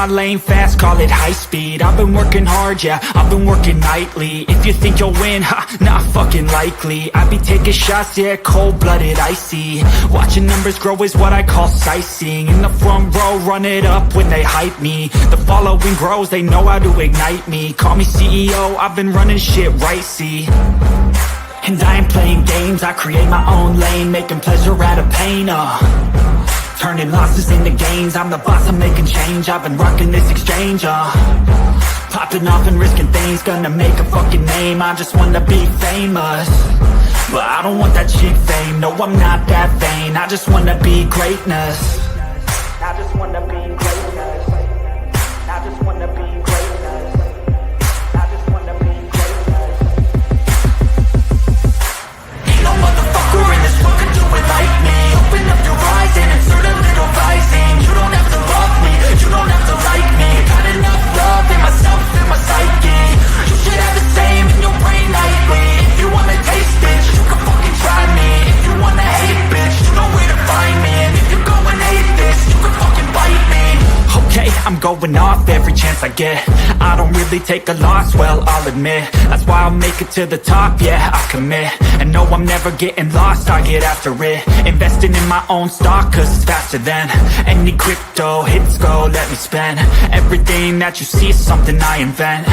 my lane fast, call it high speed. I've been working hard, yeah, I've been working nightly. If you think you'll win, ha, not fucking likely. I be taking shots, yeah, cold-blooded, icy. Watching numbers grow is what I call sightseeing. In the front row, run it up when they hype me. The following grows, they know how to ignite me. Call me CEO, I've been running shit right, see. And I ain't playing games, I create my own lane, making pleasure out of pain, turning losses into gains, I'm the boss, I'm making change. I've been rocking this exchange, popping off and risking things, gonna make a fucking name. I just wanna be famous, but I don't want that cheap fame. No, I'm not that vain, I just wanna be greatness. I just wanna be greatness. I just wanna be greatness. I just wanna be greatness. Ain't no motherfucker in this world can do it like me. Open up your eyes and insert a little rising. You don't have to love me, you don't have to like me. Got enough love in myself and my psyche. You should have the same in your brain nightly. If you wanna taste, bitch, you can fucking try me. If you wanna hate, bitch, you know where to find me. And if you go and hate this, you can fucking bite me. Okay, I'm going off every chance I get. I don't really take a loss, well, I'll admit. That's why I'll make it to the top, yeah, I commit. And no, I'm never getting lost, I get after it. Investing in my own stock, cause it's faster than any crypto hits go, let me spend. Everything that you see is something I invent,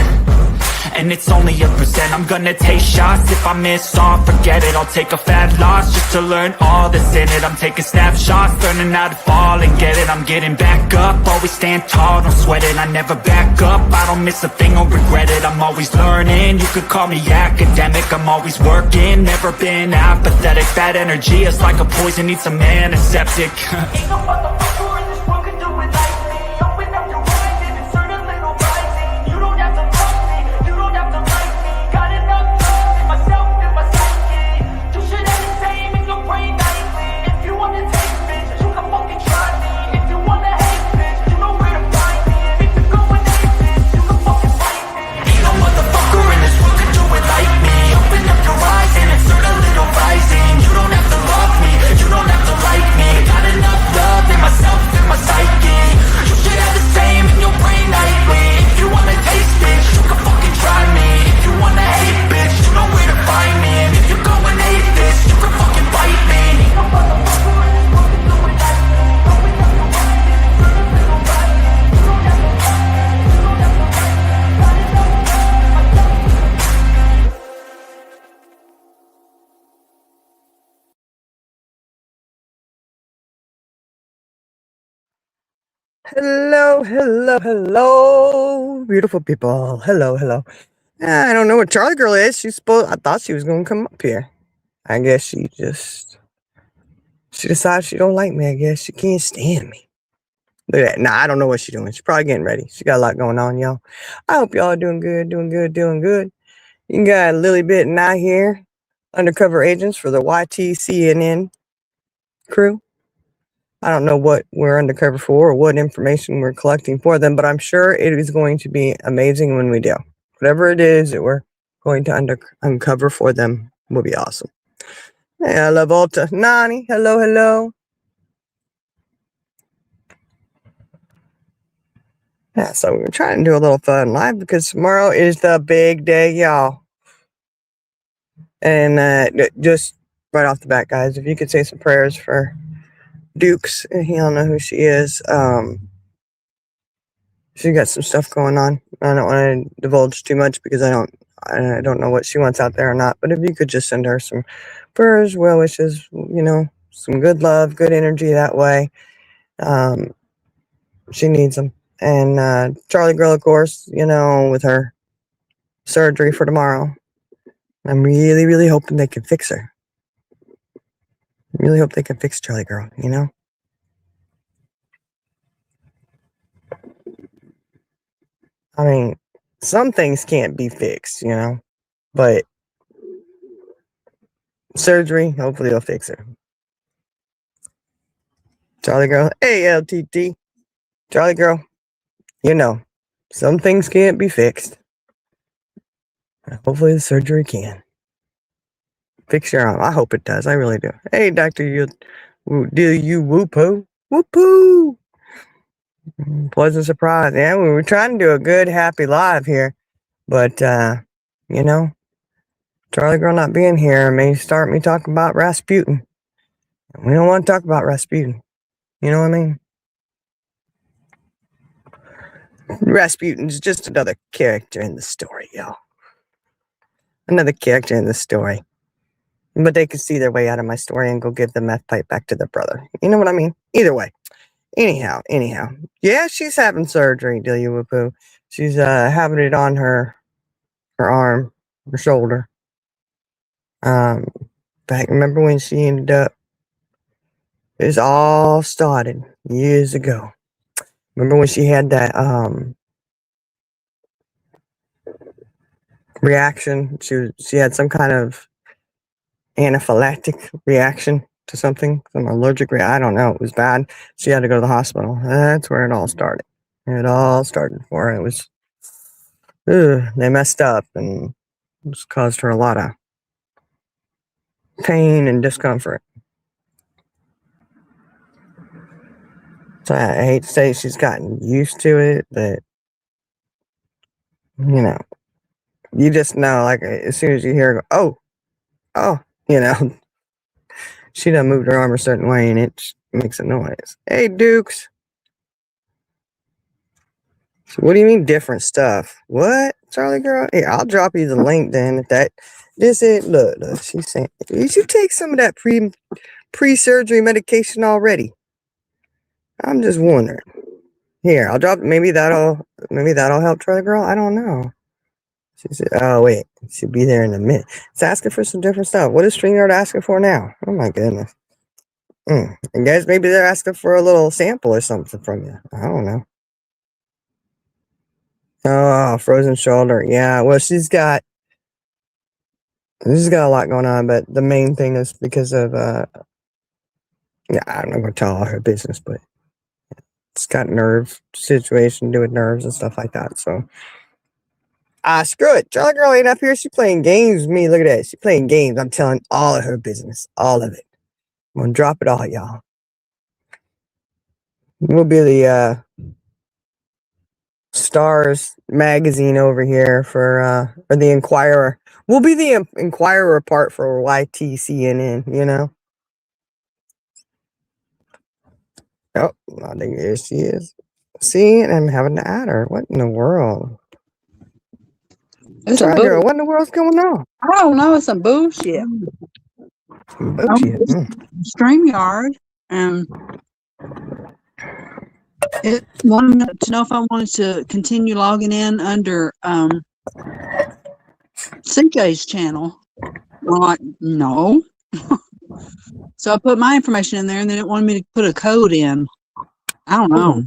and it's only a percent. I'm gonna take shots, if I miss all, forget it. I'll take a fat loss just to learn all that's in it. I'm taking snapshots, learning how to fall and get it. I'm getting back up, always stand tall, don't sweat it. I never back up, I don't miss a thing or regret it. I'm always learning, you could call me academic. I'm always working, never been apathetic. That energy is like a poison, needs some antiseptic. Ain't no motherfucker in this world can do it like me. Open up your eyes and insert a little rising. You don't have to love me, you don't have to like me. Got enough love in myself and my psyche. You should have the same in your brain nightly. If you wanna take, bitch, you can fucking try me. If you wanna hate, bitch, you know where to find me. And if you go and hate, bitch, you can fucking fight me. Ain't no motherfucker in this world can do it like me. Open up your eyes and insert a little rising. You don't have to love me, you don't have to like me. Got enough love in myself and my psyche. You should have the same in your brain nightly. If you wanna taste, bitch, you can fucking try me. If you wanna hate, bitch, you know where to find me. And if you go and hate this, you can fucking bite me. Ain't no motherfucker in this world can do it like me. Open up your eyes and insert a little rising. You don't have to love me, you don't have to like me. Got enough love in myself. Hello, hello, hello, beautiful people. Hello, hello. I don't know what Charlie Girl is. I thought she was gonna come up here. I guess she decides she don't like me. I guess she can't stand me. Look at that. Nah, I don't know what she's doing. She's probably getting ready. She got a lot going on, y'all. I hope y'all are doing good, doing good, doing good. You got Lilybit and I here, undercover agents for the YTCNN crew. I don't know what we're undercover for or what information we're collecting for them, but I'm sure it is going to be amazing when we do. Whatever it is that we're going to uncover for them will be awesome. Hey, I love Volta. Nani, hello, hello. Yeah, so we're trying to do a little fun live because tomorrow is the big day, y'all. And just right off the bat, guys, if you could say some prayers for Dukes, he don't know who she is. She got some stuff going on. I don't want to divulge too much because I don't know what she wants out there or not. But if you could just send her some prayers, well wishes, some good love, good energy that way. She needs them. And Charlie Girl, of course, with her surgery for tomorrow. I'm really, really hoping they can fix her. I really hope they can fix Charlie Girl, I mean, some things can't be fixed, but surgery, hopefully they'll fix her. Charlie Girl, hey, LTT. Charlie Girl, some things can't be fixed. Hopefully the surgery can. Fix your arm. I hope it does. I really do. Hey, Dr. Do you whoop-oo? Whoop-oo! Pleasant surprise. Yeah, we were trying to do a good, happy live here, but you know, Charlie Girl not being here may start me talking about Rasputin. We don't want to talk about Rasputin. You know what I mean? Rasputin's just another character in the story, y'all. Another character in the story. But they could see their way out of my story and go give the meth pipe back to their brother. You know what I mean? Either way. Anyhow. Yeah, she's having surgery, Delia Wapoo. She's having it on her arm, her shoulder. Back remember when she ended up, it all started years ago. Remember when she had that reaction? She had some kind of anaphylactic reaction to something, some allergic reaction. I don't know. It was bad. She had to go to the hospital. That's where it all started. It all started for her. It was, they messed up and it just caused her a lot of pain and discomfort. So I hate to say she's gotten used to it, but you know, you just know, like as soon as you hear her go, oh, you know, she done moved her arm a certain way and it makes a noise. Hey, Dukes. So what do you mean different stuff? What, Charlie Girl? Here, I'll drop you the link then. If that, this is, look, she's saying, you should take some of that pre-surgery medication already. I'm just wondering. Here, I'll drop, maybe that'll help Charlie Girl. I don't know. She said, oh, wait, she'll be there in a minute. It's asking for some different stuff. What is StreamYard asking for now? Oh, my goodness. And guys, maybe they're asking for a little sample or something from you. I don't know. Oh, frozen shoulder. Yeah, well, she's got a lot going on, but the main thing is because of, yeah, I'm not going to tell all her business, but it's got nerve situation to do with nerves and stuff like that, so. Screw it. Charlie Girl ain't up here. She playing games with me. Look at that. She playing games. I'm telling all of her business. All of it. I'm going to drop it all, y'all. We'll be the Stars magazine over here for the Inquirer. We'll be the Inquirer part for YTCNN, you know? Oh, I think here she is. See, and I'm having to add her. What in the world? Charlie Girl, what in the world's going on? I don't know. It's some bullshit. Bullshit. StreamYard, and it wanted to know if I wanted to continue logging in under CJ's channel. I'm like, no. So I put my information in there, and then it wanted me to put a code in. I don't know.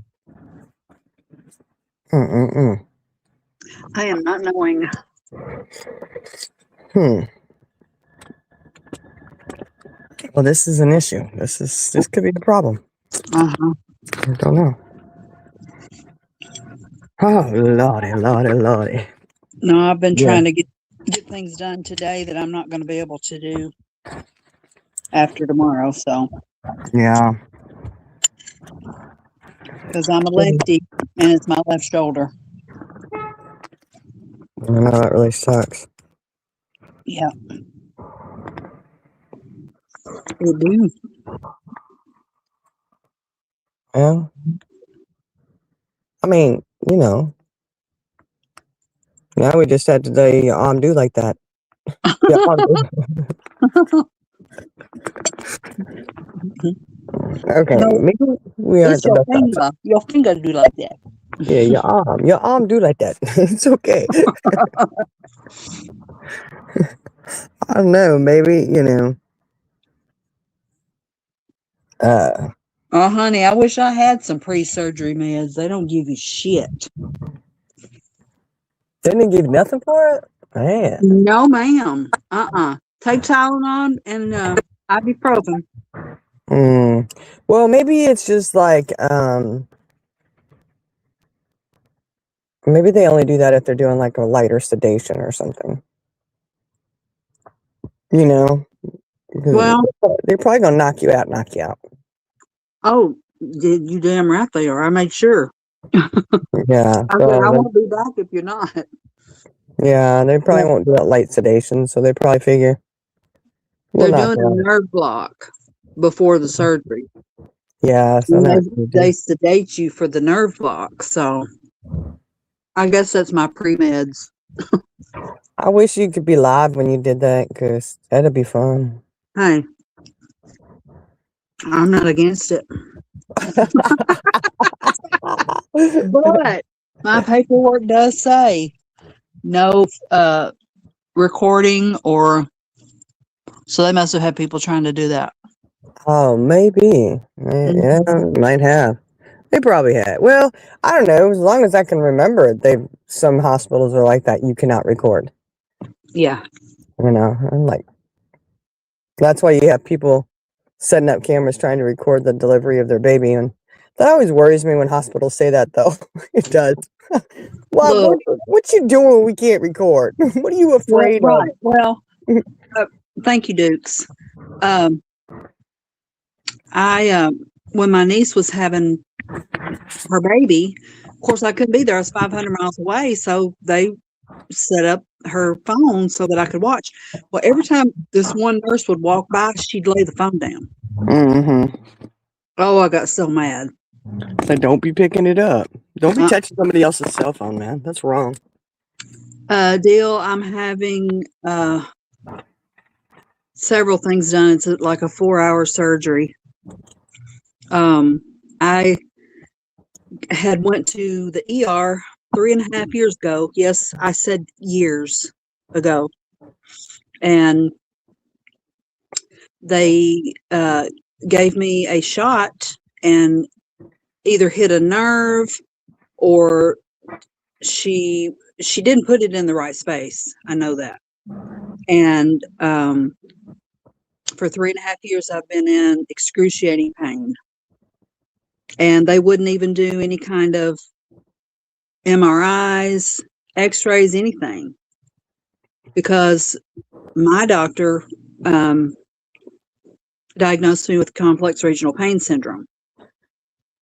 I am not knowing. Well, this is an issue. This could be the problem. I don't know. Oh, lordy. No, I've been trying to get things done today that I'm not going to be able to do after tomorrow. So yeah, because I'm a lefty and it's my left shoulder. I know that really sucks. Yeah. It do. Yeah. I mean, you know. Now we just had to say your arm do like that. Okay, No, maybe we aren't it's your finger do like that. Yeah, your arm do like that. It's okay. I don't know, maybe, you know. Oh, honey, I wish I had some pre-surgery meds. They don't give you shit. They didn't give you nothing for it? Man. No, ma'am. Take Tylenol and ibuprofen. Well, maybe it's just like, maybe they only do that if they're doing like a lighter sedation or something. You know? Well, they're probably going to knock you out. Oh, you damn right they are. I made sure. Yeah. I said, I won't be back if you're not. Yeah, they probably won't do that light sedation, so they probably figure we'll They're knock doing it a out. nerve block before the surgery. Yeah, so And that's they sedate you for the nerve block. So I guess that's my pre-meds. I wish you could be live when you did that, because that'd be fun. Hey, I'm not against it. But my paperwork does say no recording, or so they must have had people trying to do that. Oh, maybe. Yeah, might have. They probably had. Well, I don't know. As long as I can remember it, some hospitals are like that. You cannot record. Yeah. You know, I'm like, that's why you have people setting up cameras trying to record the delivery of their baby, and that always worries me when hospitals say that. Though it does. Well, Look. what you doing when we can't record? What are you afraid Right. Well, thank you, Dukes. When my niece was having her baby, of course I couldn't be there. I was 500 miles away, so they set up her phone so that I could watch. Well, every time this one nurse would walk by, she'd lay the phone down. Mm-hmm. Oh, I got so mad. So don't be picking it up. Don't be touching somebody else's cell phone, man. That's wrong. Deal, I'm having several things done. It's like a 4-hour surgery. I had went to the ER 3.5 years ago. Yes, I said years ago. And they gave me a shot and either hit a nerve, or she didn't put it in the right space. I know that. And for 3.5 years, I've been in excruciating pain. And they wouldn't even do any kind of MRIs, x-rays, anything, because my doctor diagnosed me with complex regional pain syndrome.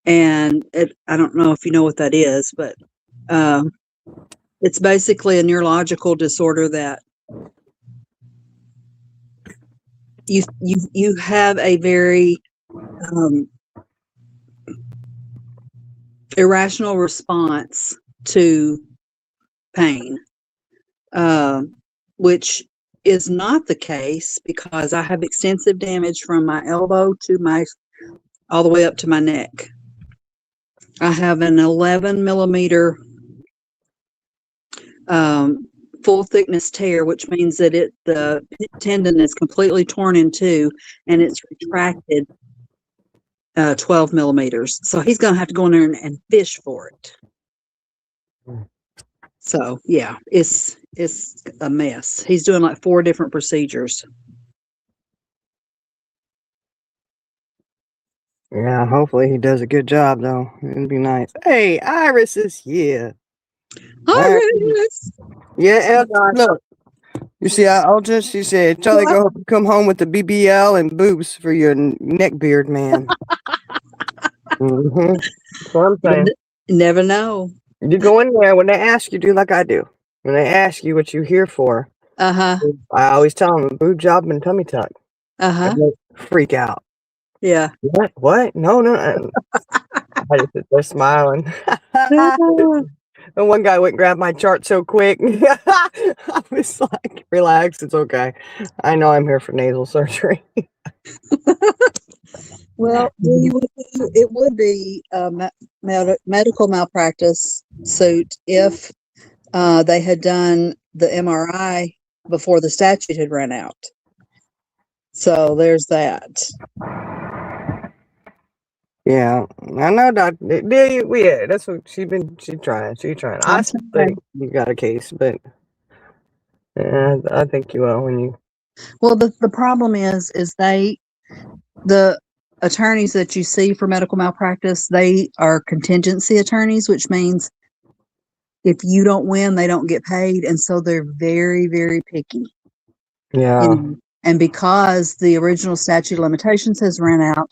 And I don't know if you know what that is, but it's basically a neurological disorder that you have a very irrational response to pain, which is not the case because I have extensive damage from my elbow to all the way up to my neck. I have an 11 millimeter full thickness tear, which means that the tendon is completely torn in two and it's retracted 12 millimeters. So he's going to have to go in there and fish for it. So yeah, it's a mess. He's doing like 4 different procedures. Yeah, hopefully he does a good job, though. It'd be nice. Hey, Iris is here. Iris! Yeah, look. You see, she said, Charlie, come home with the BBL and boobs for your neck beard, man. Mm-hmm. That's what I'm saying. Never know. You go in there, when they ask you, do like I do. When they ask you what you're here for, I always tell them, boob job and tummy tuck. Freak out. Yeah. What? No. I just sit there smiling. And one guy went and grabbed my chart so quick. I was like, relax, it's okay. I know I'm here for nasal surgery. Well, it would be a medical malpractice suit if they had done the MRI before the statute had run out. So there's that. Yeah, I know, Doctor. Yeah, that's what she's trying. I think you got a case, but I think you will when you. Well, the problem is the attorneys that you see for medical malpractice, they are contingency attorneys, which means if you don't win, they don't get paid, and so they're very, very picky. Yeah. And because the original statute of limitations has run out,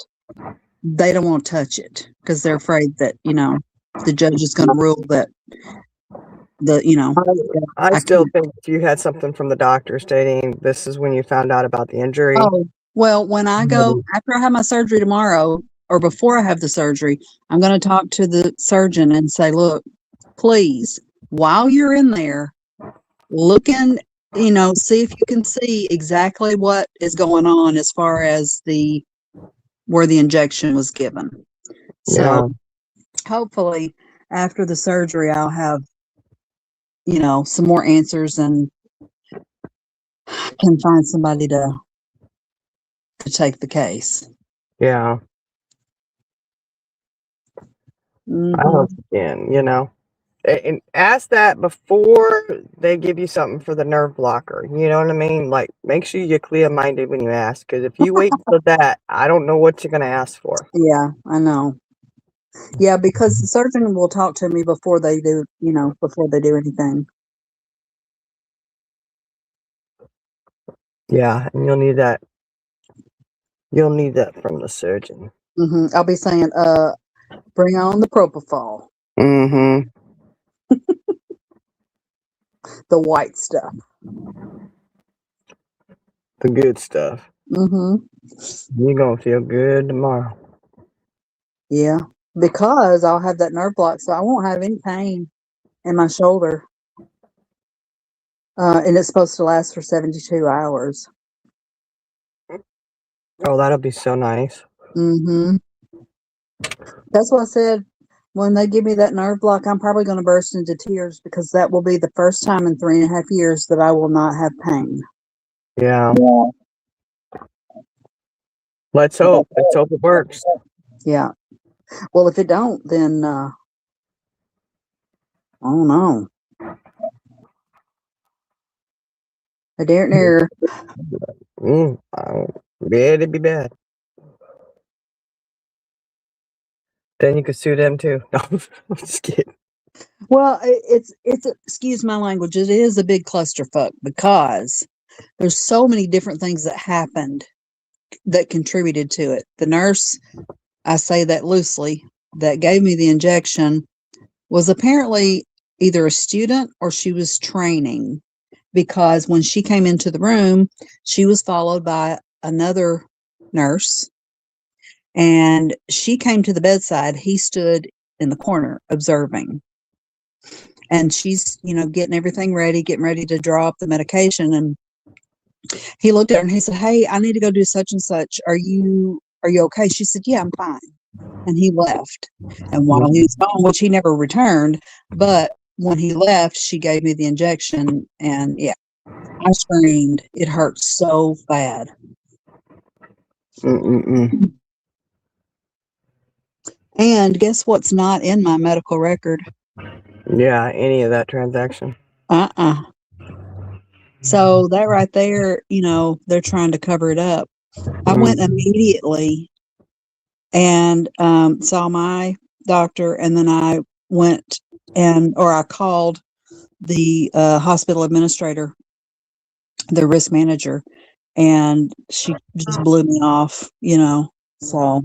they don't want to touch it because they're afraid that, the judge is going to rule that I I still can't. think if you had something from the doctor stating this is when you found out about the injury. Oh, well, when I go, Maybe. after I have my surgery tomorrow, or before I have the surgery, I'm going to talk to the surgeon and say, look, please, while you're in there, looking, see if you can see exactly what is going on as far as where the injection was given. Yeah. So hopefully after the surgery, I'll have, some more answers and can find somebody to take the case. Yeah. I Mhm. hope again, and ask that before they give you something for the nerve blocker. You know what I mean? Like, make sure you're clear minded when you ask, because if you wait for that, I don't know what you're gonna ask for. Yeah, I know. Yeah, because the surgeon will talk to me before they do, before they do anything. Yeah, and you'll need that. You'll need that from the surgeon. I'll be saying, bring on the propofol, Mm-hmm. the white stuff. The good stuff. You're gonna feel good tomorrow. Yeah, because I'll have that nerve block, so I won't have any pain in my shoulder. And it's supposed to last for 72 hours. Oh, that'll be so nice. That's what I said. When they give me that nerve block, I'm probably going to burst into tears because that will be the first time in 3.5 years that I will not have pain. Yeah. Let's hope. Let's hope it works. Yeah. Well, if it don't, then I don't know. I daren't near. It'd be bad. Then you could sue them too. No, I'm just kidding. Well, it's excuse my language. It is a big clusterfuck because there's so many different things that happened that contributed to it. The nurse, I say that loosely, that gave me the injection was apparently either a student or she was training, because when she came into the room, she was followed by another nurse, and she came to the bedside. He stood in the corner observing, and she's, getting everything ready, getting ready to draw up the medication. And he looked at her and he said, "Hey, I need to go do such and such. Are you okay?" She said, "Yeah, I'm fine." And he left. And while he was gone, which he never returned, but when he left, she gave me the injection, and yeah, I screamed. It hurt so bad. And guess what's not in my medical record? Yeah, any of that transaction. So that right there, they're trying to cover it up. I went immediately and saw my doctor, and then I went I called the hospital administrator, the risk manager, and she just blew me off, so.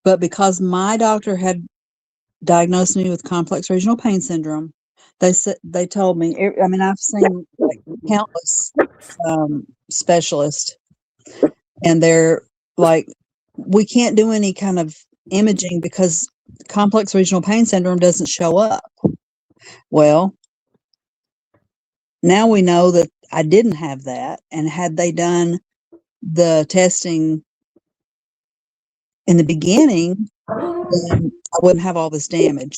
But because my doctor had diagnosed me with complex regional pain syndrome, they told me, I mean, I've seen like countless specialists, and they're like, we can't do any kind of imaging because complex regional pain syndrome doesn't show up. Well, now we know that I didn't have that, and had they done the testing in the beginning, then I wouldn't have all this damage.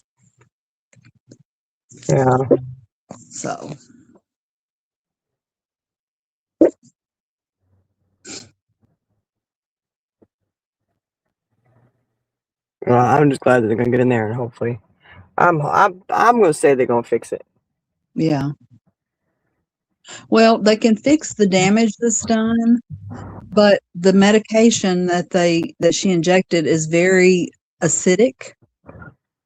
Yeah. So. Well, I'm just glad that they're gonna get in there, and hopefully, I'm gonna say they're gonna fix it. Yeah. Well, they can fix the damage that's done, but the medication that she injected is very acidic,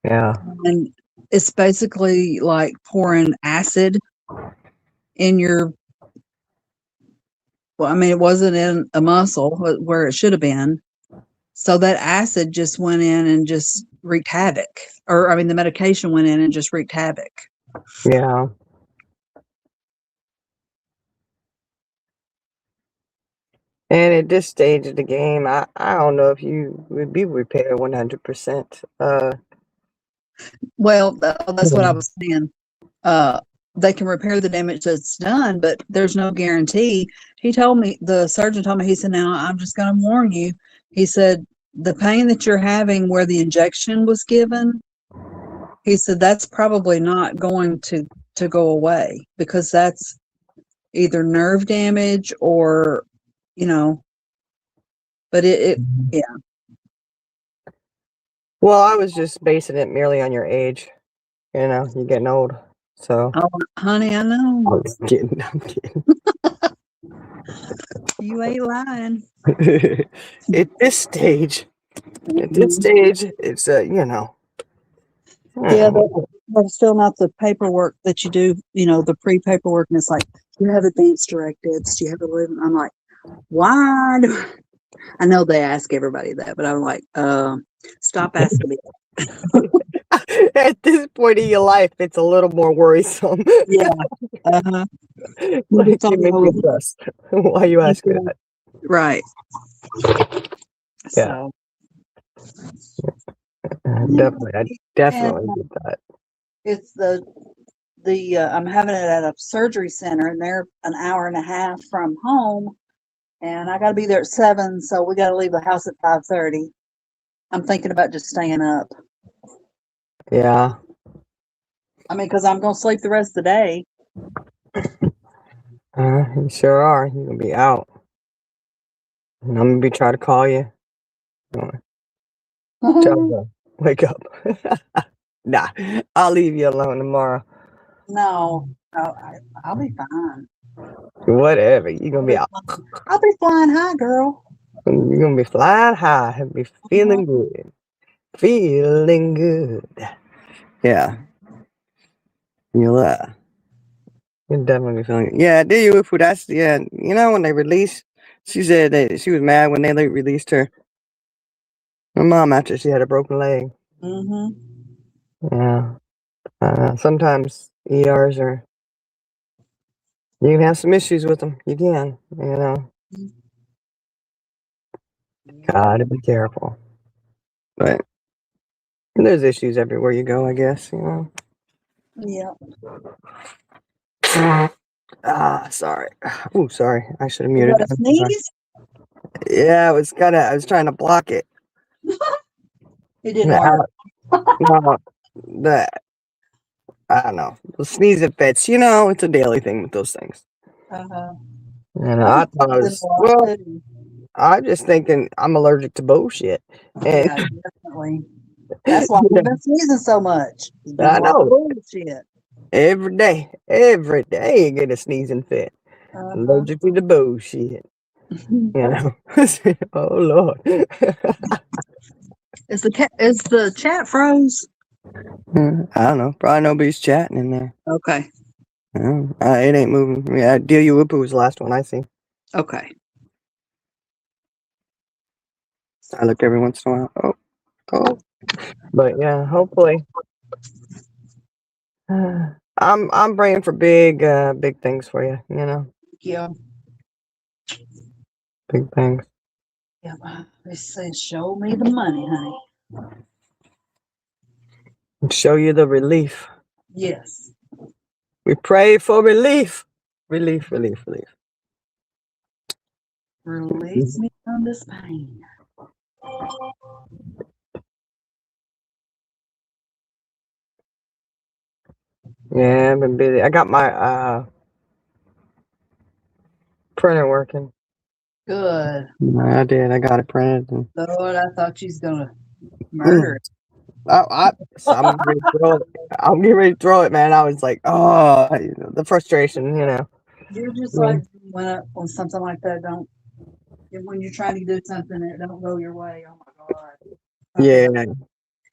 Yeah. and it's basically like pouring acid in your. Well, I mean, it wasn't in a muscle where it should have been. So that acid just went in and just wreaked havoc. Or I mean, the medication went in and just wreaked havoc. Yeah. And at this stage of the game, I don't know if you would be repaired 100%. Well, that's what I was saying. They can repair the damage that's done, but there's no guarantee. He told me, the surgeon told me, he said, now I'm just going to warn you. He said, the pain that you're having where the injection was given, he said, that's probably not going to go away because that's either nerve damage or, but yeah. Well, I was just basing it merely on your age. You're getting old. So. Oh, honey, I know. I'm kidding. I'm kidding. You ain't lying. At this stage, it's Yeah, but still not the paperwork that you do, the pre-paperwork, and it's like, do you have advance directives? Do you have a living? I'm like, why do I know they ask everybody that, but I'm like, stop asking me. At this point in your life, it's a little more worrisome. Yeah. Uh-huh. Like, you make me trust. Why you ask me that? Right. Yeah. So. Definitely. I definitely get that. It's the I'm having it at a surgery center, and they're an hour and a half from home, and I got to be there at 7, so we got to leave the house at 5:30. I'm thinking about just staying up. Yeah. I mean, because I'm gonna sleep the rest of the day. You sure are. You're gonna be out. And I'm gonna be trying to call you. Wake up. Nah, I'll leave you alone tomorrow. No, I'll be fine. Whatever. You're gonna be out. I'll be flying high, girl. You're gonna be flying high and be feeling good. Feeling good. Yeah. You'll definitely be feeling good. Yeah, that's when they released, she said that she was mad when they released her mom after she had a broken leg. Yeah. Sometimes ERs you can have some issues with them. You can, Gotta be careful. But there's issues everywhere you go, I guess, Yeah. Sorry. Oh, sorry. I should have muted it. Sneeze? Yeah, I was trying to block it. It didn't work. No, I don't know. The sneezing fits, it's a daily thing with those things. Uh-huh. I thought I'm just thinking I'm allergic to bullshit. Yeah, definitely. That's why we've been sneezing so much. I know. Bullshit. Every day you get a sneezing fit. Allergic to the bullshit. Oh Lord. Is the chat froze? I don't know. Probably nobody's chatting in there. Okay. It ain't moving. Yeah, Delia Whipper was the last one I see. Okay. I look every once in a while. Oh. But yeah, hopefully. I'm praying for big things for you. Yeah. Big things. Yeah. They say, show me the money, honey. Show you the relief. Yes. We pray for relief. Relief. Release me from this pain. Yeah, I've been busy. I got my printer working. Good. I did. I got it printed. Lord, I thought you was gonna murder it. I'm getting ready to throw it, man. I was like, the frustration, You're just like when something like that when you're trying to do something that don't go your way. Oh my God. Yeah.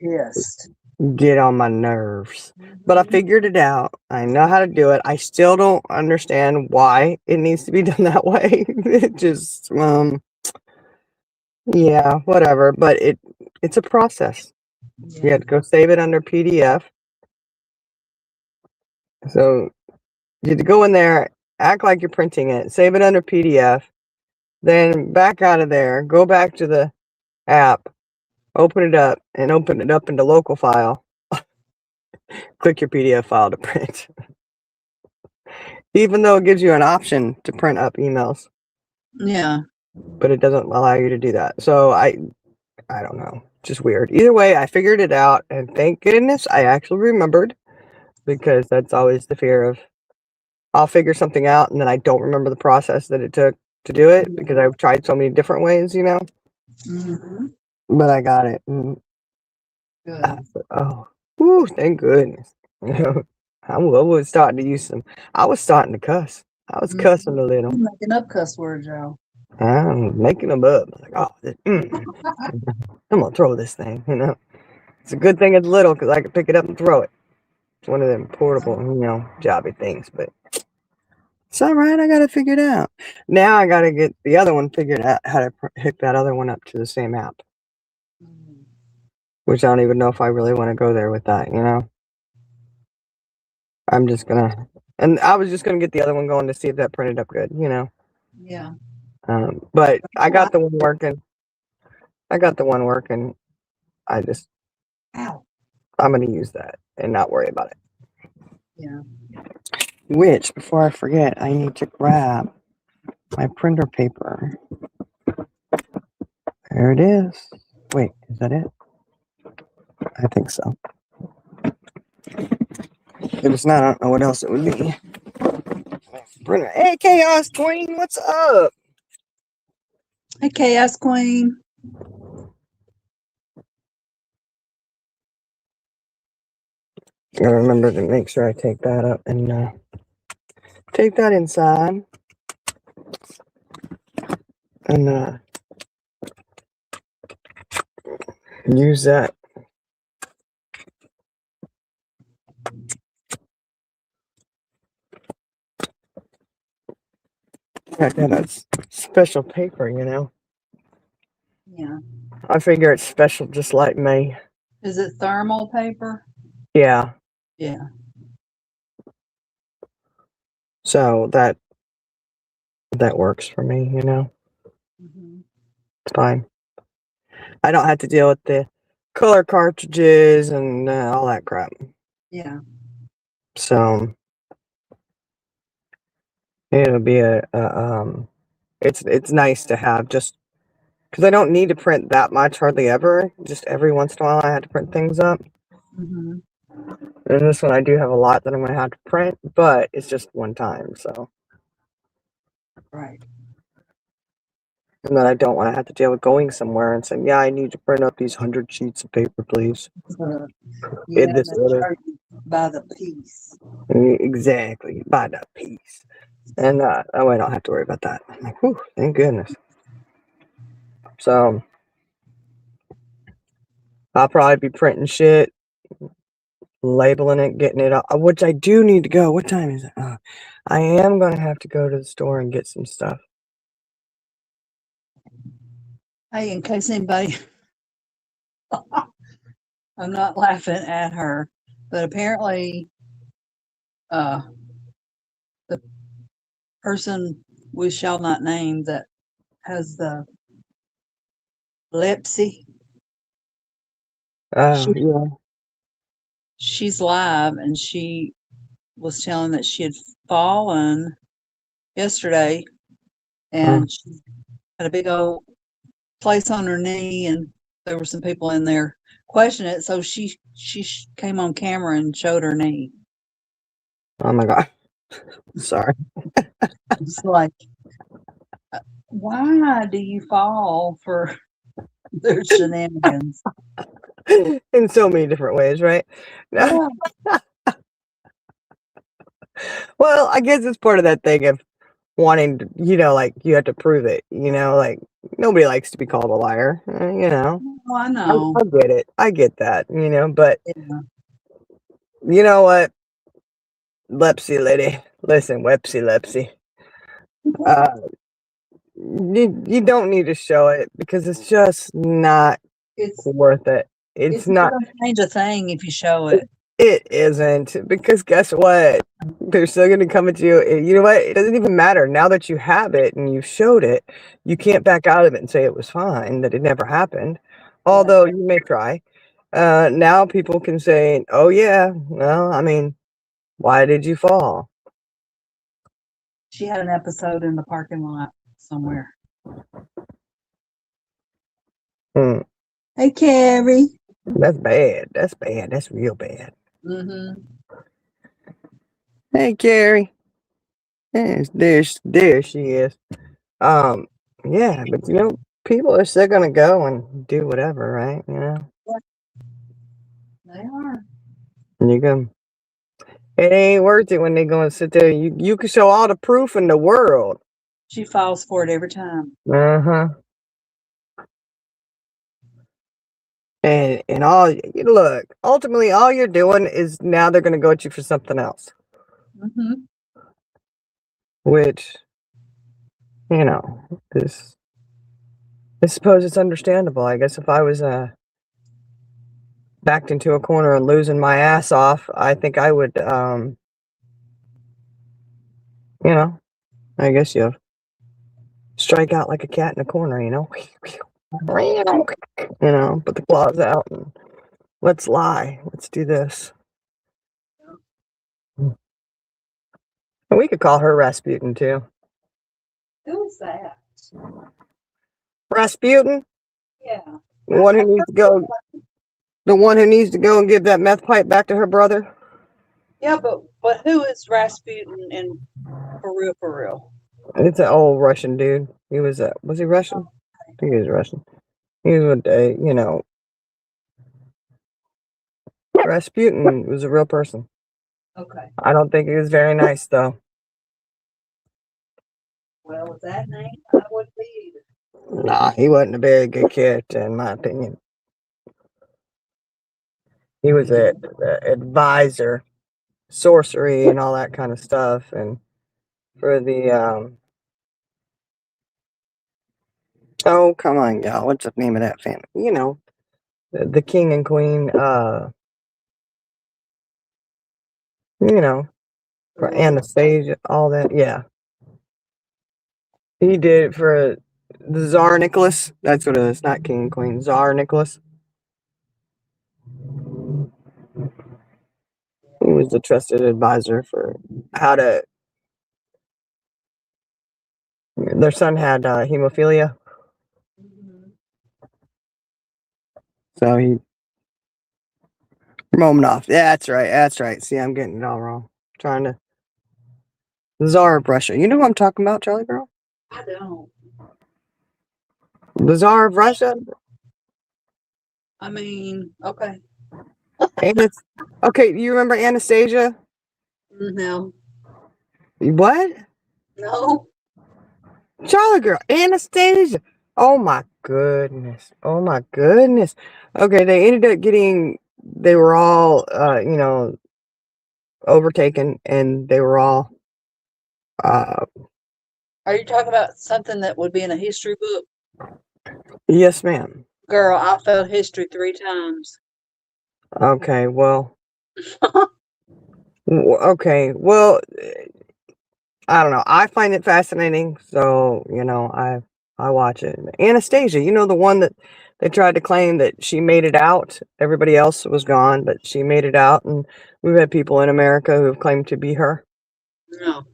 Pissed. Get on my nerves. But I figured it out. I know how to do it. I still don't understand why it needs to be done that way. It just yeah, whatever. But it's a process. You had to go save it under PDF. So you had to go in there, act like you're printing it, save it under PDF, then back out of there, go back to the app, open it up, and open it up into local file. Click your PDF file to print. Even though it gives you an option to print up emails, Yeah. but it doesn't allow you to do that. So I don't know, just weird. Either way, I figured it out, and thank goodness I actually remembered, because that's always the fear of I'll figure something out and then I don't remember the process that it took to do it because I've tried so many different ways, you know. Mm-hmm. But I got it. And Good. oh, whew, thank goodness. You know, I was starting to use some. I was starting to cuss. I was cussing a little. You're making up cuss words, y'all. I'm making them up. Like, oh, I'm gonna throw this thing. You know, it's a good thing it's little because I can pick it up and throw it. It's one of them portable, you know, jobby things. But it's all right. I got to figure it out. Now I got to get the other one figured out how to hook that other one up to the same app. Which I don't even know if I really want to go there with that, you know. I'm just gonna, and I was just gonna get the other one going to see if that printed up good, you know. Yeah. But I got the one working. I just, Ow. I'm gonna use that and not worry about it. Yeah. Which, before I forget, I need to grab my printer paper. There it is. Wait, is that it? I think so. If it's not, I don't know what else it would be. Printer. Hey, Chaos Queen, what's up? Hey, Chaos Queen. Gotta remember to make sure I take that up and take that inside and use that. Got that special paper, you know. Yeah. I figure it's special just like me. Is it thermal paper? Yeah. Yeah. So that works for me, you know. Mm-hmm. It's fine. I don't have to deal with the color cartridges and all that crap. Yeah. So it'll be it's nice to have just because I don't need to print that much hardly ever. Just every once in a while I had to print things up. Mm-hmm. And this one I do have a lot that I'm gonna have to print, but it's just one time, so. Right. And then I don't want to have to deal with going somewhere and saying, yeah, I need to print up these 100 sheets of paper, please. Yeah, In this order. by the piece. Exactly, by the piece. And that way I don't have to worry about that. I'm like, whew, thank goodness. So I'll probably be printing shit, labeling it, getting it up, which I do need to go. What time is it? I am going to have to go to the store and get some stuff. Hey, in case anybody, I'm not laughing at her, but apparently, the person we shall not name that has the lepsy. Oh, yeah. She's live, and she was telling that she had fallen yesterday, and she had a big old place on her knee, and there were some people in there questioning it. So she came on camera and showed her knee. Oh my God. Sorry. It's like, why do you fall for their shenanigans? In so many different ways, right? Yeah. Well, I guess it's part of that thing of wanting to, you know, like you have to prove it, you know, like nobody likes to be called a liar, you know. Oh, I know. I get it. I get that, you know, but Yeah. you know what? Lepsy lady. Listen, Lepsy. You don't need to show it because it's just not It's worth it. it's It's not not. gonna change a thing if you show it. It isn't, because guess what? They're still gonna come at you. You know what? It doesn't even matter now that you have it and you showed it. You can't back out of it and say it was fine, that it never happened. Although you may try. Now people can say, "Oh yeah, well, I mean, why did you fall?" She had an episode in the parking lot somewhere. Hmm, Hey, Carrie. that's bad. That's bad. That's real bad. Mm-hmm. Hey, Carrie. There she is. Um, yeah, but you know, people are still gonna go and do whatever, right? You know, They are. and you go. It ain't worth it when they go and sit there. You can show all the proof in the world. She falls for it every time. Uh-huh. And all look, ultimately all you're doing is now they're gonna go at you for something else. Mm-hmm. Which, you know, is I suppose it's understandable. I guess if I was backed into a corner and losing my ass off, I think I would you know, I guess you strike out like a cat in a corner, you know. You know, put the claws out and let's lie. Let's do this. And we could call her Rasputin too. Who is that? Rasputin, Yeah. the one who needs to go, the one who needs to go and give that meth pipe back to her brother. Yeah, but who is Rasputin in for real? For real? It's an old Russian dude. He was he Russian? I think he was Russian. He was with you know, Rasputin was a real person. Okay. I don't think he was very nice though. Well, with that name, I wouldn't be either. Nah, he wasn't a very good character in my opinion. He was a advisor, sorcery and all that kind of stuff, and for the oh come on, y'all, what's the name of that family? You know, the king and queen, you know, for Anastasia, all that, yeah. He did it for the Tsar Nicholas. That's what it is, not king and queen. Tsar Nicholas. He was the trusted advisor for how to. Their son had hemophilia, so he Romanov. Yeah, that's right. That's right. See, I'm getting it all wrong. Trying to the Tsar of Russia. You know what I'm talking about, Charlie Girl? I don't. The Tsar of Russia. I mean, okay. Okay, you remember Anastasia? No. What? No. Charlie Girl, Anastasia. Oh my goodness. Oh my goodness. Okay, they ended up getting. They were all, you know, overtaken, and they were all. Are you talking about something that would be in a history book? Yes, ma'am. Girl, I failed history 3 times. Okay, well. Okay, well. I don't know. I find it fascinating, so you know, I watch it. Anastasia, you know, the one that they tried to claim that she made it out. Everybody else was gone, but she made it out, and we've had people in America who have claimed to be her. No.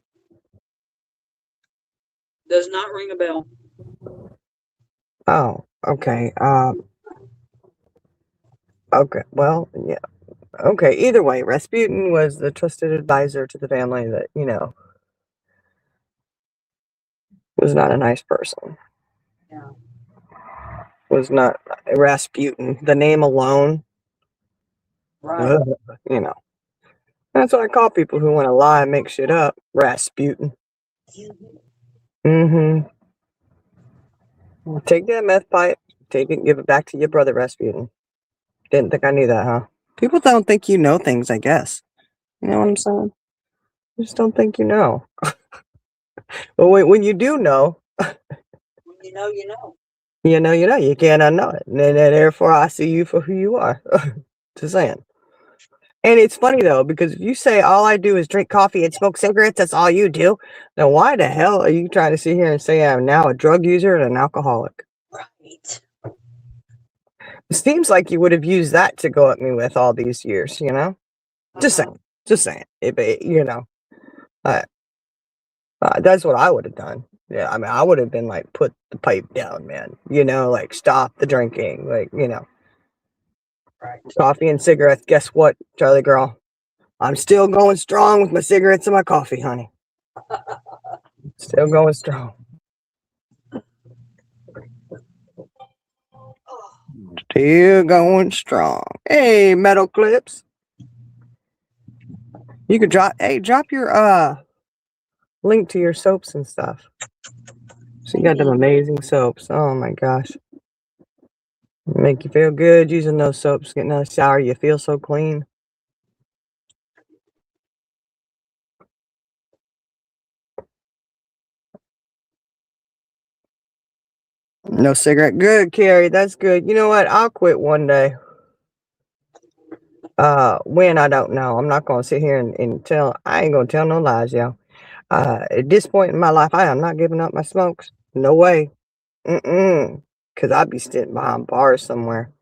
Does not ring a bell. Oh, okay. Okay. Well, yeah. Okay. Either way, Rasputin was the trusted advisor to the family that, you know, was not a nice person. Yeah. Was not Rasputin. The name alone, Right. you know. That's what I call people who want to lie and make shit up. Rasputin. Mm-hmm. Take that meth pipe, take it, give it back to your brother, Rasputin. Didn't think I knew that, huh? People don't think you know things, I guess. You know what I'm saying? Just don't think you know. But when you do know, When you know, you know. You know, you can't unknow it. And then therefore I see you for who you are. Just saying. And it's funny though, because if you say all I do is drink coffee and smoke cigarettes, that's all you do, then why the hell are you trying to sit here and say I'm now a drug user and an alcoholic? Right. It seems like you would have used that to go at me with all these years, you know? Just saying. Just saying. You know, uh, that's what I would have done. Yeah, I mean, I would have been like, put the pipe down, man. You know, like stop the drinking. Like, you know, Right. coffee and cigarettes. Guess what, Charlie girl? I'm still going strong with my cigarettes and my coffee, honey. Still going strong. Still going strong. Hey, Metal Clips. You could drop your link to your soaps and stuff. So you got them amazing soaps. Oh my gosh. Make you feel good using those soaps. Getting out of the shower, you feel so clean. No cigarette. Good, Carrie. That's good. You know what? I'll quit one day. When I don't know. I'm not gonna sit here and tell. I ain't gonna tell no lies, y'all. At this point in my life, I am not giving up my smokes. No way. Cause I'd be sitting behind bars somewhere.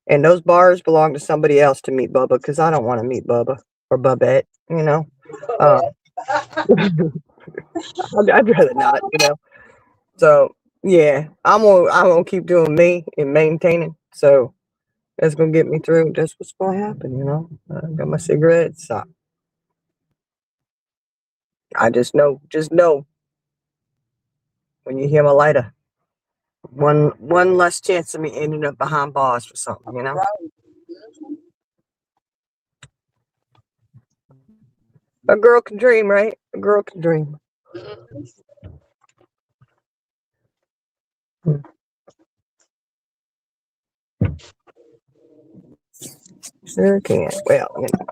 And those bars belong to somebody else to meet Bubba, because I don't want to meet Bubba or Bubette, you know. I'd rather not, you know. So yeah, I'm gonna keep doing me and maintaining. So that's gonna get me through. That's what's gonna happen, you know. I got my cigarettes. I just know when you hear my lighter, one less chance of me ending up behind bars for something, you know. A girl can dream, right? A girl can dream. Sure can. Well, you know.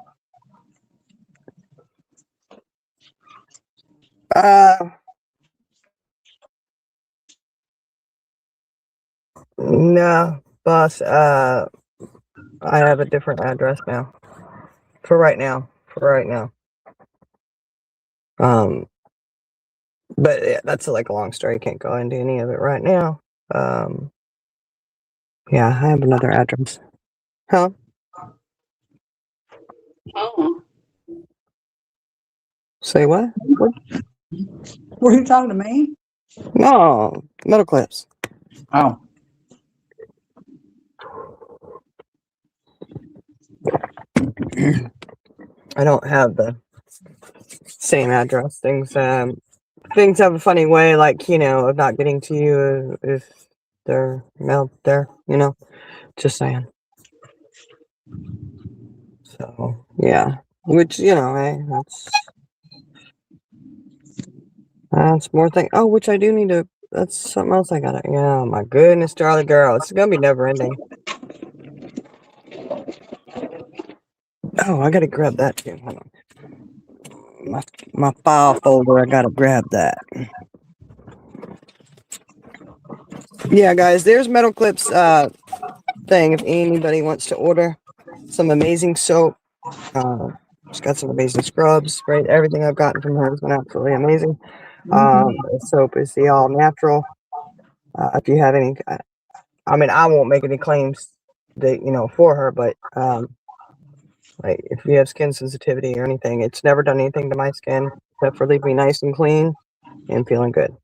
No, boss. I have a different address now. For right now. But yeah, that's like a long story. Can't go into any of it right now. Yeah, I have another address. Huh? Oh. Say what? Were you talking to me? No, Metal Clips. Oh. I don't have the same address. Things have a funny way, like, you know, of not getting to you if they're mailed there, you know. Just saying. So yeah. Which, you know, hey, that's more thing. Oh, which I do need to. That's something else I gotta. Yeah, oh my goodness, Charlie girl, it's gonna be never ending. Oh, I gotta grab that too. Hold on. My file folder. I gotta grab that. Yeah, guys, there's Metal Clips thing. If anybody wants to order some amazing soap, she's got some amazing scrubs. Right, everything I've gotten from her has been absolutely amazing. The soap is the all natural. If you have any, I mean, I won't make any claims that, you know, for her, but like if you have skin sensitivity or anything, it's never done anything to my skin except for leaving me nice and clean and feeling good.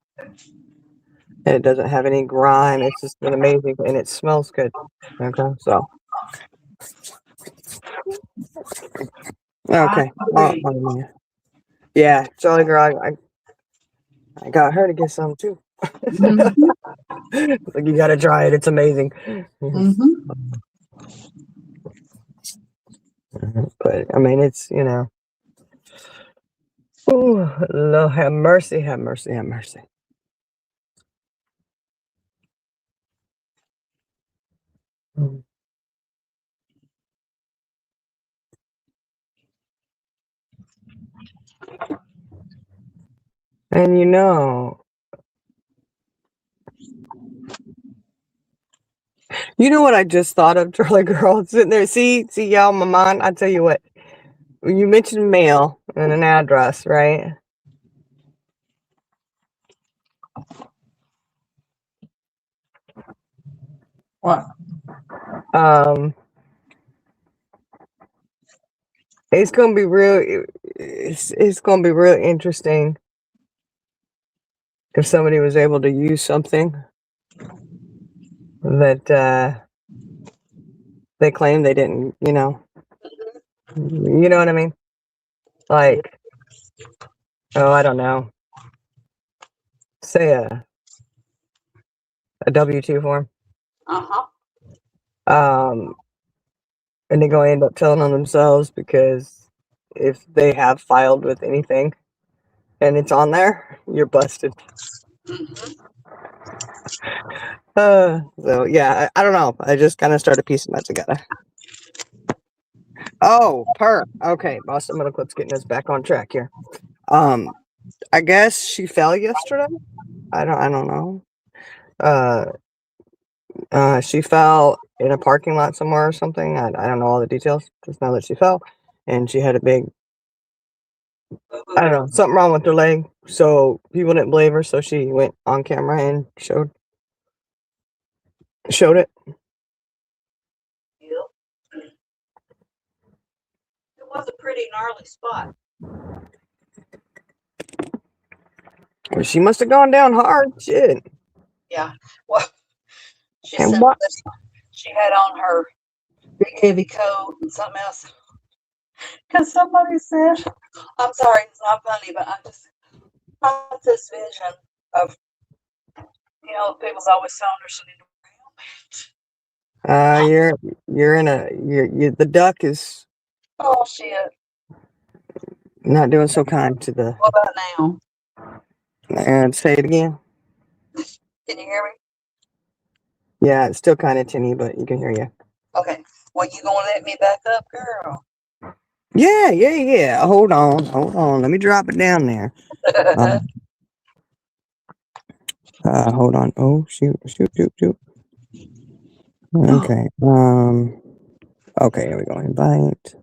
And it doesn't have any grime. It's just been amazing, and it smells good. Okay, so okay. Yeah, Charlie girl, I got her to get some too. Like, you gotta try it. It's amazing. But I mean, it's, you know. Oh, Lord, have mercy, have mercy, have mercy. And you know, You know what I just thought of, Charlie Girl? Sitting there, see y'all, my mind. I tell you what, when you mentioned mail and an address, right? What? It's gonna be real. It's gonna be real interesting if somebody was able to use something that they claim they didn't. You know what I mean? Like, oh, I don't know. Say a W-2 form. Uh-huh. And they're going to end up telling on themselves because if they have filed with anything and it's on there, you're busted. So yeah, I don't know. I just kind of started piecing that together. Oh, okay, Boston Middle Clip's getting us back on track here. I guess she fell yesterday. I don't know. She fell in a parking lot somewhere or something. I don't know all the details. Just know that she fell, and she had a big, I don't know, something wrong with her leg. So people didn't believe her. So she went on camera and showed it. Yep. It was a pretty gnarly spot. Well, she must have gone down hard. Shit. Yeah. Well, she And said what? that she had on her big heavy coat and something else. Because somebody said, I'm sorry, it's not funny, but I just got this vision of, people's always telling her she needs to wear a helmet. You're the duck is Oh, shit. not doing so kind to the. What about now? And say it again. Can you hear me? Yeah, it's still kind of tinny, but you can hear you. Okay. Well, you gonna let me back up, girl? Yeah. Hold on. Let me drop it down there. Hold on. Oh, shoot. Okay. Okay, here we go. Invite.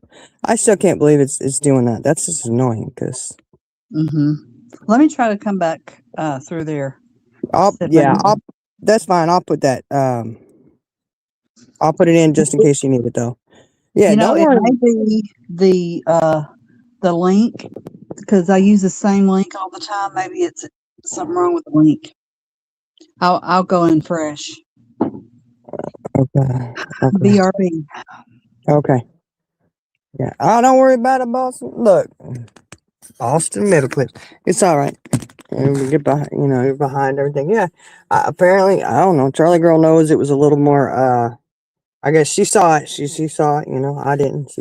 I still can't believe it's doing that. That's just annoying because. Let me try to come back through there. That's fine. I'll put that. I'll put it in just in case you need it though. Yeah, don't worry. It may be the link because I use the same link all the time. Maybe it's something wrong with the link. I'll go in fresh. Okay. BRB. Okay. Yeah. Oh, don't worry about it, Boston. Look, Austin Middle Clip. It's all right. We get behind, you're behind everything. Yeah. Apparently, I don't know. Charlie Girl knows it was a little more. I guess she saw it. She saw it. I didn't.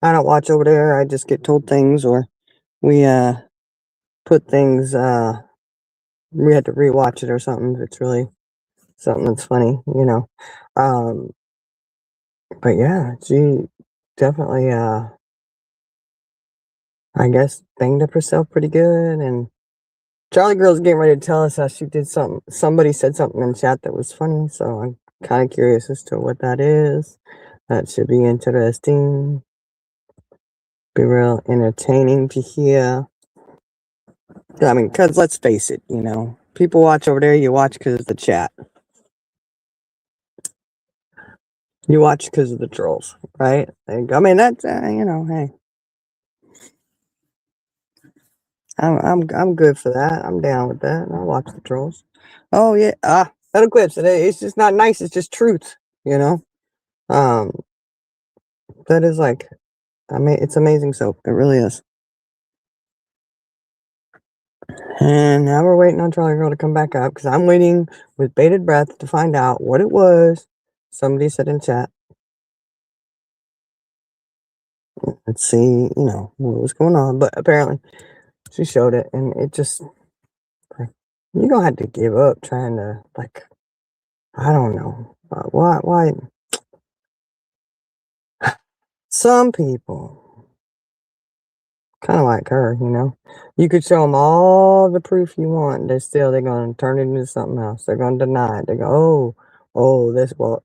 I don't watch over there. I just get told things, or we put things. We had to rewatch it or something. If it's really something that's funny, But yeah, she definitely. I guess banged up herself pretty good, and Charlie Girl's getting ready to tell us how she did something. Somebody said something in chat that was funny, so I'm kind of curious as to what that is. That should be interesting. Be real entertaining to hear. I mean, because let's face it, people watch over there, you watch because of the chat. You watch because of the trolls, right? I mean, that's, hey. I'm good for that. I'm down with that. I'll watch the trolls. Oh yeah. Metal Clips. It's just not nice. It's just truth. That is like, it's amazing soap. It really is. And now we're waiting on Charlie Girl to come back up because I'm waiting with bated breath to find out what it was. Somebody said in chat. Let's see, what was going on. But apparently, she showed it, and it just, you're gonna have to give up trying to, I don't know. Why? Some people, kind of like her, you could show them all the proof you want. They're going to turn it into something else. They're going to deny it. They go, oh, this, well,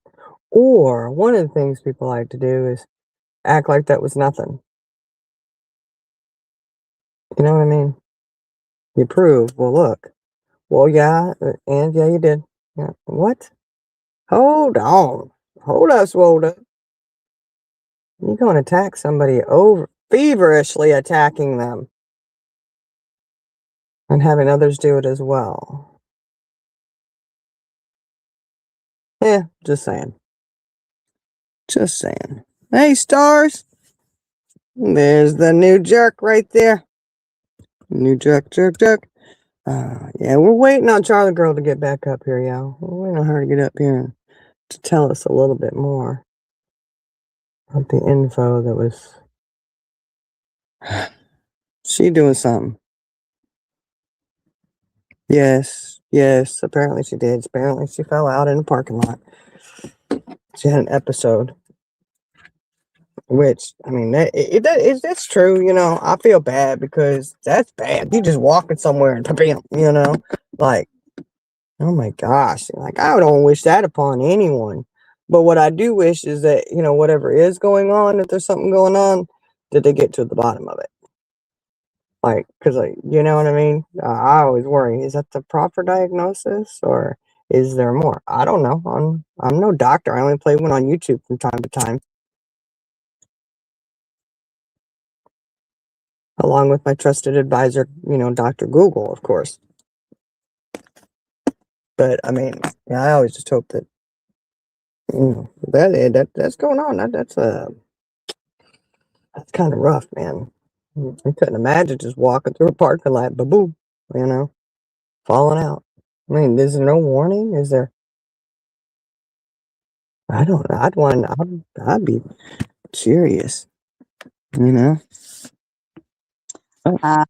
Or one of the things people like to do is act like that was nothing. You know what I mean? You prove, well, look. Well, yeah, and yeah, you did. Yeah. What? Hold on. Hold up, Swoda. You're going to attack somebody over feverishly attacking them and having others do it as well. Yeah, just saying. Just saying. Hey, stars. There's the new jerk right there. New jerk, jerk, jerk. Yeah, we're waiting on Charlie Girl to get back up here, y'all. We're waiting on her to get up here and to tell us a little bit more about the info that was. She doing something. Yes, yes, apparently she did. Apparently she fell out in the parking lot. She had an episode. Which, I mean, that's true, you know. I feel bad because that's bad. You just walking somewhere and bam, you know, like, oh my gosh, like I don't wish that upon anyone. But what I do wish is that, you know, whatever is going on, if there's something going on, that they get to the bottom of it. Like, because, like, you know what I mean? I always worry, is that the proper diagnosis or is there more? I don't know. I'm no doctor. I only play one on YouTube from time to time, along with my trusted advisor, you know, Dr. Google, of course. But I mean, yeah, I always just hope that, you know, that's going on. That's kind of rough, man. I couldn't imagine just walking through a parking lot, boom, you know, falling out. I mean, is there no warning? Is there? I don't know. I'd be curious, you know. I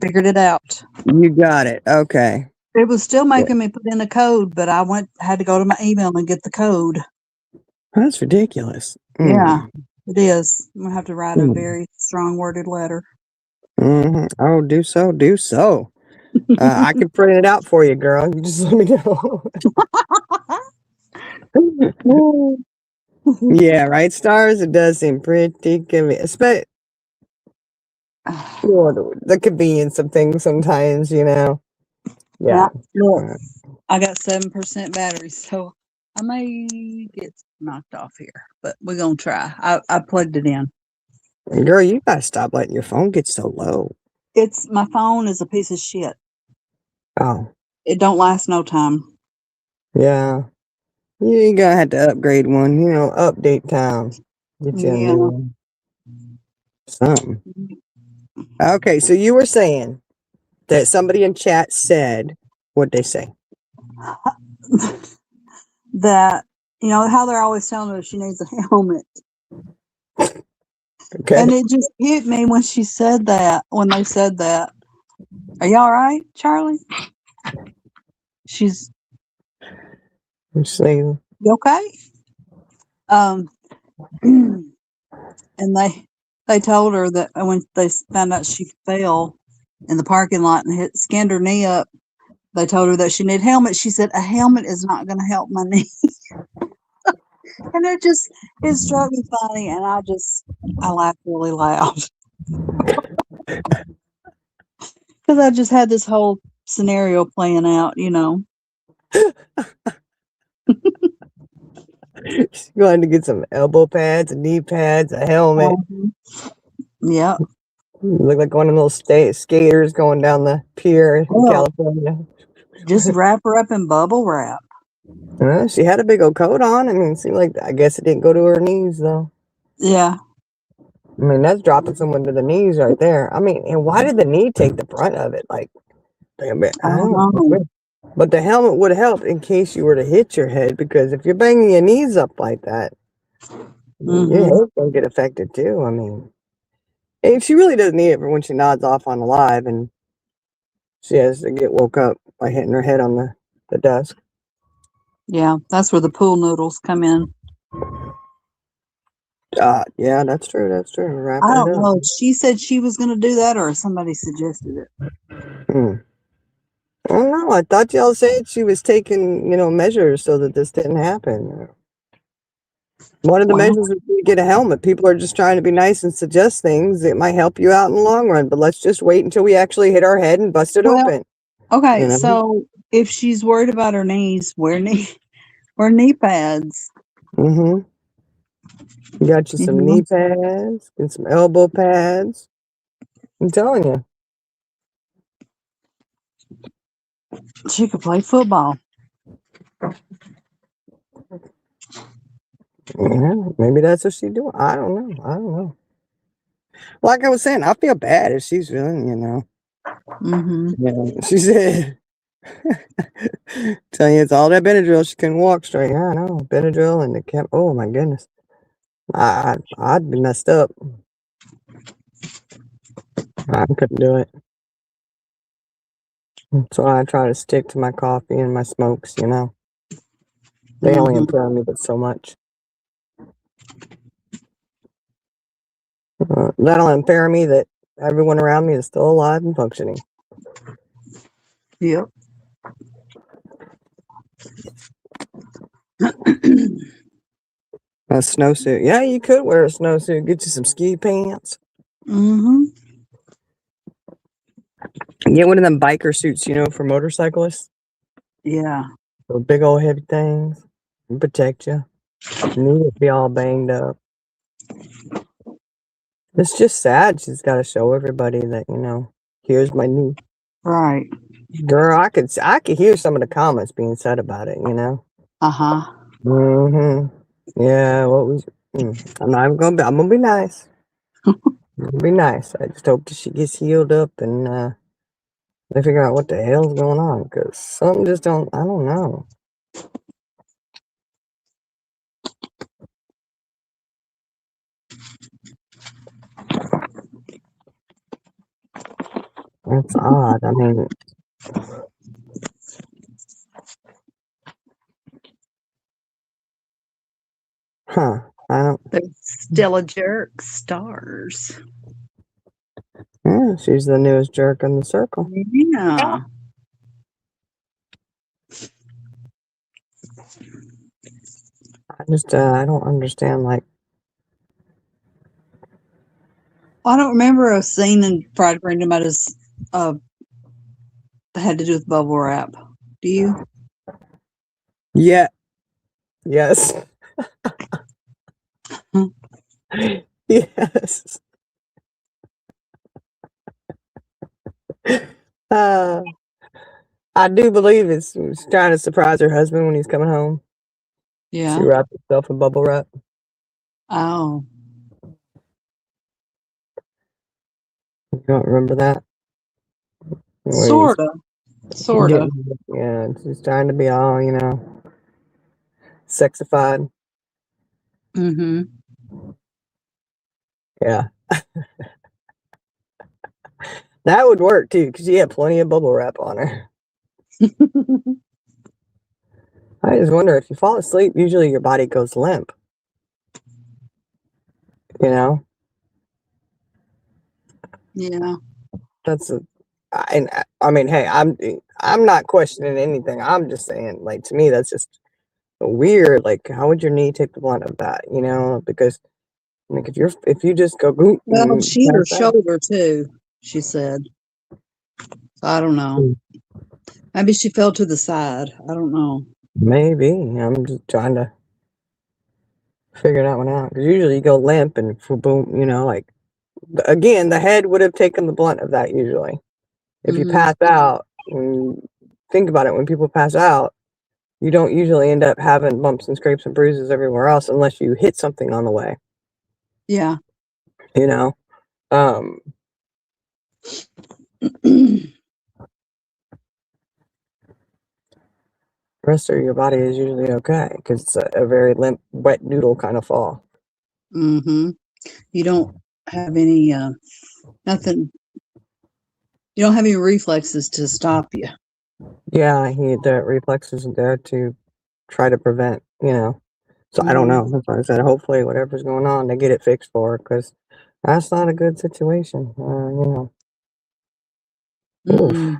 figured it out. You got it. Okay. It was still making me put in a code, but I had to go to my email and get the code. That's ridiculous. Yeah, it is. I'm gonna have to write a Mm. very strong worded letter. Oh, do so, do so. I can print it out for you, girl. You just let me know. Yeah, right, stars. It does seem pretty convenient, especially you know, the convenience of things sometimes, you know. Yeah. Look, I got 7% battery, so I may get knocked off here, but we're gonna try. I plugged it in. Girl, you gotta stop letting your phone get so low. My phone is a piece of shit. Oh, It don't last no time. yeah. You gotta have to upgrade one, you know, update time. Get you a new one. Something. Okay, so you were saying that somebody in chat said, what'd they say? That, you know, how they're always telling her she needs a helmet. Okay. And it just hit me when they said that. Are you all right, Charlie? I'm saying, You okay? And they told her that when they found out she fell in the parking lot and skinned her knee up, they told her that she needed a helmet. She said, a helmet is not going to help my knee. And it struck me funny, and I laughed really loud. Because I just had this whole scenario playing out, you know. she's going to get some elbow pads, and knee pads, a helmet. Yep. You look like one of those skaters going down the pier in California. Just wrap her up in bubble wrap. She had a big old coat on. I mean, it seemed like, I guess it didn't go to her knees, though. Yeah. I mean, that's dropping someone to the knees right there. I mean, and why did the knee take the brunt of it? Like, I don't know. But the helmet would help in case you were to hit your head, because if you're banging your knees up like that, your head's going to get affected too. I mean, and she really doesn't need it for when she nods off on Alive and she has to get woke up by hitting her head on the desk. Yeah, that's where the pool noodles come in. Yeah, that's true. That's true. Wrap I it don't up. know. She said she was going to do that, or somebody suggested it. I don't know. I thought y'all said she was taking, you know, measures so that this didn't happen. One of the Wow. measures would be to get a helmet. People are just trying to be nice and suggest things that might help you out in the long run, but let's just wait until we actually hit our head and bust it Well, open. okay, You know? so if she's worried about her knees, wear knee pads. Mm-hmm. You got you You some know? knee pads and some elbow pads. I'm telling you. She could play football. Yeah, maybe that's what she's doing. I don't know. Like I was saying, I feel bad if she's feeling, Mm-hmm. Yeah, she said, tell you it's all that Benadryl. She couldn't walk straight. Yeah, I know. Benadryl and the camp. Oh my goodness. I'd be messed up. I couldn't do it. So I try to stick to my coffee and my smokes, They only Mm-hmm. impair me but so much. That'll impair me that everyone around me is still alive and functioning. Yep. A snowsuit. Yeah, you could wear a snowsuit. Get you some ski pants. Mm-hmm. Get one of them biker suits, for motorcyclists. Yeah. Those big old heavy things. Protect you. You need to be all banged up. It's just sad. She's got to show everybody that, here's my knee. Right. Girl, I could hear some of the comments being said about it, Uh-huh. Mm-hmm. Yeah, I'm not even I'm gonna be nice. I'm gonna be nice. I just hope that she gets healed up and they figure out what the hell's going on, because something just I don't know. That's odd. I mean, I don't. They're still a jerk. Stars. Yeah, she's the newest jerk in the circle. Yeah. I don't understand. Like, I don't remember a scene in Friday Kingdom that is had to do with bubble wrap. Do you? yeah, yes, yes. Uh, I do believe she's trying to surprise her husband when he's coming home. Yeah. She wrapped herself in bubble wrap. Oh. You don't remember that? Sorta. Sorta. Yeah, she's trying to be all, sexified. Mm-hmm. Yeah. That would work too, because she had plenty of bubble wrap on her. I just wonder, if you fall asleep, usually your body goes limp. Yeah. I mean, hey, I'm not questioning anything. I'm just saying, like, to me, that's just weird. Like, how would your knee take the blunt of that? Because like if you just go goop, Well, she hit her pass out. shoulder too, she said. So I don't know. Maybe she fell to the side. I don't know. Maybe I'm just trying to figure that one out, because usually you go limp and boom, like, again, the head would have taken the blunt of that usually. If you Mhm. pass out, think about it, when people pass out, you don't usually end up having bumps and scrapes and bruises everywhere else unless you hit something on the way, Yeah. Um, the rest of your body is usually okay, because it's a very limp, wet noodle kind of fall. Mm-hmm. You don't have any nothing. You don't have any reflexes to stop you. Yeah, the reflex isn't there to try to prevent, So I don't know. That's why I said, hopefully whatever's going on, they get it fixed for her, because that's not a good situation. Oof. Mm-mm.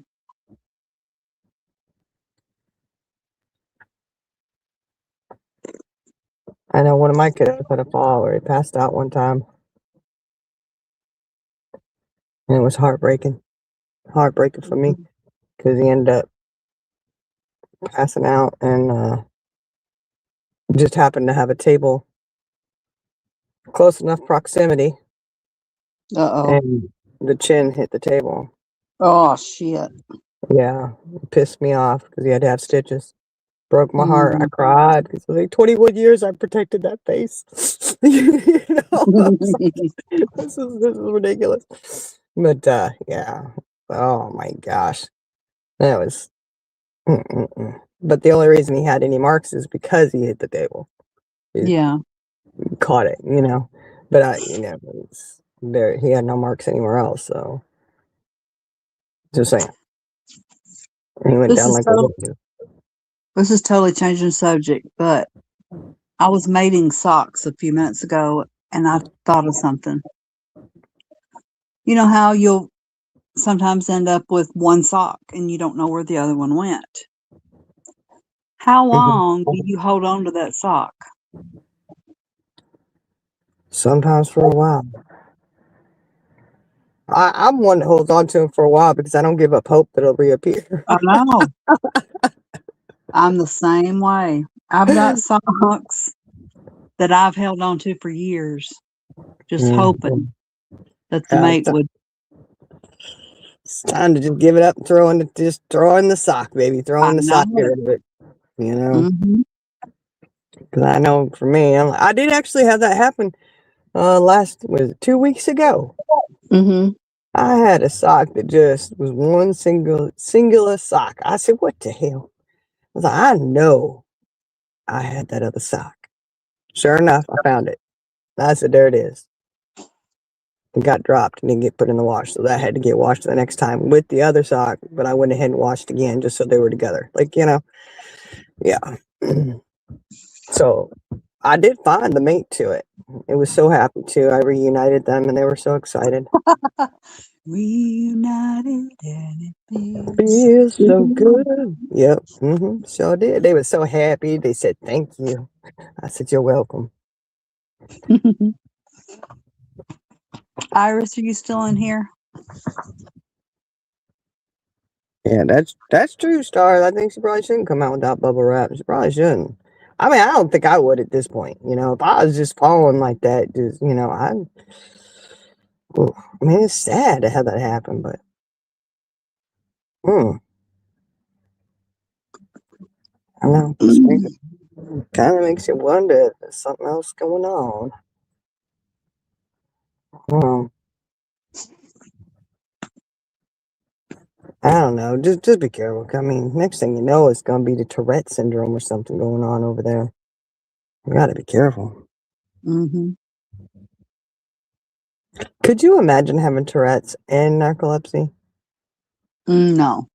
I know one of my kids had a fall where he passed out one time, and it was heartbreaking for me because he ended up passing out and just happened to have a table close enough proximity, Uh-oh. and the chin hit the table. Oh, shit. Yeah, it pissed me off because he had to have stitches. Broke my heart. I Mhm. cried because for like 21 years I protected that face. You know, I was like, this is ridiculous. But yeah. Oh my gosh, that was. But the only reason he had any marks is because he hit the table. He Yeah. caught it, you know. But there he had no marks anywhere else. So just saying, he went This down is like a total, whoopsie. this is totally changing the subject, but I was mating socks a few minutes ago and I thought of something. You know how you'll sometimes end up with one sock and you don't know where the other one went. How long do you hold on to that sock? Sometimes for a while. I'm one that holds on to him for a while because I don't give up hope that it'll reappear. I know. I'm the same way. I've got socks that I've held on to for years, just hoping that the Yeah, mate would. it's time to just give it up and just throw in the sock, baby. Throw I in the sock, get know. rid of it. You know, Hmm. because I know for me, I did actually have that happen. Was it 2 weeks ago? Hmm. I had a sock that just was one singular sock. I said, "What the hell?" I was like, "I know I had that other sock." Sure enough, I found it. I said, "There it is." It got dropped and didn't get put in the wash, so that had to get washed the next time with the other sock. But I went ahead and washed again just so they were together. Like, yeah. So I did find the mate to it. It was so happy too. I reunited them and they were so excited. Reunited and it feels. Feels so good. Yep. Sure did. They were so happy. They said thank you. I said, "You're welcome." Iris, are you still in here? Yeah, that's true, Star. I think she probably shouldn't come out without bubble wrap. She probably shouldn't. I mean, I don't think I would at this point. If I was just falling like that, just I mean, it's sad to have that happen, but I know. Kind of makes you wonder if there's something else going on. Um, I don't know. Just be careful. I mean, next thing you know, it's gonna be the Tourette syndrome or something going on over there. You gotta be careful. Hmm. Could you imagine having Tourette's and narcolepsy? No.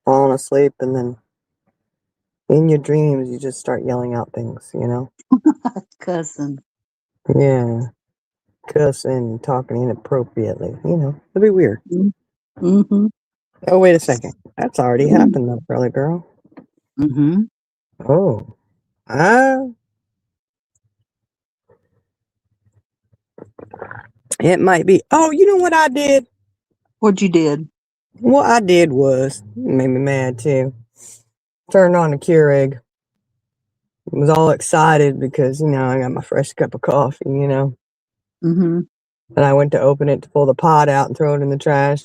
Falling asleep and then in your dreams you just start yelling out things, Cousin. Yeah. Cussing, talking inappropriately, it'd be weird. Mm-hmm. Oh, wait a second. That's already happened though, Pearly Girl. Mm-hmm. Oh. Ah. It might be. Oh, you know what I did? What you did? What I did was, made me mad too. Turned on the Keurig. Was all excited because, I got my fresh cup of coffee, Mm-hmm. and I went to open it to pull the pot out and throw it in the trash.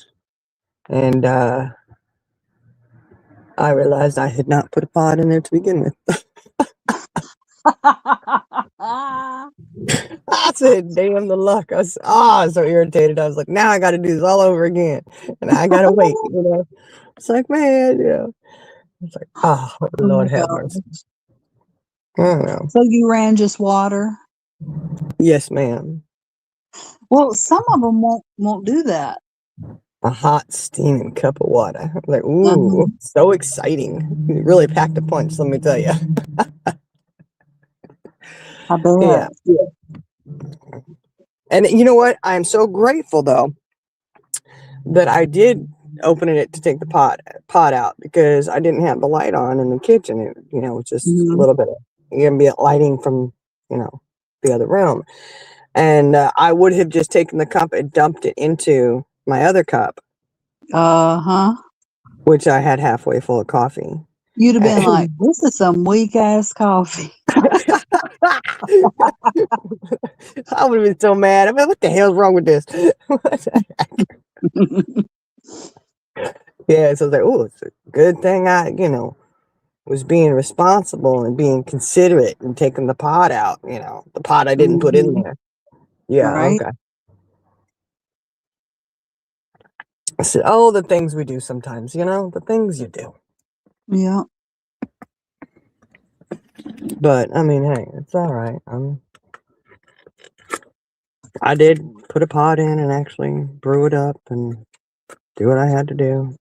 And I realized I had not put a pot in there to begin with. I said, "Damn the luck." I was so irritated. I was like, now I got to do this all over again. And I got to wait, It's like, man, It's like, oh, Oh my Lord have God. mercy. I don't know. So you ran just water? Yes, ma'am. Well, some of them won't do that. A hot, steaming cup of water. I'm like, Uh-huh. ooh, so exciting. You really packed a punch, let me tell you. I Yeah. bet. And you know what? I am so grateful, though, that I did open it to take the pot out because I didn't have the light on in the kitchen. It was just a Mhm. little bit of ambient lighting from, the other room. And I would have just taken the cup and dumped it into my other cup, Uh-huh. which I had halfway full of coffee. You'd have been like, this is some weak ass coffee. I would have been so mad. I mean, what the hell's wrong with this? Yeah, so I was like, oh, it's a good thing I, was being responsible and being considerate and taking the pot out, the pot I didn't put in Mhm. there. Yeah, Right. okay. I said, oh, the things we do sometimes, the things you do. Yeah. But I mean, hey, it's all right. I did put a pot in and actually brew it up and do what I had to do.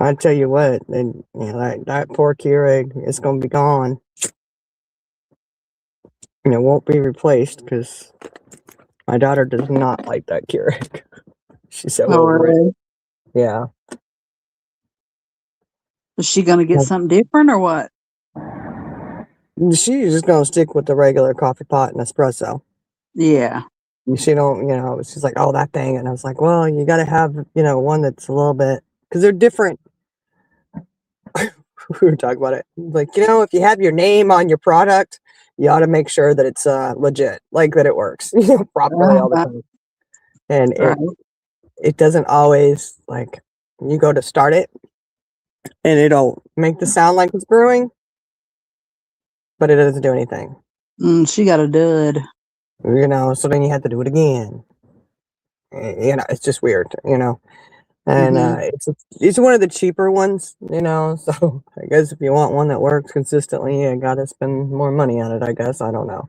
I tell you what, and that poor Keurig is going to be gone. And it won't be replaced because my daughter does not like that Keurig. She's so Oh, over it. really? Yeah. Is she going to get something different or what? She's just going to stick with the regular coffee pot and espresso. Yeah. She don't, she's like, oh, that thing. And I was like, well, you got to have, one that's a little bit, because they're different. We were talking about it. Like, if you have your name on your product, you ought to make sure that it's legit, like that it works, properly all the time. And Right. it doesn't always, like, you go to start it and it'll make the sound like it's brewing, but it doesn't do anything. She got a dud. So then you have to do it again. It's just weird, and it's one of the cheaper ones, so I guess if you want one that works consistently, you gotta spend more money on it, I guess. I don't know.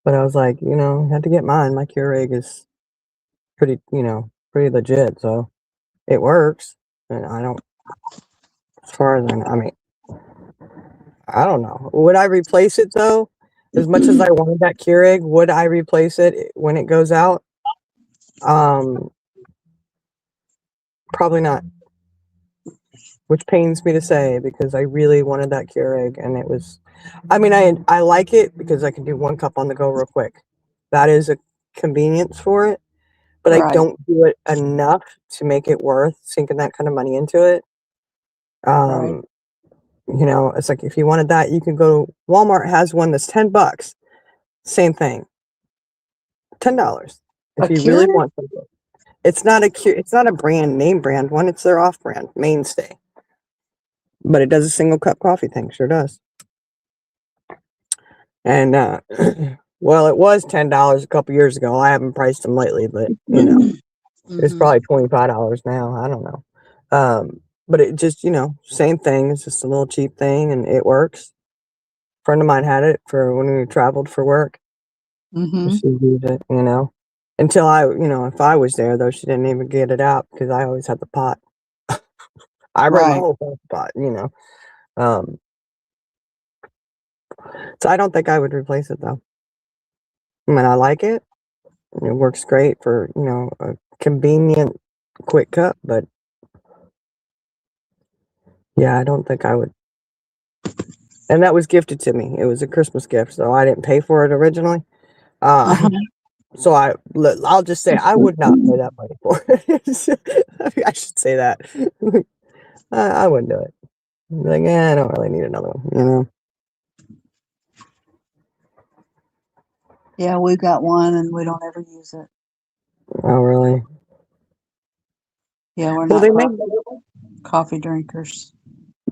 But I was like, I had to get mine. My Keurig is pretty, pretty legit, so it works. And I don't, as far as I mean, I don't know. Would I replace it though? As much as I wanted that Keurig, would I replace it when it goes out? Probably not. Which pains me to say because I really wanted that Keurig and it was, I mean, I like it because I can do one cup on the go real quick. That is a convenience for it, but I Right. don't do it enough to make it worth sinking that kind of money into it. Right. It's like if you wanted that, you can go to Walmart has one that's $10. Same thing. $10. If A you really Keurig? want something. It's not a brand name brand one, it's their off brand, Mainstay. But it does a single cup coffee thing, sure does. And well, it was $10 a couple years ago. I haven't priced them lately, but it's probably $25 now. I don't know. But it just, same thing. It's just a little cheap thing and it works. A friend of mine had it for when we traveled for work. Mm-hmm. She used it, until if I was there though, she didn't even get it out because I always had the pot. I bring my Right. whole pot, Um, so I don't think I would replace it though. I mean, I like it. It works great for, a convenient quick cup, but yeah, I don't think I would. And that was gifted to me. It was a Christmas gift, so I didn't pay for it originally. Uh-huh. So I'll just say I would not pay that money for it. I should say that. I wouldn't do it. Like, I don't really need another one, Yeah, we've got one and we don't ever use it. Oh, really? Yeah, we're Well, not coffee drinkers.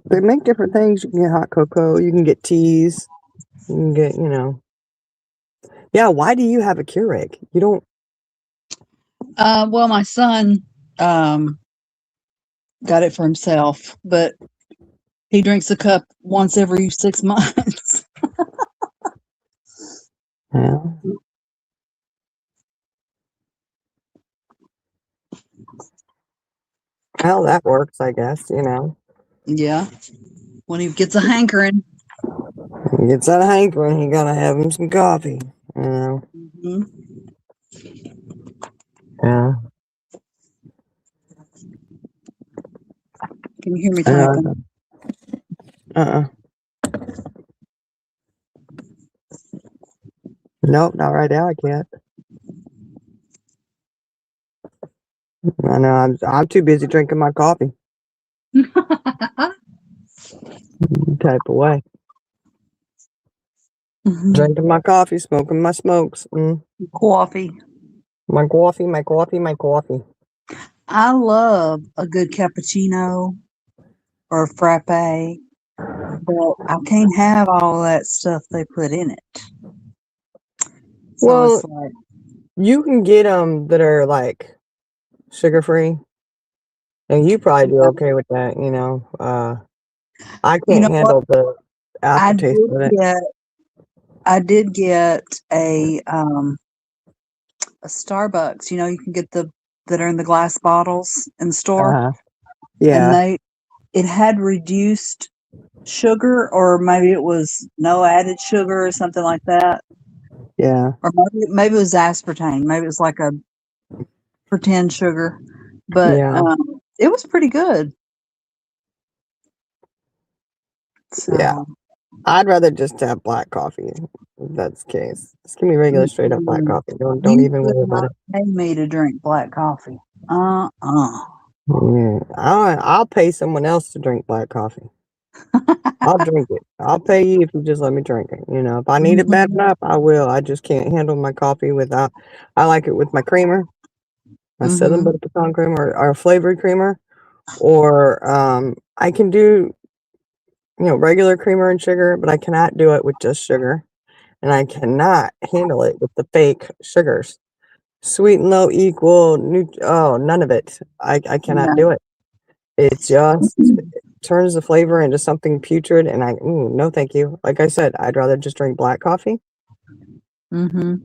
they make different things. You can get hot cocoa. You can get teas. You can get, Yeah, why do you have a Keurig? You don't. Well, my son got it for himself, but he drinks a cup once every 6 months. Yeah. Well, that works, I guess, Yeah. When he gets a hankering. He gets that hankering, you gotta have him some coffee, Mm-hmm. Yeah. Can you hear me typing? Uh-uh. Nope, not right now. I can't. I know. I'm too busy drinking my coffee. Type of way. Drinking my coffee, smoking my smokes. Coffee. My coffee, my coffee, my coffee. I love a good cappuccino or a frappe, but I can't have all that stuff they put in it. So Well, it's like, you can get them that are like sugar free, and you probably do yeah. okay with that. I You know can't what? handle the I aftertaste did of it. get I did get a Starbucks. You know, you can get the that are in the glass bottles in the store, Uh-huh. and Yeah, it had reduced sugar, or maybe it was no added sugar or something like that, yeah, or maybe it was aspartame. Maybe it was like a pretend sugar, but yeah, it was pretty good. yeah. So I'd rather just have black coffee. If that's the case. Just give me regular straight up black mm-mm. coffee. Don't You even could worry about not it. pay me to drink black coffee. Uh-uh. Yeah. I'll pay someone else to drink black coffee. I'll drink it. I'll pay you if you just let me drink it. If I need it bad Mhm. enough, I will. I just can't handle my coffee without. I like it with my creamer, my Southern Mhm. butter pecan creamer, or a flavored creamer, or I can do regular creamer and sugar, but I cannot do it with just sugar, and I cannot handle it with the fake sugars. Sweet and low equal, oh, none of it. I cannot Yeah. do it. It just turns the flavor into something putrid, and no, thank you. Like I said, I'd rather just drink black coffee, Mhm.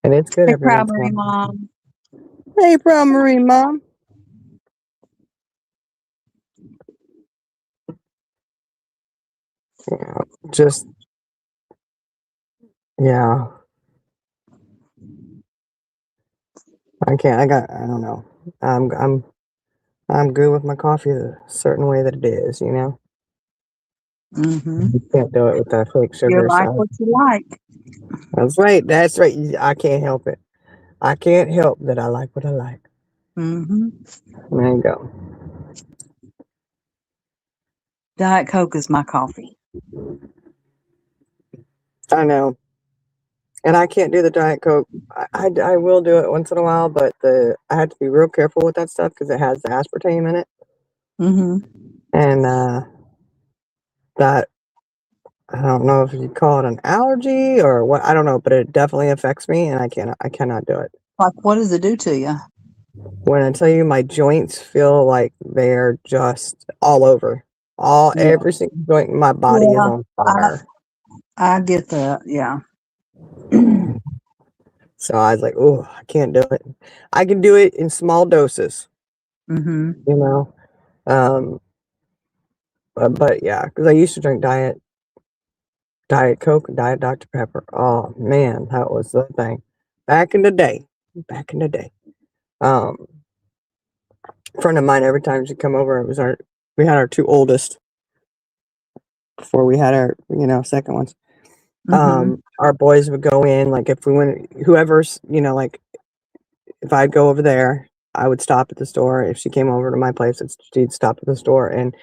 and it's good Hey, every once in a primary while. mom. Hey, Brown Marine Mom. Yeah, just yeah. I can't. I don't know. I'm good with my coffee a certain way that it is. Mhm. You can't do it with that fake You sugar. like So what you like. that's right. That's right. I can't help it. I can't help that I like what I like. Mhm. There you go. Diet Coke is my coffee. I know. And I can't do the Diet Coke. I will do it once in a while, but I have to be real careful with that stuff because it has the aspartame in it, Mhm. and that I don't know if you call it an allergy or what. I don't know, but it definitely affects me, and I cannot do it. Like, what does it do to you? When I tell you, my joints feel like they're just all over. Yeah. Every single joint in my body is Yeah. on I fire. I get that. Yeah. So I was like, oh, I can't do it. I can do it in small doses, Mhm. you know. Um, but yeah, because I used to drink Diet Coke, and Diet Dr. Pepper. Oh man, that was the thing. Back in the day. Back in the day. Um, a friend of mine, every time she'd come over, we had our two oldest before we had our, second ones. Mhm. Our boys would go in, like if we went, whoever's, like if I'd go over there, I would stop at the store. If she came over to my place, she'd stop at the store, and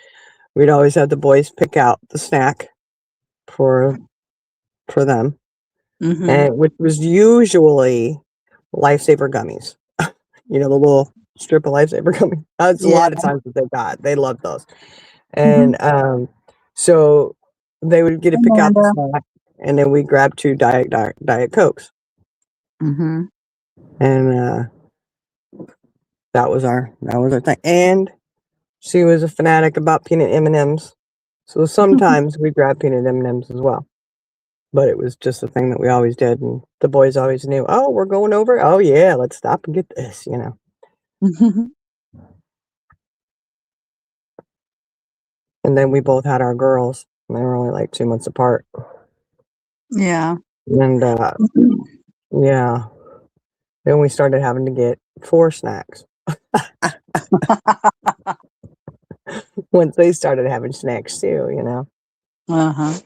we'd always have the boys pick out the snack for them, Mhm. and which was usually Lifesaver gummies. The little strip of Lifesaver gummies. That's a Yeah. lot of times that they got. They loved those, Mhm. and so they would get to pick out the Amanda. snack, and then we grab two Diet Cokes, Mhm. and that was our thing. And she was a fanatic about peanut M&Ms, so sometimes we grab peanut M&Ms as well. But it was just a thing that we always did, and the boys always knew. Oh, we're going over. Oh yeah, let's stop and get this. Mhm. And then we both had our girls, and they were only like 2 months apart. Yeah. And yeah, then we started having to get 4 snacks. Once they started having snacks too. Uh-huh.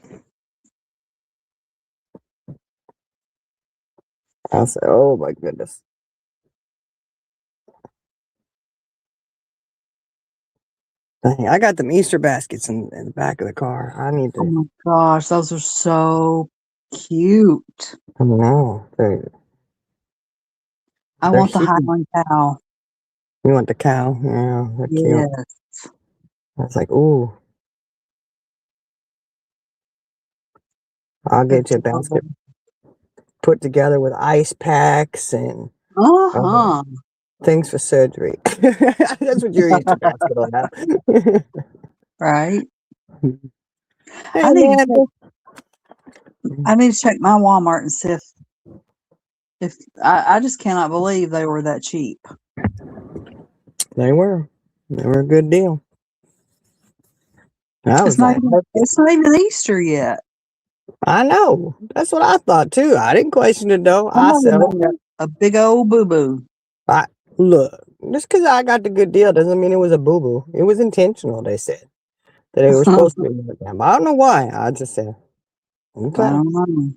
I said, oh my goodness. Dang, I got them Easter baskets in the back of the car. I need Oh to. my gosh, those are so cute. I don't know. I They're want the huge. Highland cow. You want the cow? Yeah, they're cute. Yes. I was like, ooh, I'll get you a Adorable. basket put together with ice packs and Uh-huh. things for surgery. That's what your Easter basket will have. Right. Hey I need to man, check, I need to check my Walmart and see if I just cannot believe they were that cheap. they were a good deal. I was like, It's not even Easter yet. I know. That's what I thought too. I didn't question it though. I Somebody said, made okay. a big old boo boo. I look, just because I got the good deal doesn't mean it was a boo boo. It was intentional. They said that they were supposed to be like that. But I don't know why. I just said, I okay. don't know.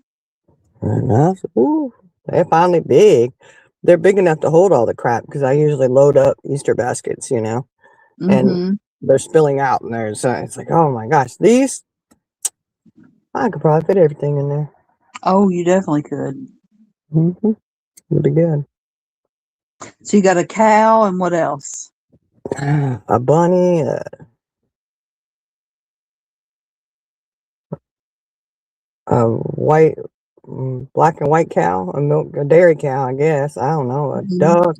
And I said, ooh, they're finally big. They're big enough to hold all the crap because I usually load up Easter baskets, and Mm-hmm. they're spilling out, and there's it's like, oh my gosh, these I could probably fit everything in there. Oh, you definitely could. Mm-hmm. It'd be good. So you got a cow and what else? A bunny, a white, black and white cow, a dairy cow, I guess. I don't know, a Mhm. duck.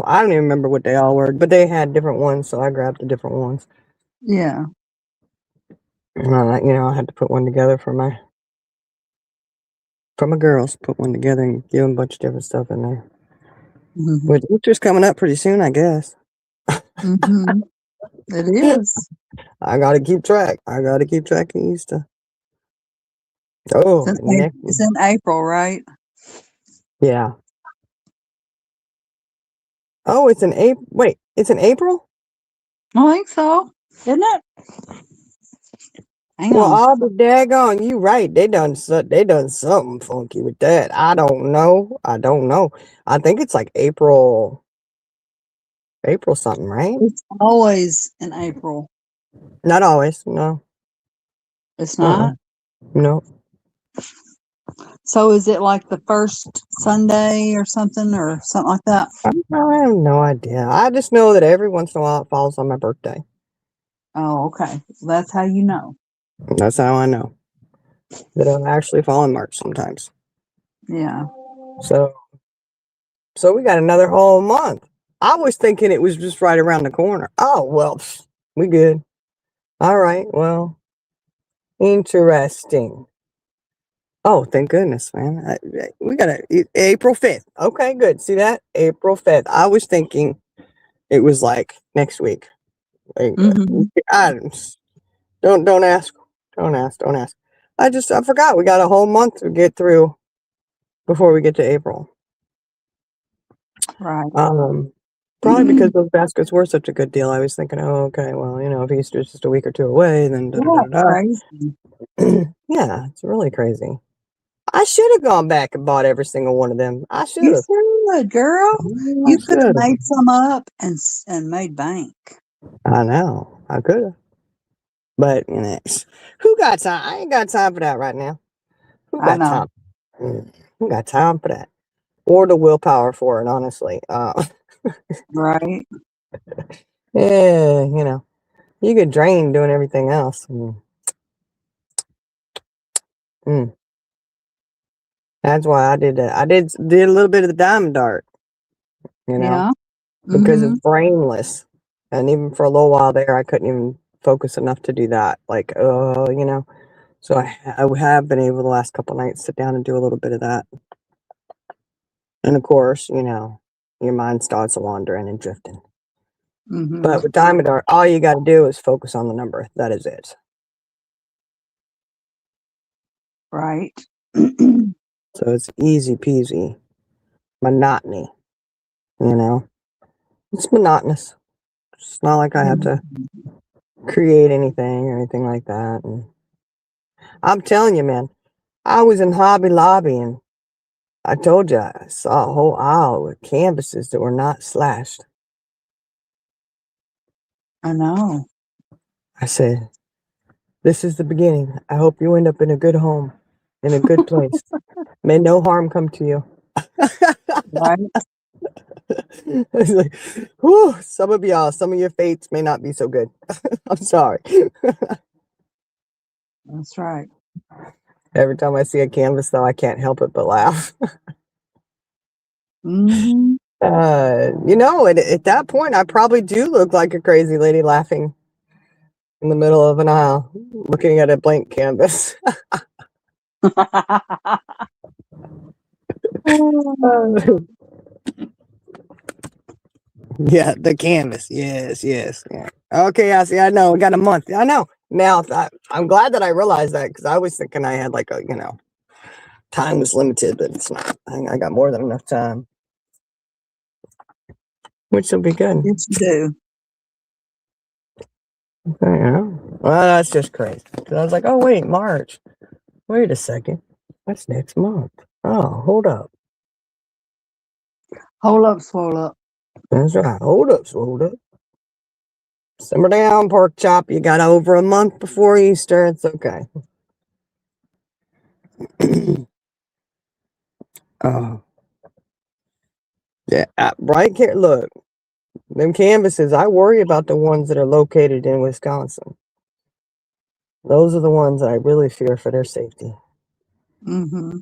I don't even remember what they all were, but they had different ones, so I grabbed the different ones. Yeah. And I had to put one together for my girls. Put one together and give them a bunch of different stuff in there. Mm-hmm. Which Easter's coming up pretty soon, I guess. Mm-hmm. It is. I gotta keep track. I gotta keep track of Easter. Oh, It's in April, right? yeah. Oh, it's in April. Wait, it's in April? I think so. Isn't it? Hang Well, on. I'll be daggone. You right. They done something funky with that. I don't know. I think it's like April something, right? It's always in April. Not always. No. It's Uh-uh. not. No. So is it like the first Sunday or something like that? I have no idea. I just know that every once in a while it falls on my birthday. Oh, okay. That's how you know. That's how I know that it'll actually fall in March sometimes. Yeah. So we got another whole month. I was thinking it was just right around the corner. Oh, well, we good. All right. Well, interesting. Oh, thank goodness, man. We got April 5th. Okay, good. See that? April 5th. I was thinking it was like next week. Like, Mm-hmm. I don't ask. Don't ask. I forgot we got a whole month to get through before we get to April. Right. Probably because those baskets were such a good deal. I was thinking, oh, okay, well, if Easter's just a week or two away, then da da Yeah, da da. crazy. Yeah, it's really crazy. I should have gone back and bought every single one of them. I should You have. should, girl. I You could have should have. made some up and made bank. I know. I could have. But who got time? I ain't got time for that right now. Who I got know. time? Who got time for that? Or the willpower for it, honestly. Right. Yeah, you get drained doing everything else. Mm. That's why I did that. I did a little bit of the diamond dart, Yeah. because Mm-hmm. it's brainless. And even for a little while there, I couldn't even focus enough. To do that. Like, so I have been able the last couple nights sit down and do a little bit of that. And of course, your mind starts wandering and drifting. Mm-hmm. But with diamond dart, all you got to do is focus on the number. That is it. Right. So it's easy peasy. Monotony, It's monotonous. It's not like I have to create anything or anything like that. And I'm telling you, man, I was in Hobby Lobby and I told you I saw a whole aisle with canvases that were not slashed. I know. I said, "This is the beginning. I hope you end up in a good home, in a good place. May no harm come to you." Right? I was like, whew, some of your fates may not be so good. I'm sorry. That's right. Every time I see a canvas, though, I can't help it but laugh. Hmm. At that point, I probably do look like a crazy lady laughing in the middle of an aisle, looking at a blank canvas. Yeah, the canvas. Yes, yes. Yeah. Okay, I see. I know. We got a month. I know. Now, I'm glad that I realized that because I was thinking I had like time was limited, but it's not. I got more than enough time, which will be good. Yes, you do. Yeah. Well, that's just crazy. 'Cause I was like, oh, wait, March. Wait a second. That's next month. Oh, hold up. Hold up, swole up. That's right. Hold up, hold up. Simmer down, pork chop. You got over a month before Easter. It's okay. Oh, yeah. Right here. Look, them canvases, I worry about the ones that are located in Wisconsin. Those are the ones I really fear for their safety. Hmm.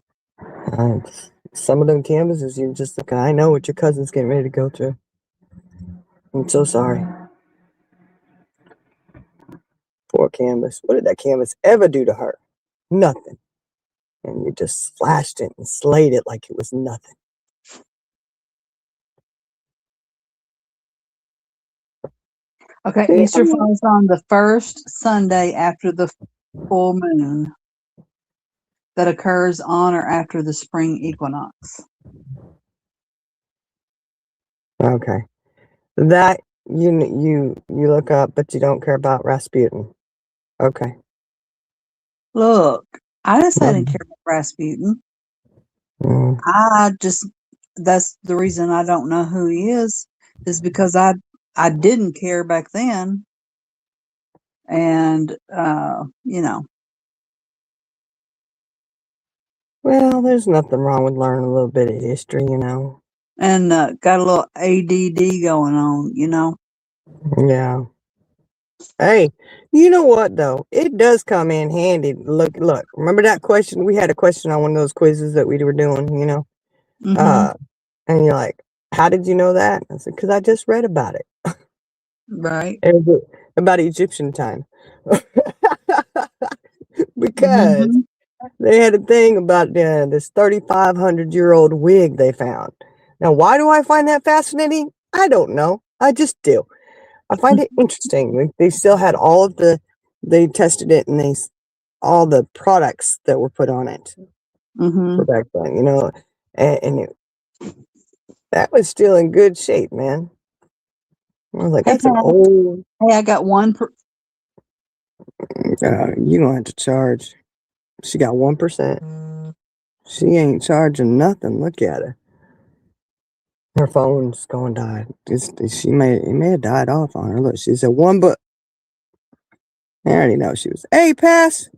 And some of them canvases, you're just looking, I know what your cousin's getting ready to go through. I'm so sorry. Poor canvas. What did that canvas ever do to her? Nothing. And you just slashed it and slayed it like it was nothing. Okay, See, Easter falls on the first Sunday after the full moon that occurs on or after the spring equinox. Okay. That you look up, but you don't care about Rasputin. Okay. Look, I didn't say I didn't care about Rasputin. Mm. That's the reason I don't know who he is because I didn't care back then. And, Well, there's nothing wrong with learning a little bit of history, and got a little ADD going on, Yeah. Hey, you know what though? It does come in handy. Look. Remember that question? We had a question on one of those quizzes that we were doing, Hmm. and you're like, "How did you know that?" I said, "Because I just read about it. Right. It was about Egyptian time." Because Hmm. they had a thing about this 3,500-year-old wig they found. Now, why do I find that fascinating? I don't know. I just do. I find it interesting. Like, they still had they tested it and all the products that were put on it Hmm. for back then, and that was still in good shape, man. I was like, Hey, that's an Pat. old, Hey, I got one. you don't have to charge. She got 1%. She ain't charging nothing. Look at her. Her phone's going to die. It may have died off on her. Look, she said one, but I already know she was. Hey, pass.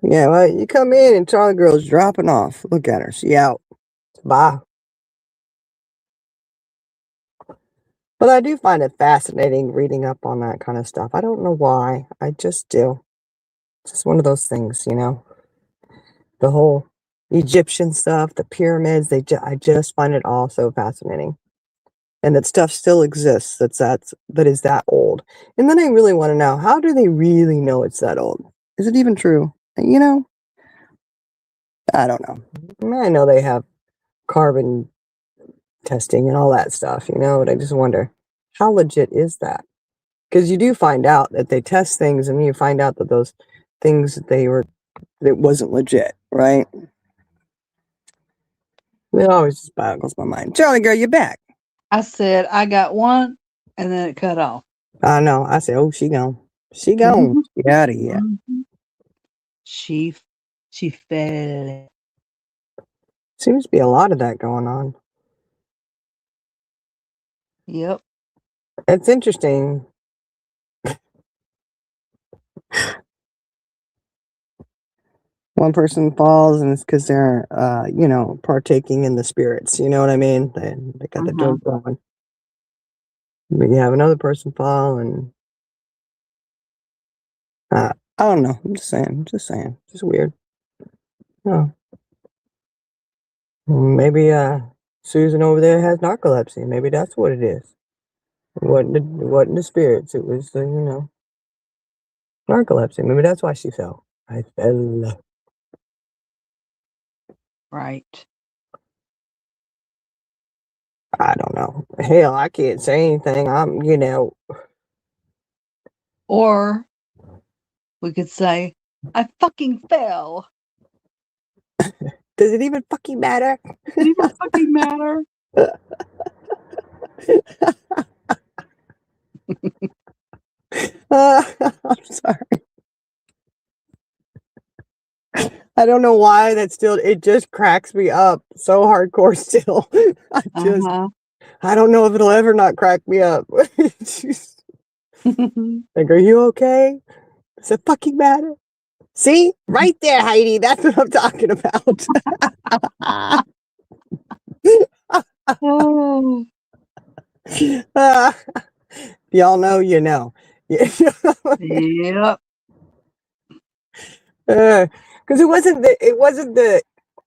Yeah, well, you come in and Charlie Girl's dropping off. Look at her. She out. Bye. But I do find it fascinating reading up on that kind of stuff. I don't know why. I just do. It's just one of those things, The whole Egyptian stuff, the pyramids, I just find it all so fascinating. And that stuff still exists that is that old. And then I really want to know, how do they really know it's that old? Is it even true? I don't know. I know they have carbon testing and all that stuff, but I just wonder, how legit is that? Because you do find out that they test things and you find out that those things that wasn't legit, right? It always just boggles my mind. Charlie Girl, you're back. I said I got one, and then it cut off. I know. I said, oh, she gone. She gone. Mhm. Get out of here. Mhm. She fell. Seems to be a lot of that going on. Yep. It's interesting. One person falls and it's because they're, partaking in the spirits. You know what I mean? They got the drug going. But you have another person fall and I don't know. I'm just saying. Just weird. Oh. Maybe Susan over there has narcolepsy. Maybe that's what it is. It wasn't the spirits. It was narcolepsy. Maybe that's why she fell. I fell. Right. I don't know. Hell, I can't say anything. Or we could say, I fucking fell. Does it even fucking matter? Does it even fucking matter? I'm sorry. I don't know why it just cracks me up so hardcore still. I don't know if it'll ever not crack me up. Like, are you okay? Does it fucking matter? See? Right there, Heidi. That's what I'm talking about. Oh. Y'all know, you know. Yep. Because it wasn't the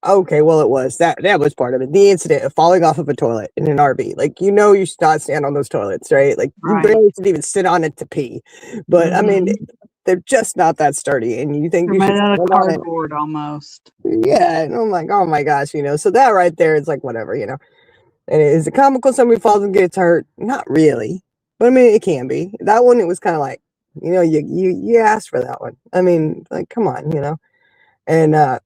okay, well it was. That was part of it. The incident of falling off of a toilet in an RV. Like, you should not stand on those toilets, right? Like, you Right. barely should even sit on it to pee. But I mean, they're just not that sturdy, and you think They're you should made out of stand on it. cardboard almost. Yeah, and I'm like, oh my gosh, so that right there is like whatever, And is it comical somebody falls and gets hurt? Not really. But I mean, it can be. That one, it was kind of like, you asked for that one. I mean, like, come on, And I'm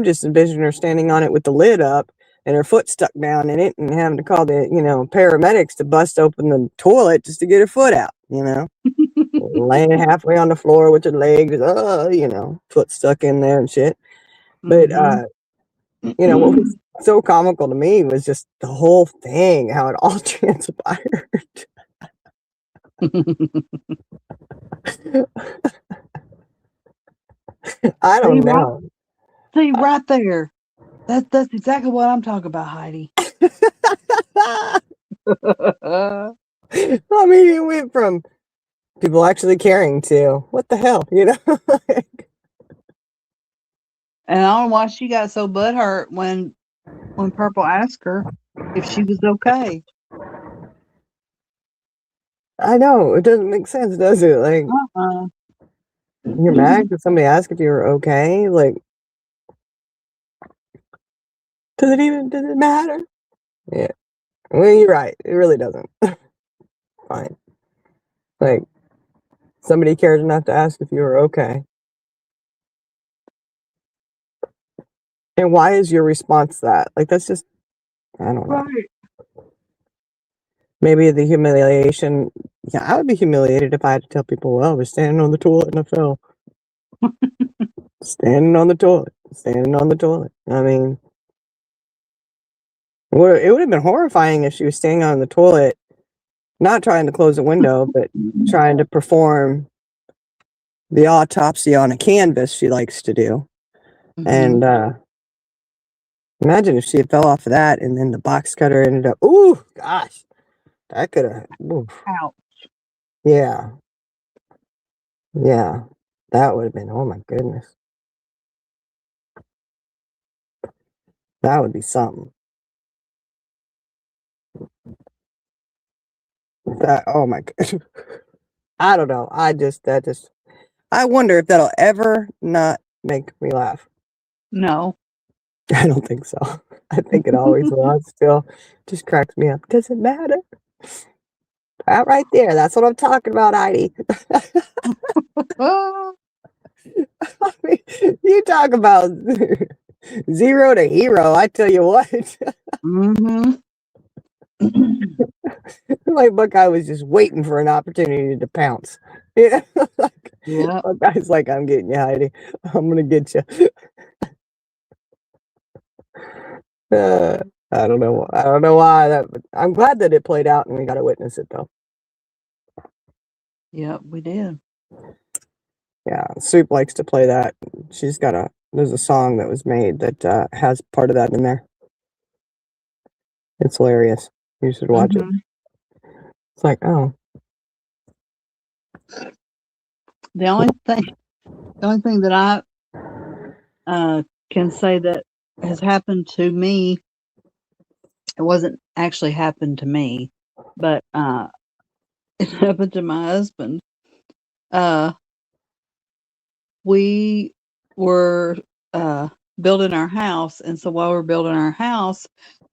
just envisioning her standing on it with the lid up and her foot stuck down in it and having to call the, paramedics to bust open the toilet just to get her foot out, laying halfway on the floor with her leg, foot stuck in there and shit. But what was so comical to me was just the whole thing, how it all transpired. I don't know. See, right there. That's exactly what I'm talking about, Heidi. I mean, it went from people actually caring to what the hell, And I don't know why she got so butthurt when Purple asked her if she was okay. I know, it doesn't make sense, does it? Like, you're mad because somebody asked if you were okay? Like, does it matter? Yeah. Well, you're right. It really doesn't. Fine. Like, somebody cared enough to ask if you were okay. And why is your response that? Like, that's just, I don't know. Right. Maybe the humiliation. Yeah, I would be humiliated if I had to tell people, well, I was standing on the toilet and I fell. Standing on the toilet. I mean, it would have been horrifying if she was standing on the toilet, not trying to close a window, but trying to perform the autopsy on a canvas she likes to do. And imagine if she had fell off of that and then the box cutter ended up, ooh, gosh, that could have, Ouch. yeah, that would have been, oh my goodness, that would be something. That, oh my god, I don't know, I wonder if that'll ever not make me laugh. No. I don't think so. I think it always will. It still just cracks me up. Does it matter? That right there. That's what I'm talking about, Heidi. I mean, you talk about zero to hero. I tell you what. Like Buckeye was just waiting for an opportunity to pounce. Yeah. Buckeye's like, I'm getting you, Heidi. I'm gonna get you. I don't know. I don't know why that. But I'm glad that it played out and we got to witness it though. Yep, we did. Yeah, Soup likes to play that. She's got a. There's a song that was made that has part of that in there. It's hilarious. You should watch it. Mhm. It's like, oh, The only thing that I can say that has happened to me, it wasn't actually happened to me, but it happened to my husband. We were building our house, and so while we were building our house,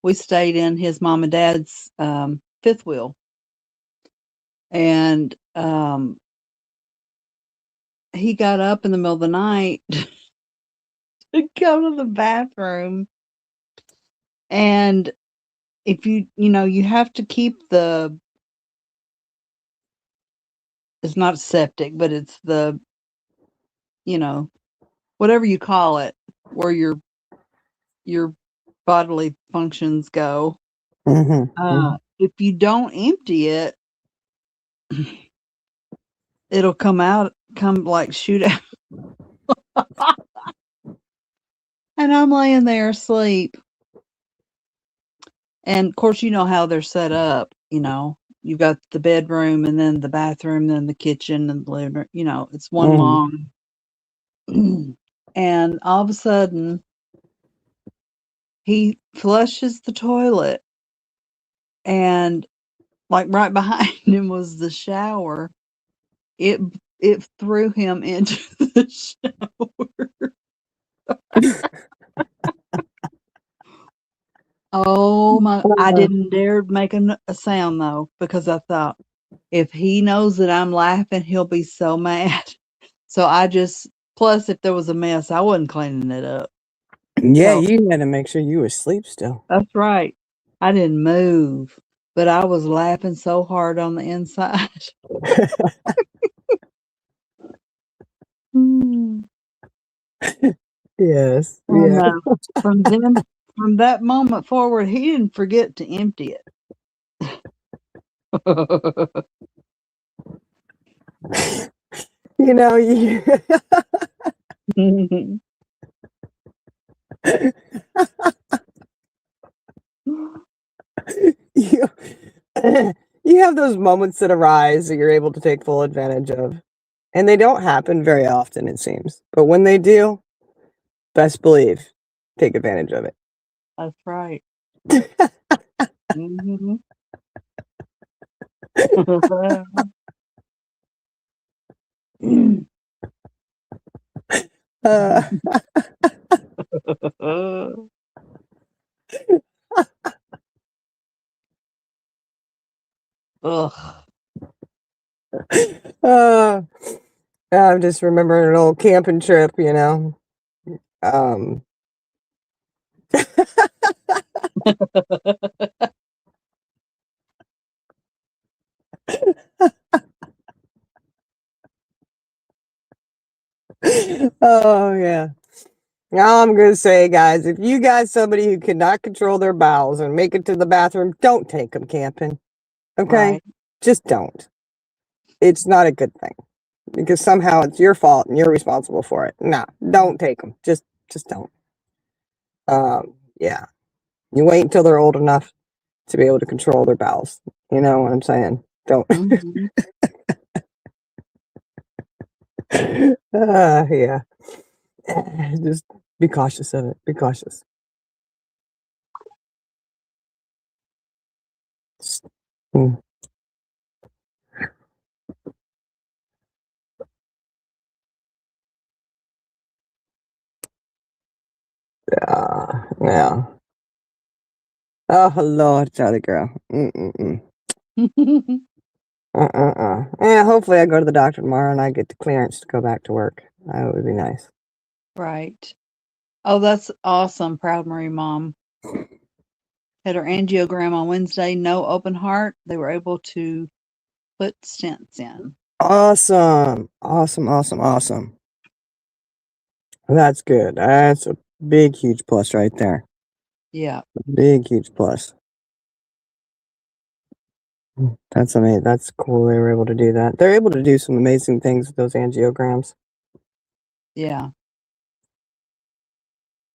we stayed in his mom and dad's fifth wheel, and he got up in the middle of the night to go to the bathroom, and if you have to keep it's not septic, but it's the whatever you call it, where your bodily functions go. If you don't empty it, it'll come like shoot out. And I'm laying there asleep. And of course, you know how they're set up. You've got the bedroom and then the bathroom, then the kitchen and the living room. It's one long. And all of a sudden, he flushes the toilet, and like right behind him was the shower. It threw him into the shower. Oh my! I didn't dare make a sound though, because I thought if he knows that I'm laughing, he'll be so mad. So plus if there was a mess, I wasn't cleaning it up. Yeah, So, you had to make sure you were asleep still. that's right. I didn't move, but I was laughing so hard on the inside. Yes. And Yeah. from that moment forward, he didn't forget to empty it. You know, you you have those moments that arise that you're able to take full advantage of. And they don't happen very often, it seems. But when they do, best believe, take advantage of it. That's right. Mhm. Uh, Ugh. I'm just remembering an old camping trip, Um, oh yeah. Now I'm gonna say, guys, if you got somebody who cannot control their bowels and make it to the bathroom, don't take them camping. Okay, Right. just don't. It's not a good thing because somehow it's your fault and you're responsible for it. Nah, don't take them. Just don't. Yeah. You wait until they're old enough to be able to control their bowels. You know what I'm saying? Don't. Mhm. Yeah. Just be cautious of it. Be cautious. Mm. Yeah. Oh Lord, Charlie girl. Mm-mm-mm. Yeah, hopefully I go to the doctor tomorrow and I get the clearance to go back to work. That would be nice. Right. Oh, that's awesome. Proud Marie mom. Had her angiogram on Wednesday, no open heart. They were able to put stents in. Awesome. Awesome. That's good. That's a big, huge plus right there. Yeah. Big, huge plus. That's amazing. That's cool. They were able to do that. They're able to do some amazing things with those angiograms. Yeah.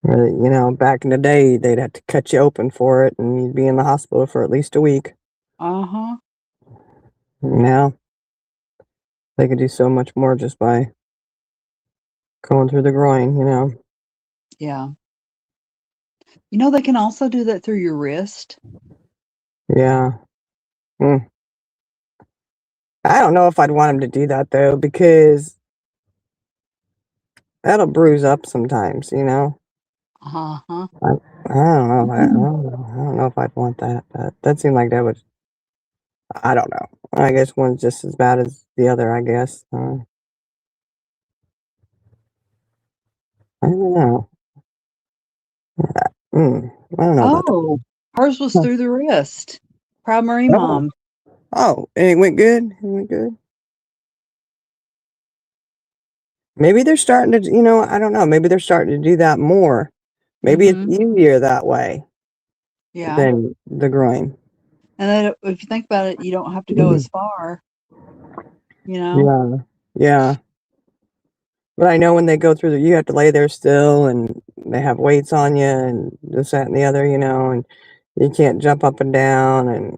You know, back in the day, they'd have to cut you open for it, and you'd be in the hospital for at least a week. Uh-huh. Now they could do so much more just by going through the groin. You know. Yeah. You know, they can also do that through your wrist. Yeah. Mm. I don't know if I'd want them to do that though, because that'll bruise up sometimes. You know. Uh-huh. I don't know. I don't know if I'd want that. That seemed like that would. I don't know. I guess one's just as bad as the other. I guess. I don't know. I don't know about that. Oh, hers was Huh. through the wrist. Proud Marie Oh. mom. Oh, and it went good. It went good. Maybe they're starting to. You know, I don't know. Maybe they're starting to do that more. Maybe it's easier that way Yeah. than the groin. And then if you think about it, you don't have to go as far. You know? Yeah. Yeah. But I know when they go through, you have to lay there still, and they have weights on you, and this, that, and the other. You know, and you can't jump up and down. And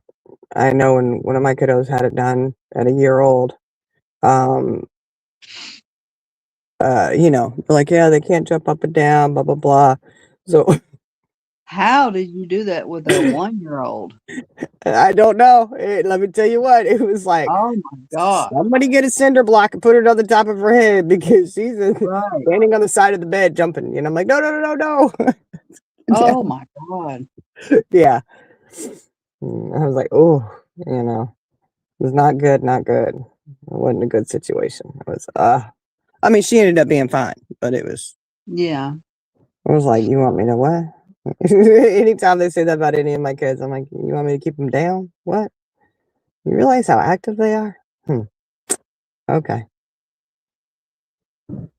I know when one of my kiddos had it done at a year old. You know, they're like, yeah, they can't jump up and down, blah blah blah. So How did you do that with a 1-year-old? I don't know. Let me tell you what, it was like, Oh my God. somebody get a cinder block and put it on the top of her head, because she's Right. standing on the side of the bed jumping. And I'm like, no, no, no, no, no. Oh my God. Yeah. I was like, oh, you know, it was not good, not good. It wasn't a good situation. It was, I mean, she ended up being fine, but it was, Yeah. I was like, you want me to what? Anytime they say that about any of my kids, I'm like, you want me to keep them down? What? You realize how active they are? Okay.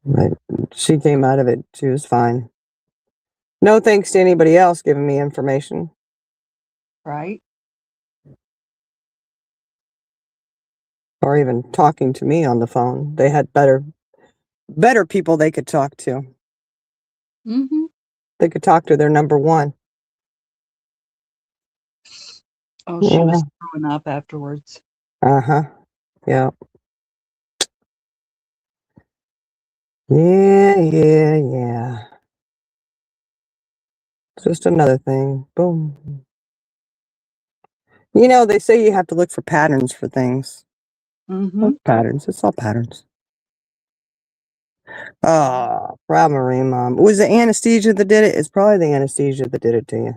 But she came out of it. She was fine. No thanks to anybody else giving me information Right. or even talking to me on the phone. They had better people they could talk to. Mm-hmm. They could talk to their number one. Oh, she was throwing up afterwards. Uh-huh. Yeah. Yeah. Just another thing. Boom. You know, they say you have to look for patterns for things. Mm-hmm. Patterns. It's all patterns. Oh, proud Marine mom. Was it anesthesia that did it? It's probably the anesthesia that did it to you.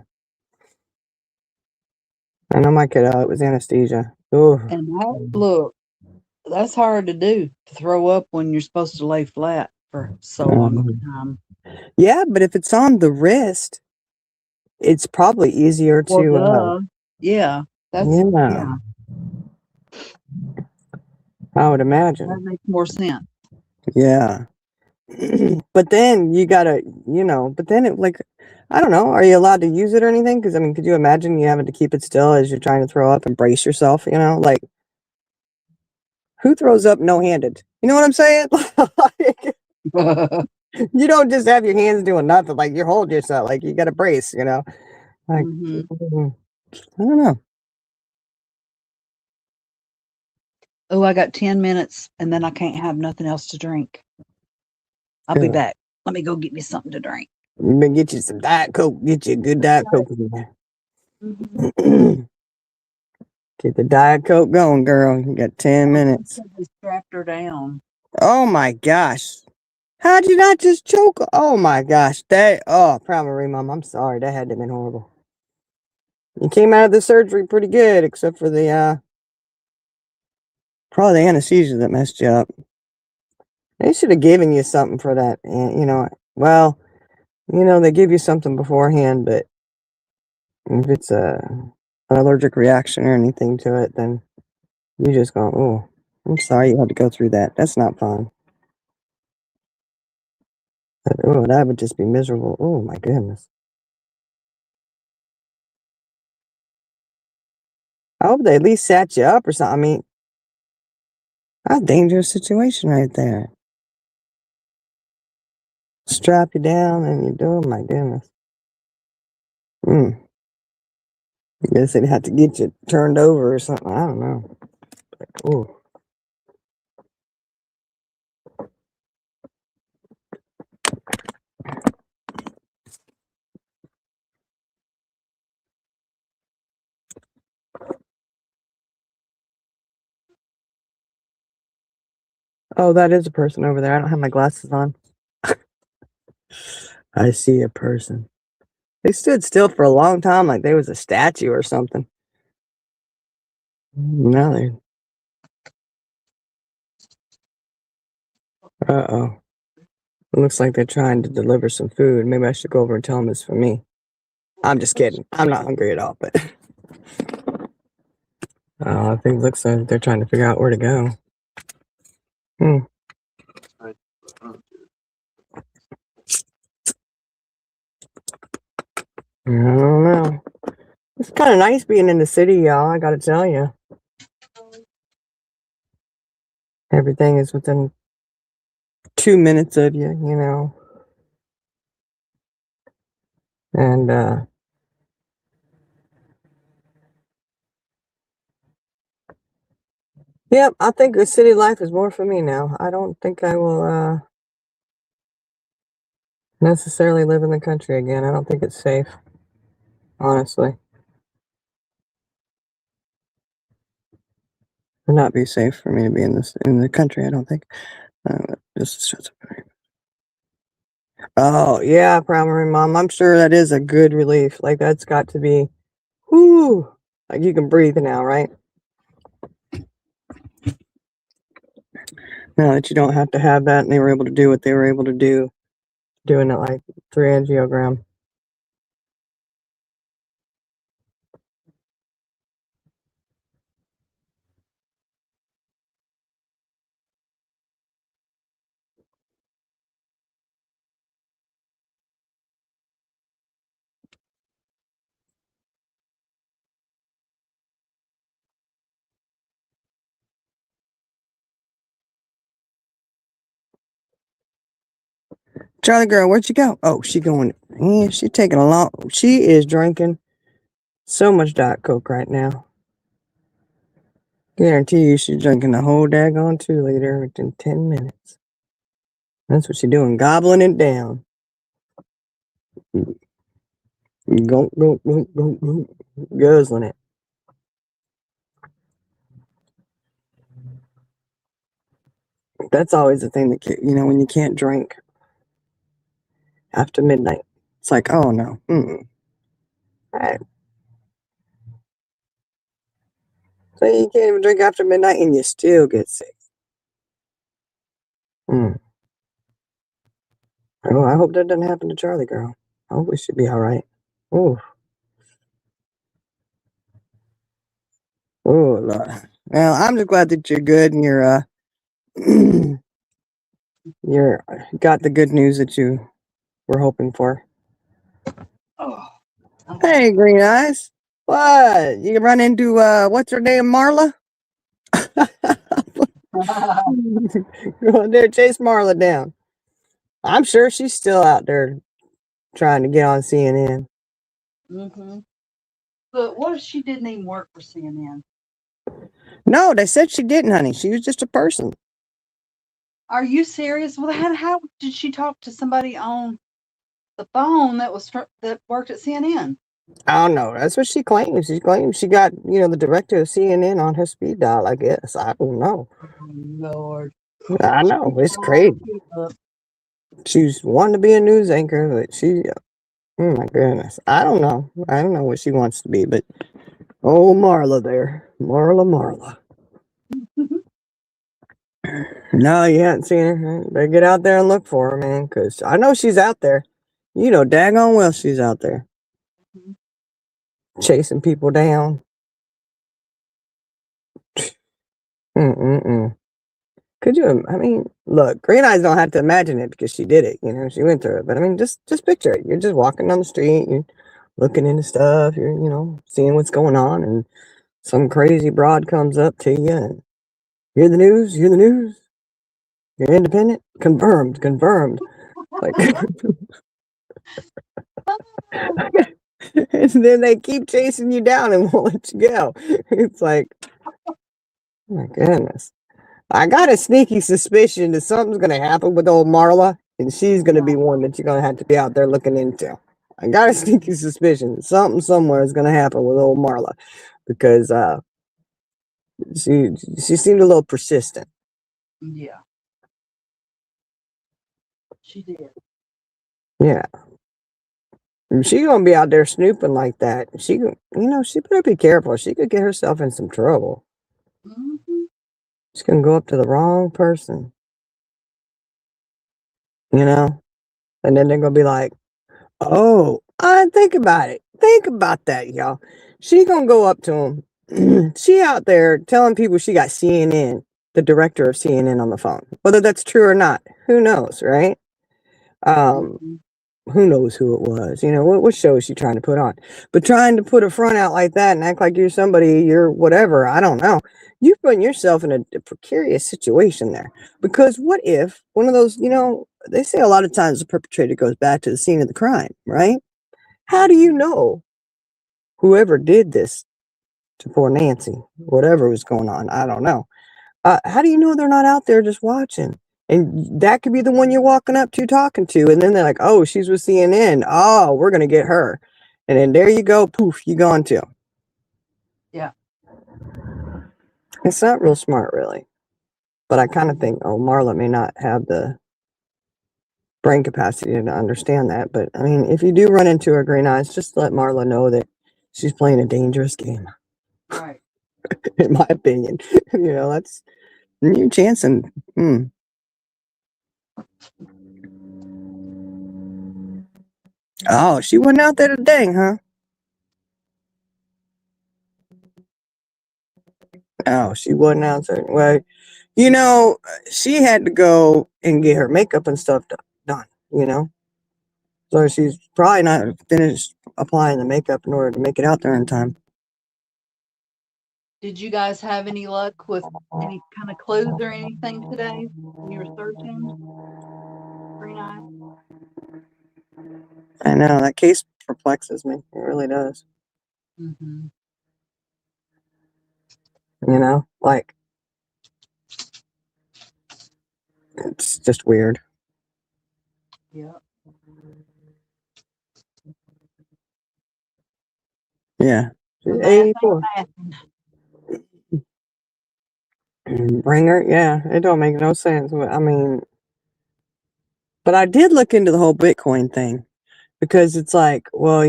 I know my kiddo, it was anesthesia. Ooh. And look, that's hard to do, to throw up when you're supposed to lay flat for so long of a time. Yeah, but if it's on the wrist, it's probably easier to. Well, yeah, that's yeah. I would imagine. that makes more sense. Yeah. But then you gotta, you know, but then it, like, I don't know, are you allowed to use it or anything? Because I mean, could you imagine you having to keep it still as you're trying to throw up and brace yourself, you know? Like, who throws up no-handed? You know what I'm saying? Like, you don't just have your hands doing nothing. Like, you're holding yourself. Like, you got to brace, you know? Like, I don't know. Oh, I got 10 minutes and then I can't have nothing else to drink. I'll be Good. back. Let me go get me something to drink. You better get you some Diet Coke. Get you a good Diet Coke in there. Get the Diet Coke going, girl. You got 10 minutes. They strapped her down. Oh my gosh. How'd you not just choke? Oh my gosh. Proud Marie mom, I'm sorry. That had to have been horrible. You came out of the surgery pretty good, except for the probably the anesthesia that messed you up. They should have given you something for that. You know, well, you know, they give you something beforehand, but if it's an allergic reaction or anything to it, then you just go, oh, I'm sorry you had to go through that. That's not fun. Oh, that would just be miserable. Oh my goodness. I hope they at least sat you up or something. I mean, that's a dangerous situation right there. Strap you down and you do it. My goodness. I guess they'd have to get you turned over or something. I don't know. Ooh. Oh, that is a person over there. I don't have my glasses on. I see a person. They stood still for a long time like they was a statue or something. Now they... Uh-oh. It looks like they're trying to deliver some food. Maybe I should go over and tell them it's for me. I'm just kidding. I'm not hungry at all, but... I think it looks like they're trying to figure out where to go. I don't know. It's kind of nice being in the city, y'all. I gotta tell you. Everything is within 2 minutes of you, you know. And, yep, I think the city life is more for me now. I don't think I will, necessarily live in the country again. I don't think it's safe, honestly. Would not be safe for me to be in the country, I don't think. Oh, yeah, primary mom. I'm sure that is a good relief. Like, that's got to be, whoo, like you can breathe now, right? Now that you don't have to have that, and they were able to do what they were able to do, doing it like 3 angiogram. Charlie girl, where'd she go? Oh, she going, yeah, she taking a long, she is drinking so much Diet Coke right now. Guarantee you she's drinking the whole daggone 2 liter within 10 minutes. That's what she's doing, gobbling it down. Go, go, go, go, go, guzzling it. That's always the thing that, you know, when you can't drink after midnight. It's like, oh no. All right. So you can't even drink after midnight and you still get sick. Oh, I hope that doesn't happen to Charlie girl. I hope we should be all right. Oh, Lord. Well, I'm just glad that you're good and you're you're got the good news that you were hoping for. Oh, Hey, Green Eyes. What? You run into what's her name, Marla? Go in there, chase Marla down. I'm sure she's still out there trying to get on CNN. But what if she didn't even work for CNN? No, they said she didn't, honey. She was just a person. Are you serious? Well, how did she talk to somebody on the phone that worked at CNN? I don't know. That's what she claims. She claims she got, you know, the director of CNN on her speed dial, I guess. I don't know. Oh, Lord. I know. It's crazy. She's wanting to be a news anchor, but she, oh my goodness. I don't know. I don't know what she wants to be, but oh, Marla there. Marla. No, you haven't seen her. Better get out there and look for her, man, because I know she's out there. You know daggone well she's out there. Chasing people down. Could you, I mean, look, Green Eyes don't have to imagine it because she did it, you know, she went through it. But I mean, just picture it. You're just walking down the street, you're looking into stuff, you're, you know, seeing what's going on, and some crazy broad comes up to you and hear the news, hear the news. You're independent? Confirmed. Like, and then they keep chasing you down and won't let you go. It's like, oh my goodness. I got a sneaky suspicion that something's going to happen with old Marla, and she's going to be one that you're going to have to be out there looking into. I got a sneaky suspicion something somewhere is going to happen with old Marla because she seemed a little persistent. Yeah. She did. Yeah. She gonna be out there snooping like that. She better be careful. She could get herself in some trouble. Mm-hmm. She's gonna go up to the wrong person, and then they're gonna be like, "Oh, I think about it. Think about that, y'all." She gonna go up to him. She out there telling people she got CNN, the director of CNN, on the phone. Whether that's true or not, who knows, right? Mm-hmm. Who knows who it was? What show is she trying to put on? But trying to put a front out like that and act like you're somebody, you're whatever, I don't know. You've put yourself in a precarious situation there. Because what if one of those, they say a lot of times the perpetrator goes back to the scene of the crime, right? How do you know whoever did this to poor Nancy, whatever was going on? I don't know. How do you know they're not out there just watching? And that could be the one you're walking up to talking to. And then they're like, oh, she's with CNN. Oh, we're going to get her. And then there you go. Poof, you gone too. Yeah. It's not real smart, really. But I kind of think, Marla may not have the brain capacity to understand that. But I mean, if you do run into her, Green Eyes, just let Marla know that she's playing a dangerous game. Right. In my opinion. That's new chance and Oh, she wasn't out there today, huh? Oh, she wasn't out there. Well, she had to go and get her makeup and stuff done. So she's probably not finished applying the makeup in order to make it out there in time. Did you guys have any luck with any kind of clues or anything today when you were searching? Green Eyes? I know, that case perplexes me. It really does. Mm-hmm. Like, it's just weird. Yeah. Yeah. The math ain't 84. mathing. Bring her? Yeah, it don't make no sense. I mean, but I did look into the whole Bitcoin thing because it's like, well,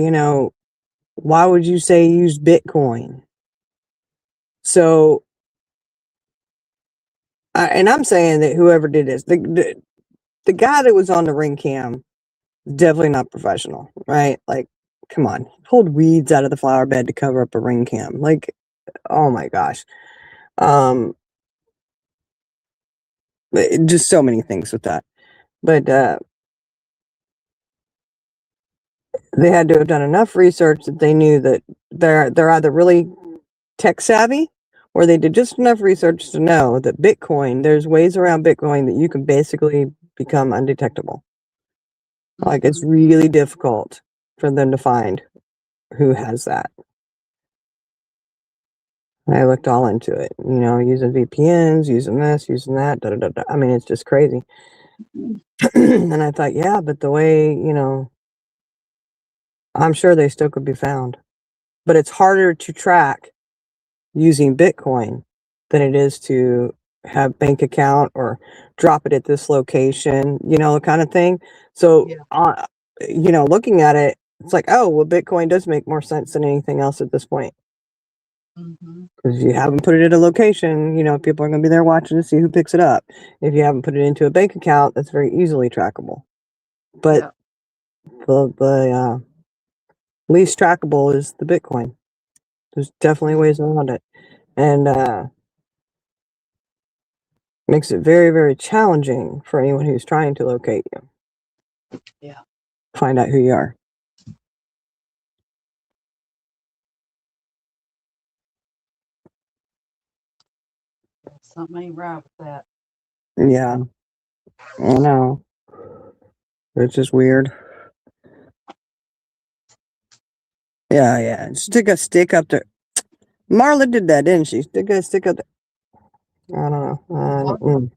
why would you say use Bitcoin? So, and I'm saying that whoever did this, the guy that was on the ring cam, definitely not professional, right? Like, come on, hold weeds out of the flower bed to cover up a ring cam. Like, oh my gosh. Just so many things with that. But they had to have done enough research that they knew that they're either really tech savvy or they did just enough research to know that Bitcoin, there's ways around Bitcoin that you can basically become undetectable. Like, it's really difficult for them to find who has that. I looked all into it, using VPNs, using this, using that, da, da, da, da. I mean, it's just crazy. And I thought, yeah, but the way, I'm sure they still could be found. But it's harder to track using Bitcoin than it is to have bank account or drop it at this location, kind of thing. So, looking at it, it's like, oh, well, Bitcoin does make more sense than anything else at this point. Because you haven't put it at a location, people are going to be there watching to see who picks it up. If you haven't put it into a bank account, that's very easily trackable. But the least trackable is the Bitcoin. There's definitely ways around it. And makes it very, very challenging for anyone who's trying to locate you. Yeah. Find out who you are. Something ain't right with that. Yeah, I know. It's just weird. Yeah, yeah. Stick a stick up there. Marla did that, didn't she? Stick a stick up there. I don't know.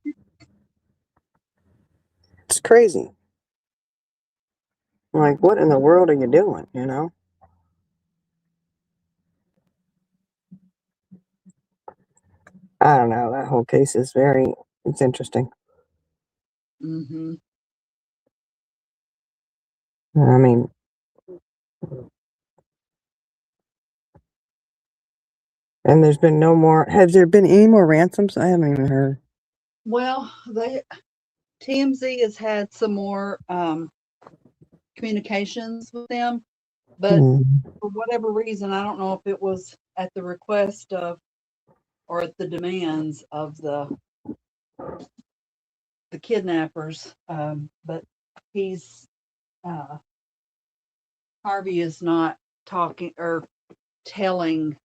It's crazy. Like, what in the world are you doing? You know? I don't know. That whole case is it's interesting. Mm-hmm. I mean, and there's been no more. Has there been any more ransoms? I haven't even heard. Well, TMZ has had some more communications with them, but for whatever reason, I don't know if it was at the request of or at the demands of the kidnappers. But he's Harvey is not talking or telling.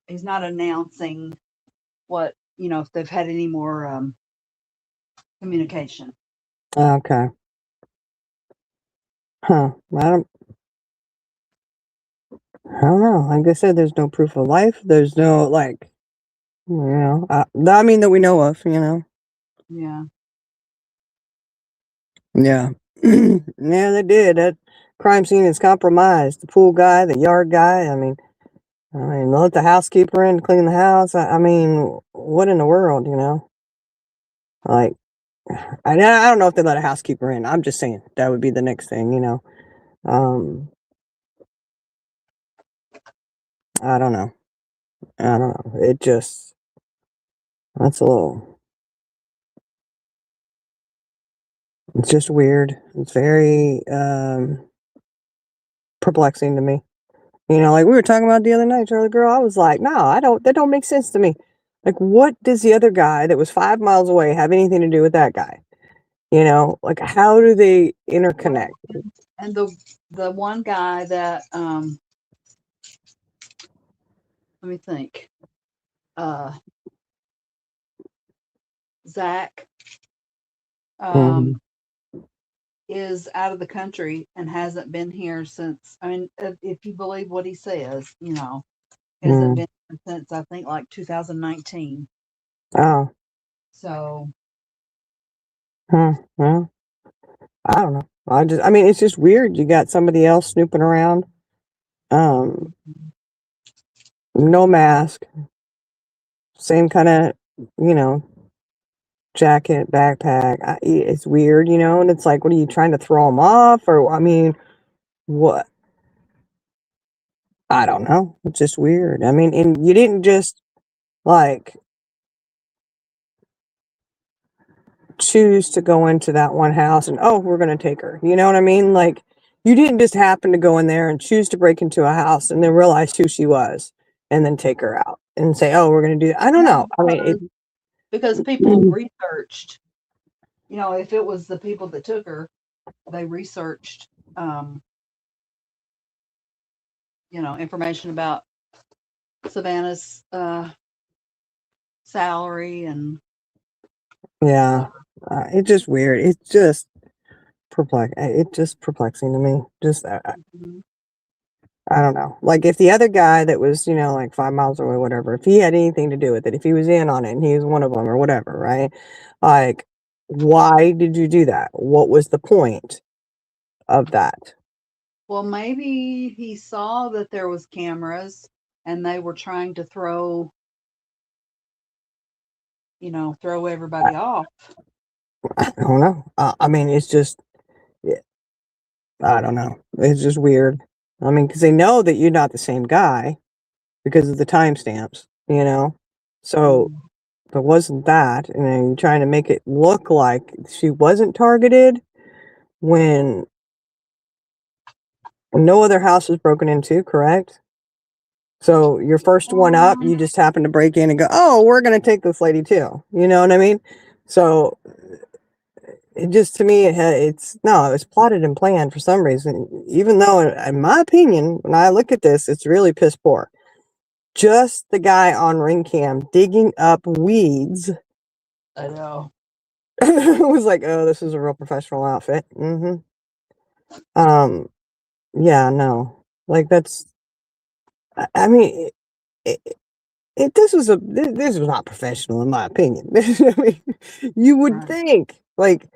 He's not announcing what if they've had any more communication. Okay. Huh. I don't know. Like I said, there's no proof of life. There's no I mean that we know of. Yeah. Yeah. Yeah, they did. That crime scene is compromised. The pool guy, the yard guy. I mean, let the housekeeper in to clean the house. I mean, what in the world, Like, I don't know if they let a housekeeper in. I'm just saying that would be the next thing, I don't know. It just that's a little. It's just weird. It's very perplexing to me. Like we were talking about the other night, Charlie girl. I was like, no, that don't make sense to me. Like, what does the other guy that was 5 miles away have anything to do with that guy? Like how do they interconnect? And the one guy that let me think. Zach is out of the country and hasn't been here since. I mean, if you believe what he says, hasn't been here since I think like 2019. Oh. So. Well, I don't know. I mean, it's just weird. You got somebody else snooping around. No mask. Same kind of, jacket, backpack. It's weird, and it's like, what are you trying to throw them off? Or, I mean, what? I don't know. It's just weird. I mean, and you didn't just like choose to go into that one house and, oh, we're going to take her. You know what I mean? Like, you didn't just happen to go in there and choose to break into a house and then realize who she was and then take her out and say, oh, we're going to do that. I don't know. I mean, because people researched, if it was the people that took her, they researched, information about Savannah's salary and. Yeah, it's just weird. It's just perplexing to me. Just I don't know. Like if the other guy that was, like 5 miles away, whatever, if he had anything to do with it, if he was in on it and he was one of them or whatever, right? Like, why did you do that? What was the point of that? Well, maybe he saw that there was cameras and they were trying to throw everybody off. I don't know. I mean, it's just, I don't know. It's just weird. I mean, because they know that you're not the same guy because of the timestamps, So if it wasn't that, and then you're trying to make it look like she wasn't targeted when no other house was broken into, correct? So your first one up, you just happen to break in and go, oh, we're going to take this lady too. You know what I mean? So it just, to me, it's plotted and planned for some reason, even though in my opinion, when I look at this, it's really piss poor. just the guy on ring cam digging up weeds. I know. It was like, oh, this is a real professional outfit. Yeah, no, like that's. I mean, this was not professional in my opinion. I mean, you would Right. think, like,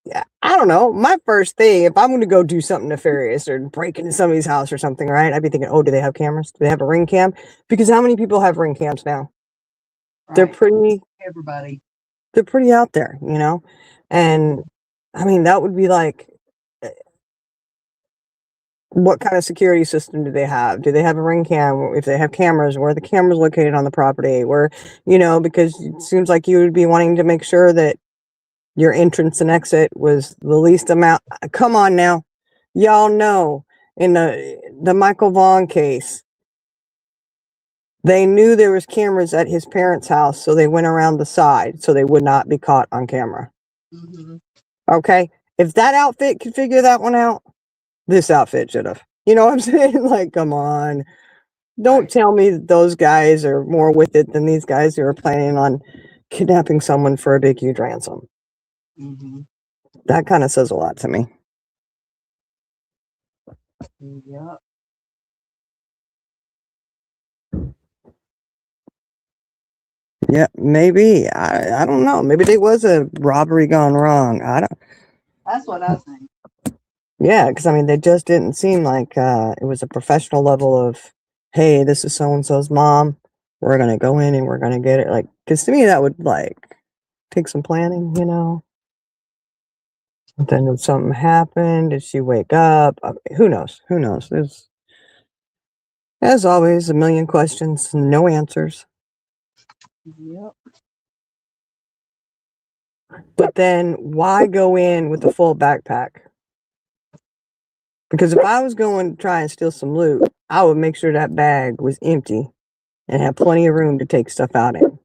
yeah, I don't know. My first thing, if I'm going to go do something nefarious or break into somebody's house or something, right? I'd be thinking, oh, do they have cameras? Do they have a ring cam? Because how many people have ring cams now? They're Right. pretty. Everybody. They're pretty out there, you know. And I mean, that would be like, what kind of security system do they have? Do they have a ring cam? If they have cameras, where are the cameras located on the property? Where, you know, because it seems like you would be wanting to make sure that your entrance and exit was the least amount. Come on now. Y'all know in the Michael Vaughn case, they knew there was cameras at his parents' house, so they went around the side so they would not be caught on camera. Mm-hmm. Okay? If that outfit could figure that one out, this outfit should have. You know what I'm saying? Like, come on. Don't Right. tell me that those guys are more with it than these guys who are planning on kidnapping someone for a big, huge ransom. Mm-hmm. That kind of says a lot to me. Yep. Yeah, maybe. I don't know. Maybe there was a robbery gone wrong. I don't. That's what I think. Yeah, because I mean, they just didn't seem like it was a professional level of, hey, this is so and so's mom. We're gonna go in and we're gonna get it. Like, because to me, that would like take some planning, you know. But then if something happened, did she wake up? I mean, who knows? Who knows? There's, as always, a million questions, no answers. Yep. But then why go in with a full backpack? Because if I was going to try and steal some loot, I would make sure that bag was empty and have plenty of room to take stuff out in.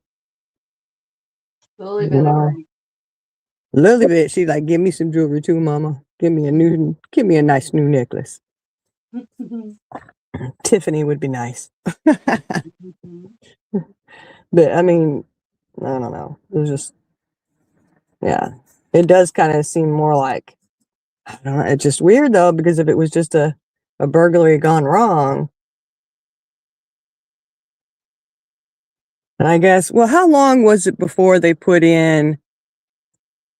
Lily You bit know, agree. Lily bit, she's like, give me some jewelry too, mama. Give me a nice new necklace. Tiffany would be nice. Mm-hmm. But I mean, I don't know. It was just, yeah, it does kind of seem more like, I don't know. It's just weird though, because if it was just a burglary gone wrong, and I guess, well, how long was it before they put in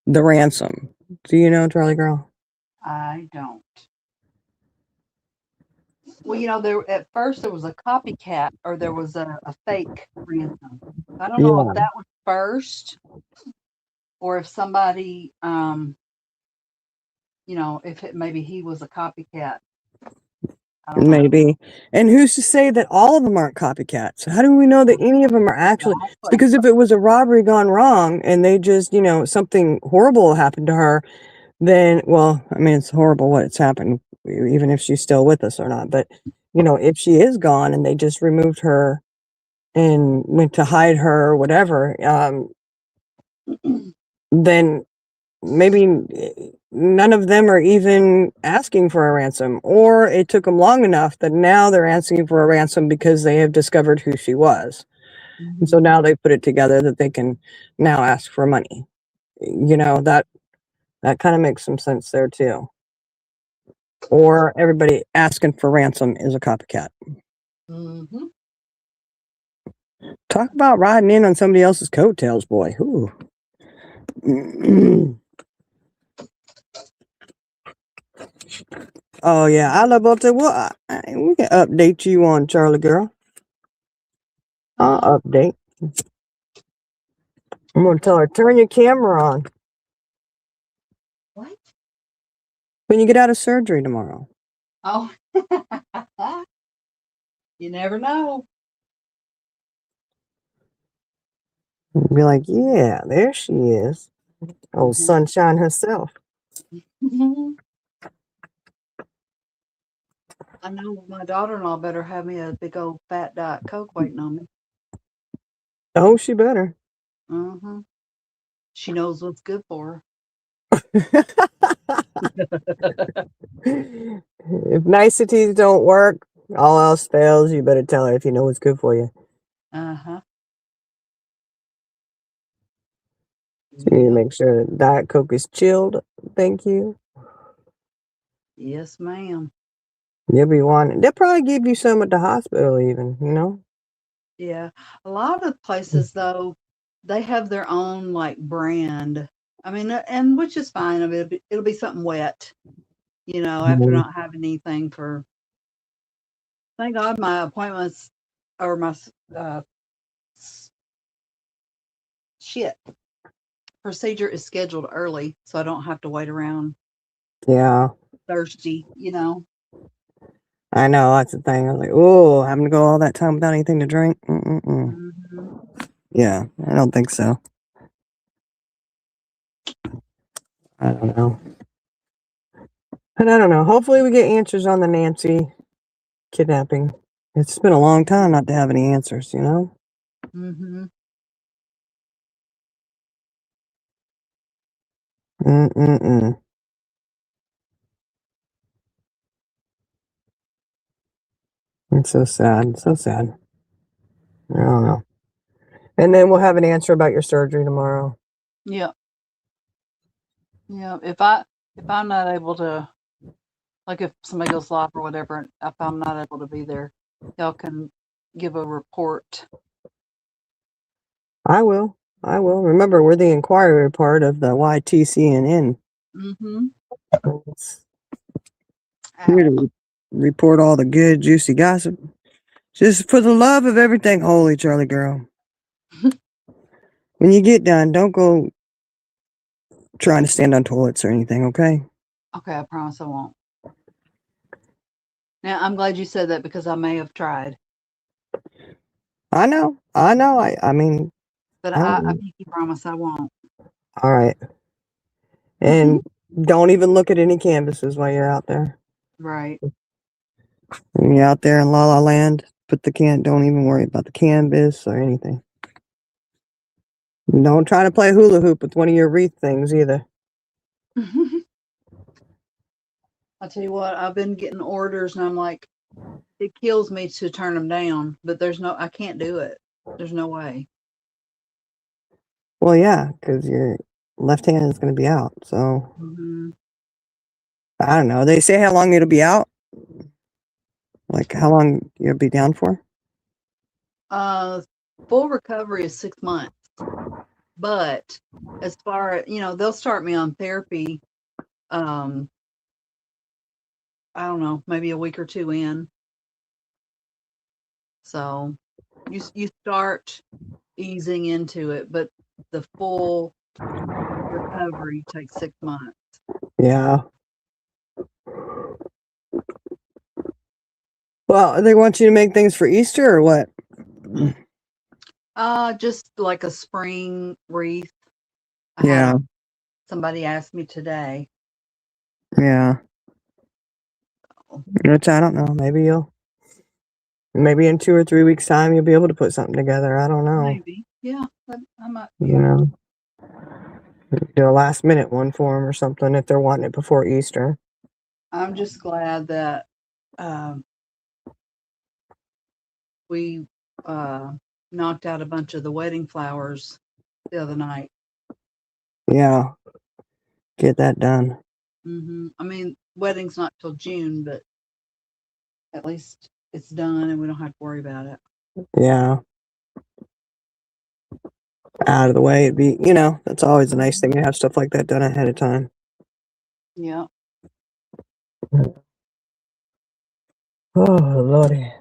the ransom? Do you know, Charlie girl? I don't. Well, there at first there was a copycat or there was a fake ransom. I don't know Yeah, if that was first or if somebody, if maybe he was a copycat. I don't know. maybe. And who's to say that all of them aren't copycats? How do we know that any of them are actually? Because if it was a robbery gone wrong and they just, something horrible happened to her, then, well, I mean, it's horrible what's happened, even if she's still with us or not. But, if she is gone and they just removed her and went to hide her or whatever, then maybe none of them are even asking for a ransom, or it took them long enough that now they're asking for a ransom because they have discovered who she was. And so now they put it together that they can now ask for money. That kind of makes some sense there too. Or everybody asking for ransom is a copycat. Mm-hmm. Talk about riding in on somebody else's coattails, boy. Ooh. Oh yeah, I love to. Well, we can update you on Charlie girl. I'll update. I'm gonna tell her, turn your camera on What? when you get out of surgery tomorrow. Oh, you never know. Be like, yeah, there she is. Old sunshine herself. I know my daughter-in-law better have me a big old fat Diet Coke waiting on me. Oh, she better. Mm-hmm. She knows what's good for If niceties don't work, All else fails, you better tell her if you know what's good for you. Uh-huh. So you need to Yep. make sure that Diet Coke is chilled. Thank you. Yes, ma'am. You'll be wanting. They'll probably give you some at the hospital, even. You know. Yeah. A lot of places though, they have their own like brand. I mean, and which is fine. I mean, it'll be something wet, after Mhm. not having anything for, thank God my appointments or my s- shit procedure is scheduled early, so I don't have to wait around Yeah, thirsty. I know. That's the thing. I was like, oh, having to go all that time without anything to drink. Mm-mm-mm. Hmm. Yeah, I don't think so. I don't know. And I don't know. Hopefully, we get answers on the Nancy kidnapping. It's been a long time not to have any answers, you know? Hmm. Mm-mm-mm. It's so sad. So sad. I don't know. And then we'll have an answer about your surgery tomorrow. Yeah. Yeah. If I'm not able to, like, if somebody goes live or whatever, if I'm not able to be there, y'all can give a report. I will. I will. Remember, we're the inquiry part of the YTCNN. Mm-hmm. It's here to report all the good, juicy gossip. Just for the love of everything holy, Charlie girl. When you get done, don't go trying to stand on toilets or anything, okay? Okay, I promise I won't. Now, I'm glad you said that because I may have tried, I know. I know. I mean, but I don't I know. pinky promise I won't. All right. And don't even look at any canvases while you're out there. Right. When you're out there in La La Land, don't even worry about the canvas or anything. Don't try to play hula hoop with one of your wreath things either. I'll tell you what, I've been getting orders and I'm like, it kills me to turn them down, but I can't do it. There's no way. Well, yeah, because your left hand is going to be out. So Hmm. I don't know. They say how long it'll be out. Like how long you'll be down for. Full recovery is 6 months, but as far as, they'll start me on therapy. Um, I don't know, maybe a week or two in. So you start easing into it, but the full recovery takes 6 months. Yeah. Well, they want you to make things for Easter or what? Just like a spring wreath. I Yeah. had somebody ask me today. Yeah. Which I don't know. Maybe in 2 or 3 weeks' time you'll be able to put something together. I don't know. Maybe. Yeah, I might be You able to. know, do a last minute one for them or something if they're wanting it before Easter. I'm just glad that um, we knocked out a bunch of the wedding flowers the other night. Yeah. Get that done. I mean, wedding's not till June, but at least it's done and we don't have to worry about it. Yeah. Out of the way. That's always a nice thing to have stuff like that done ahead of time. Yeah. Oh, Lordy.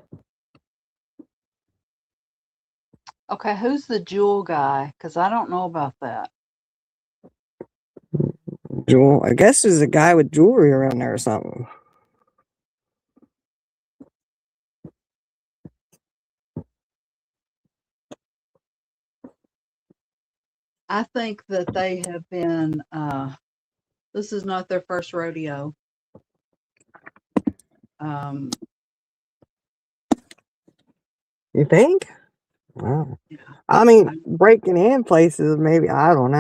Okay, who's the jewel guy? Because I don't know about that. Jewel. I guess there's a guy with jewelry around there or something. I think that they have been, this is not their first rodeo. Um, You think? Wow. yeah. I mean, breaking in places, maybe. I don't know.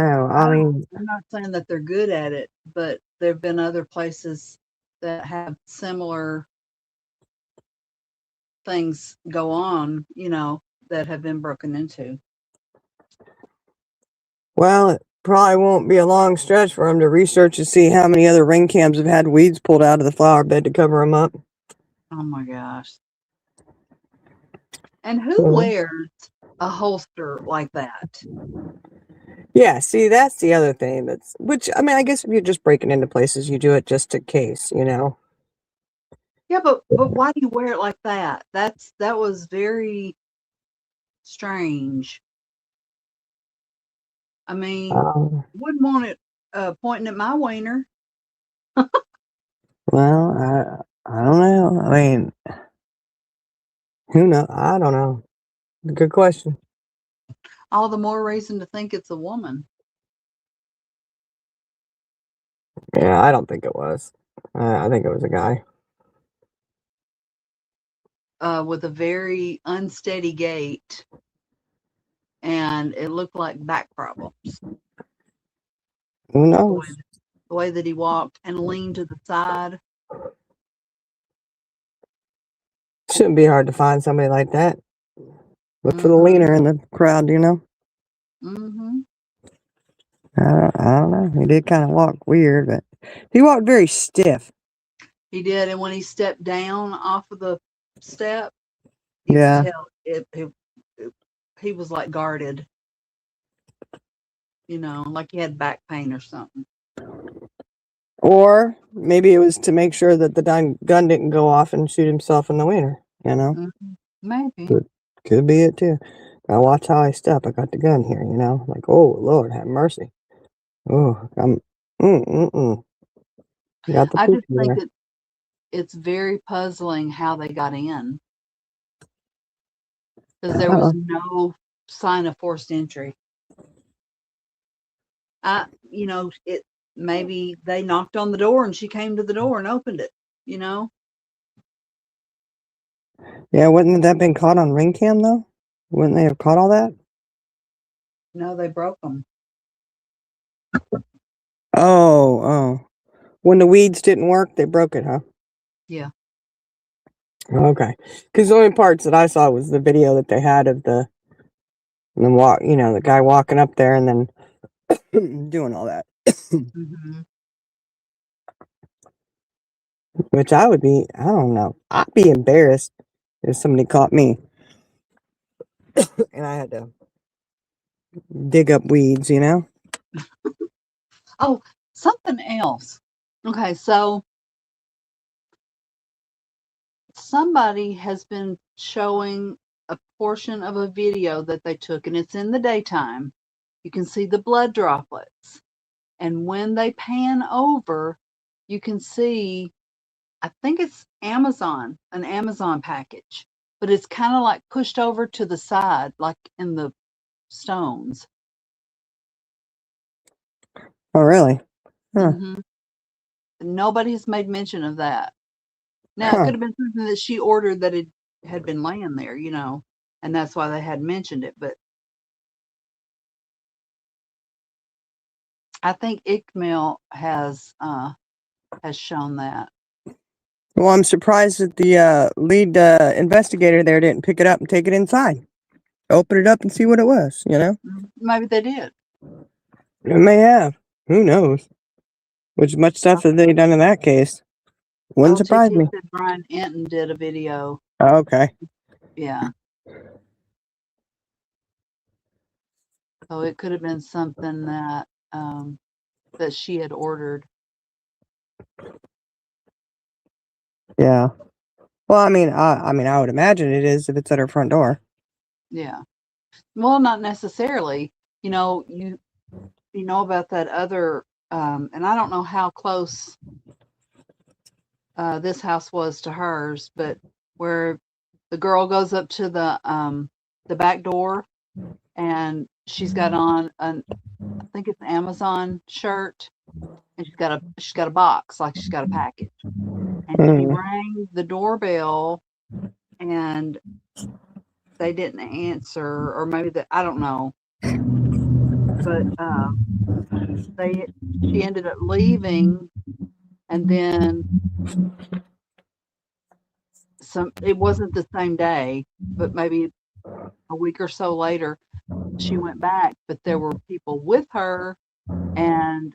I'm not saying that they're good at it, but there have been other places that have similar things go on, that have been broken into. Well, it probably won't be a long stretch for them to research and see how many other ring cams have had weeds pulled out of the flower bed to cover them up. Oh my gosh. And who wears a holster like that? Yeah, see, that's the other thing. Which, I mean, I guess if you're just breaking into places, you do it just in case, Yeah, but why do you wear it like that? That was very strange. I mean, wouldn't want it pointing at my wiener. Well, I don't know. I mean, who knows? I don't know. Good question. All the more reason to think it's a woman. Yeah, I don't think it was. I think it was a guy. With a very unsteady gait. And it looked like back problems. Who knows? The way that he walked and leaned to the side. Shouldn't be hard to find somebody like that. Look for the leaner in the crowd, Mm-hmm. I don't know. He did kind of walk weird, but he walked very stiff. He did, and when he stepped down off of the step, Yeah. you could tell he was like guarded. Like he had back pain or something. Or maybe it was to make sure that the gun didn't go off and shoot himself in the wiener, Mm-hmm. Maybe. Could be it too. Now watch how I step. I got the gun here, Like, oh, Lord, have mercy. Oh, Got the I just picture think there. it's very puzzling how they got in. Because there was no sign of forced entry. Maybe they knocked on the door and she came to the door and opened it, Yeah, wouldn't that been caught on ring cam though? Wouldn't they have caught all that? No, they broke them. Oh. When the weeds didn't work, they broke it, huh? Yeah. Okay. Because the only parts that I saw was the video that they had of the guy walking up there and then doing all that. Mm-hmm. Which I don't know. I'd be embarrassed if somebody caught me and I had to dig up weeds, Oh, something else. Okay, so somebody has been showing a portion of a video that they took, and it's in the daytime. You can see the blood droplets. And when they pan over, you can see, I think it's an Amazon package, but it's kind of like pushed over to the side, like in the stones. Oh, really? Huh. Mm-hmm. Nobody has made mention of that. Now, it could have been something that she ordered that it had been laying there, and that's why they had mentioned it. But I think ICML has shown that. Well, I'm surprised that the lead investigator there didn't pick it up and take it inside. Open it up and see what it was, Maybe they did. It may have. Who knows? Which much stuff have they done in that case? Wouldn't surprise me. Brian Enton did a video. Oh, okay. Yeah. So it could have been something that that she had ordered. Yeah. Well, I would imagine it is if it's at her front door. Yeah. Well, not necessarily. You know about that other, and I don't know how close this house was to hers, but where the girl goes up to the back door, and she's got on I think it's an Amazon shirt, and she's got a box, like she's got a package, and she rang the doorbell, and they didn't answer, or maybe I don't know, but she ended up leaving, and then it wasn't the same day, but maybe a week or so later, she went back, but there were people with her, and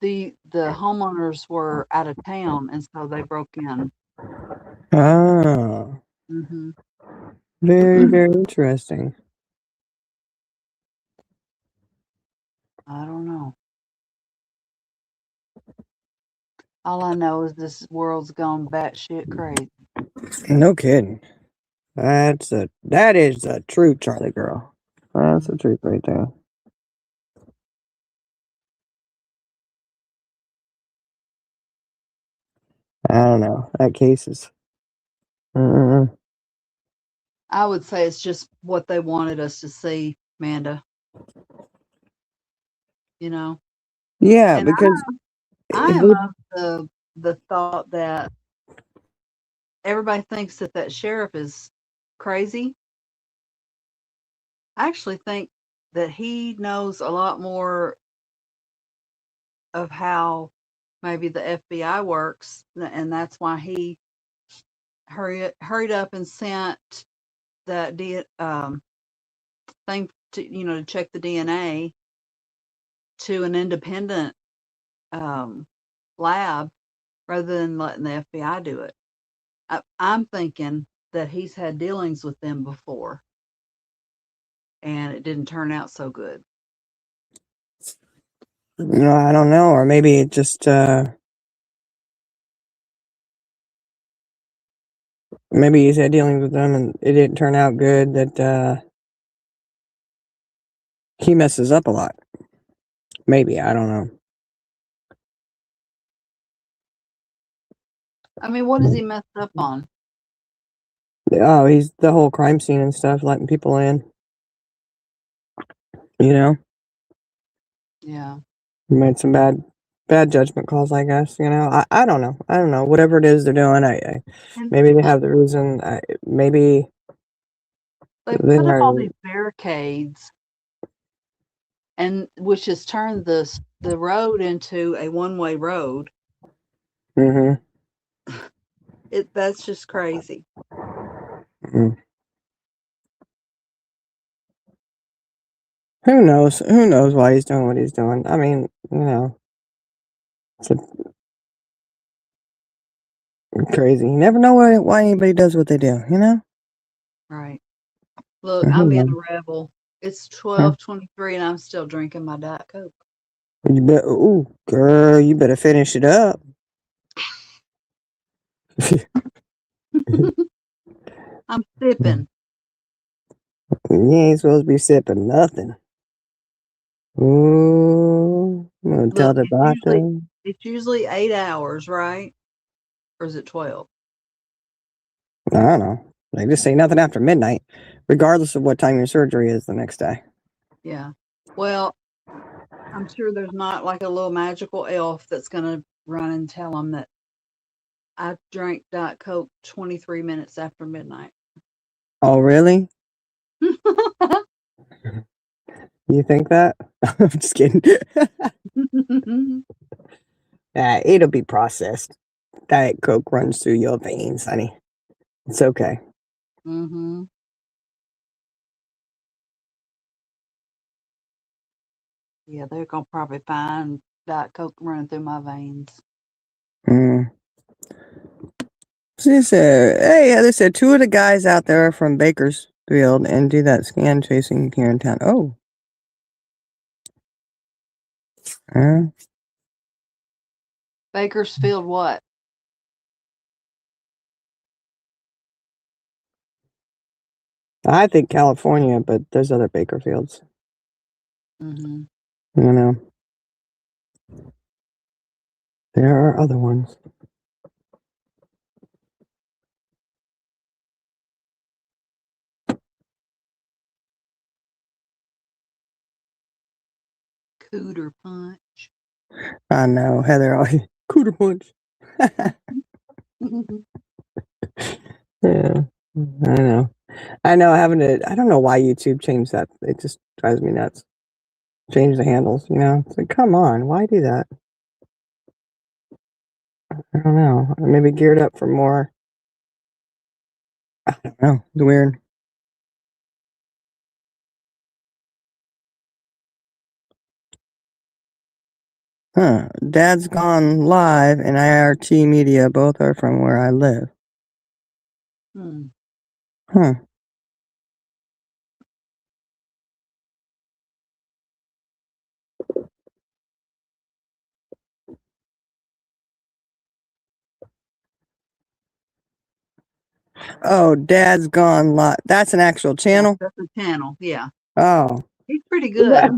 the homeowners were out of town, and so they broke in. Oh, Hmm very, very interesting. I don't know. All I know is this world's gone batshit crazy. No kidding. That is a true Charlie girl. That's the truth right there. I don't know. That case is. I would say it's just what they wanted us to see, Amanda. You know, Yeah, and because I am of the thought that everybody thinks that sheriff is crazy. I actually think that he knows a lot more of how maybe the FBI works, and that's why he hurried up and sent that thing to check the DNA to an independent lab rather than letting the FBI do it. I'm thinking that he's had dealings with them before, and it didn't turn out so good. I don't know, or maybe it just maybe he's had dealings with them and it didn't turn out good. That he messes up a lot. Maybe, I don't know. I mean, what has he messed up on? Oh, he's the whole crime scene and stuff, letting people in. Yeah. He made some bad judgment calls, I guess. I don't know. I don't know. Whatever it is they're doing, maybe they have the reason. Maybe they put up all these barricades, and which has turned the road into a one-way road. Mm-hmm. That's just crazy. Mm. Who knows? Who knows why he's doing what he's doing? I mean, it's crazy. You never know why anybody does what they do. Right. Look, I'm being a rebel. It's 12:23, and I'm still drinking my Diet Coke. You bet. Ooh, girl, you better finish it up. I'm sipping. You ain't supposed to be sipping nothing. Ooh, I'm gonna tell the doctor. It's usually 8 hours, right? Or is it 12? I don't know. They just say nothing after midnight, regardless of what time your surgery is the next day. Yeah. Well, I'm sure there's not like a little magical elf that's going to run and tell them that I drank Diet Coke 23 minutes after midnight. Oh, really? You think that? I'm just kidding. It'll be processed. Diet Coke runs through your veins, honey. It's okay. Mm-hmm. Yeah, they're going to probably find Diet Coke running through my veins. She said, hey, they said 2 of the guys out there are from Bakersfield and do that scan chasing here in town. Oh. Bakersfield what? I think California, but there's other Bakerfields. Mm-hmm. There are other ones. Cooter punch. I know, Heather. Cooter punch. Yeah, I know. I don't know why YouTube changed that. It just drives me nuts. Change the handles, It's like, come on, why do that? I don't know. Maybe geared up for more I don't know. It's weird. Huh. Dad's Gone Live and IRT Media both are from where I live. Hmm. Huh. Oh, Dad's Gone Live. That's an actual Yeah, channel? that's a channel. Yeah. Oh. He's pretty good.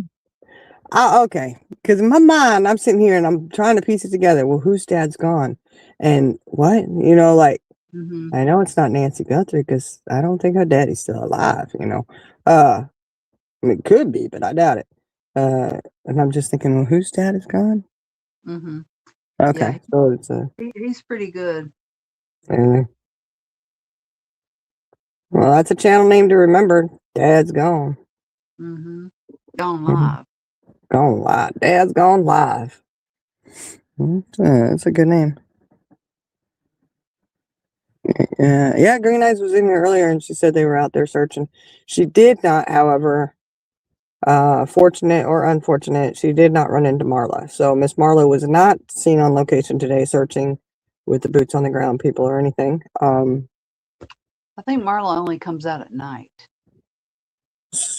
Oh, okay. Because in my mind, I'm sitting here and I'm trying to piece it together. Well, whose dad's gone? And what? You know, like, Hmm. I know it's not Nancy Guthrie because I don't think her daddy's still alive, you know. I mean, it could be, but I doubt it. And I'm just thinking, well, whose dad is gone? Hmm. Okay. Yeah, So it's he's pretty good. anyway. Well, that's a channel name to remember. Dad's gone. Hmm. Gone Mhm. live. Gone live. Dad's gone live. That's a good name. Yeah, Green Eyes was in here earlier and she said they were out there searching. She did not, however, fortunate or unfortunate, she did not run into Marla. So Miss Marla was not seen on location today searching with the boots on the ground people or anything. I think Marla only comes out at night.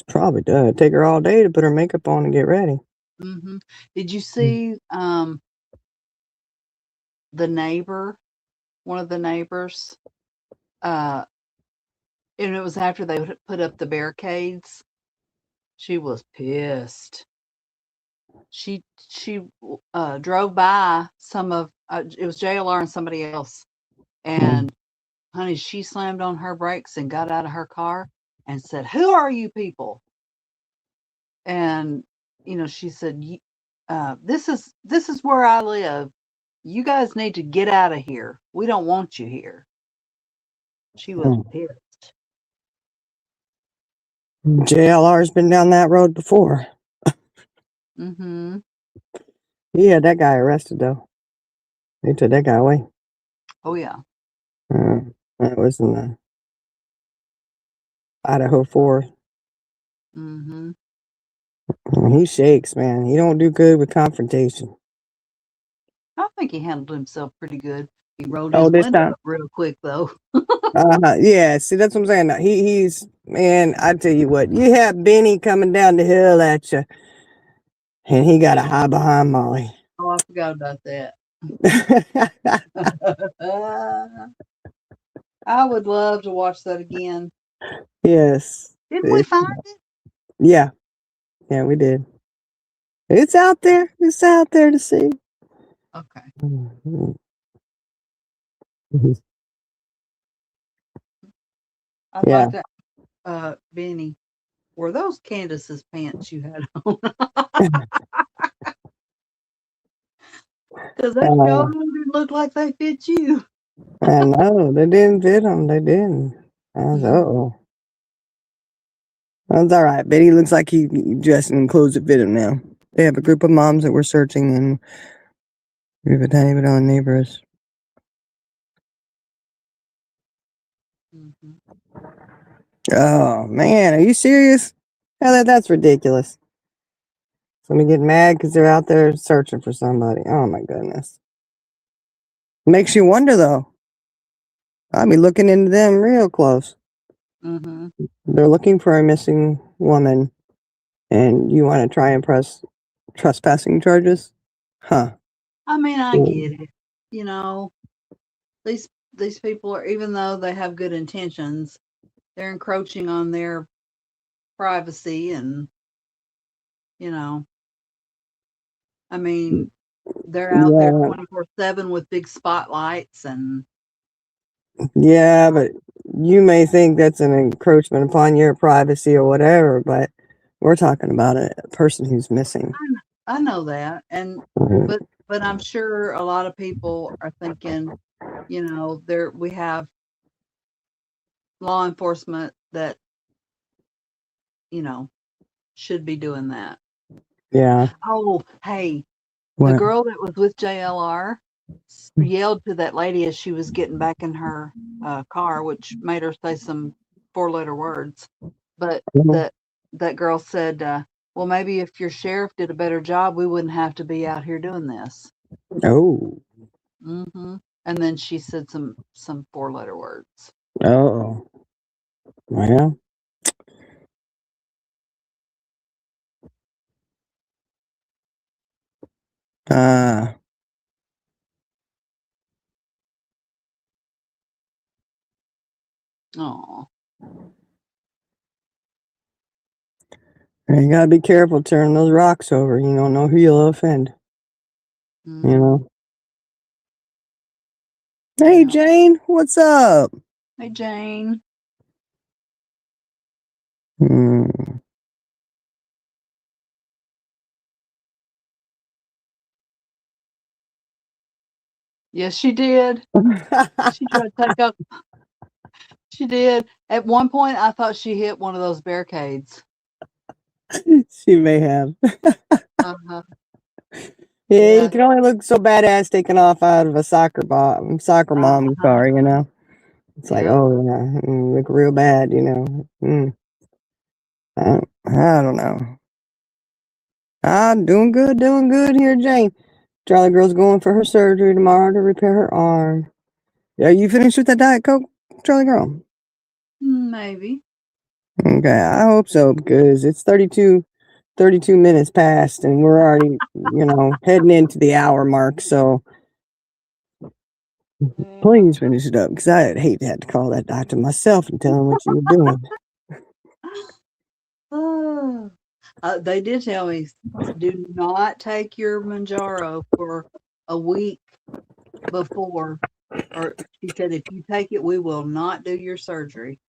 Probably does. Take her all day to put her makeup on and get ready. Hmm. Did you see the neighbor, one of the neighbors? And it was after they put up the barricades. She was pissed. She drove by some of it was JLR and somebody else, and honey, she slammed on her brakes and got out of her car and said, "Who are you people?" And she said, this is where I live. You guys need to get out of here. We don't want you here." She was pissed. JLR's been down that road before. Mm-hmm. He had that guy arrested though. They took that guy away. Oh yeah. That was in the Idaho 4. Mm-hmm. He shakes, man. He don't do good with confrontation. I think he handled himself pretty good. He rolled Oh, his this window time. up real quick though. Yeah, see, that's what I'm saying. He's, man, I tell you what, you have Benny coming down the hill at you, and he got a high behind Molly. Oh, I forgot about that. I would love to watch that again. Yes. Didn't we find it? Yeah. Yeah, we did. It's out there. It's out there to see. Okay. I'd Yeah. like to, Benny, were those Candace's pants you had on? Because they sure didn't look like they fit you. I know. They didn't fit him. They didn't. I was, uh-oh. That's all right. Betty looks like he dressed in clothes that fit him now. They have a group of moms that were searching, and we have a tiny bit on neighbors. Mhm. Oh, man. Are you serious? That's ridiculous. Somebody getting mad because they're out there searching for somebody. Oh, my goodness. Makes you wonder, though. I'll be looking into them real close. Mhm. They're looking for a missing woman, and you want to try and press trespassing charges? Huh. I mean, I get it. You know, these people are, even though they have good intentions, they're encroaching on their privacy, and I mean, they're out there Yeah. 24/7 with big spotlights, and Yeah, but you may think that's an encroachment upon your privacy or whatever, but we're talking about a person who's missing. I know that, and Mhm. but I'm sure a lot of people are thinking, there we have law enforcement that should be doing that. Yeah. Oh, hey, the What? girl that was with JLR, yelled to that lady as she was getting back in her car, which made her say some 4-letter words. But Mhm. that girl said, well, maybe if your sheriff did a better job, we wouldn't have to be out here doing this. Oh, Hmm. And then she said some 4-letter words. oh, well, uh, Oh, you gotta be careful turning those rocks over. You don't know who you'll offend. You know. Hey, yeah. Jane, what's up? Hey, Jane. Hmm. Yes, she did. She tried to take up. She did. At one point, I thought she hit one of those barricades. She may have. Uh-huh. Yeah, you Yeah. can only look so badass taking off out of a soccer mom Uh-huh. car, you know. It's like, Yep. oh yeah, look real bad, you know. I don't know. I'm doing good here, Jane. Charlie girl's going for her surgery tomorrow to repair her arm. Are you finished with that Diet Coke, Charlie girl? Maybe. Okay, I hope so because it's 32 minutes past and we're already, heading into the hour mark. So please finish it up because I'd hate to have to call that doctor myself and tell him what you were doing. Oh. They did tell me, do not take your Manjaro for a week before, or she said, if you take it, we will not do your surgery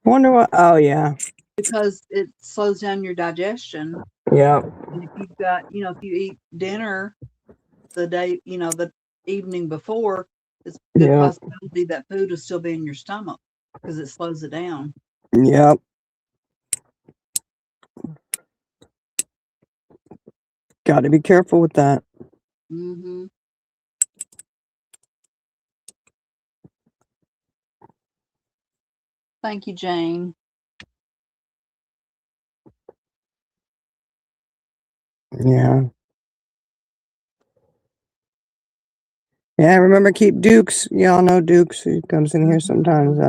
Wonder what? Oh yeah, because it slows down your digestion. yeah, And if you've got, if you eat dinner the day, the evening before, it's a good yeah, possibility that food will still be in your stomach because it slows it down. yeah. Got to be careful with that. Mm-hmm. Thank you, Jane. Yeah, yeah. Remember, keep Dukes. Y'all know Dukes. He comes in here sometimes.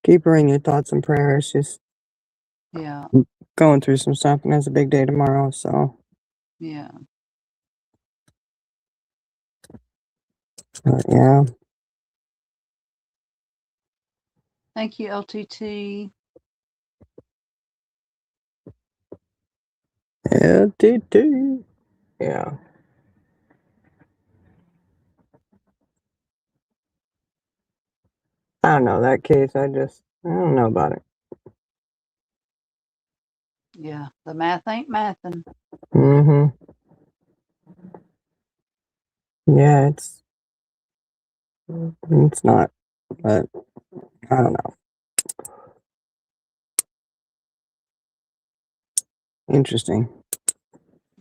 Keep her in your thoughts and prayers. She's Yeah, going through some stuff and has a big day tomorrow. So, yeah. yeah. Thank you, LTT. LTT. Yeah. I don't know that case. I don't know about it. Yeah, the math ain't mathing. Mm-hmm. Yeah, it's not, but I don't know. Interesting.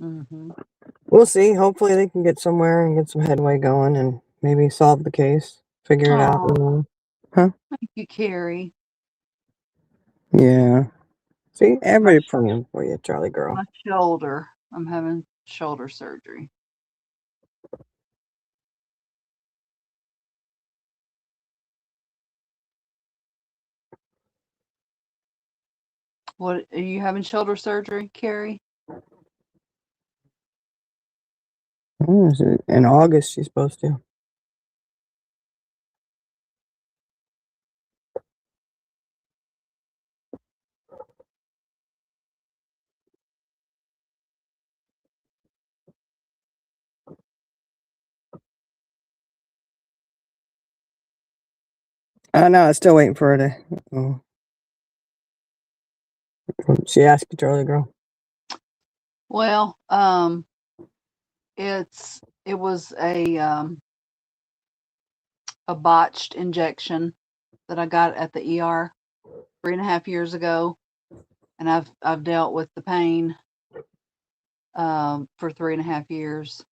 Mm-hmm. We'll see. Hopefully they can get somewhere and get some headway going and maybe solve the case, figure it out. Oh, Huh? thank you, Carrie. Yeah. See, My everybody praying for you, Charlie girl. my shoulder. I'm having shoulder surgery. What are you having shoulder surgery, Carrie? Is it in August she's supposed to. I know. I'm still waiting for her to. Oh. She asked you, Charlie girl. Well, it was a botched injection that I got at the ER 3.5 years ago, and I've dealt with the pain for 3.5 years.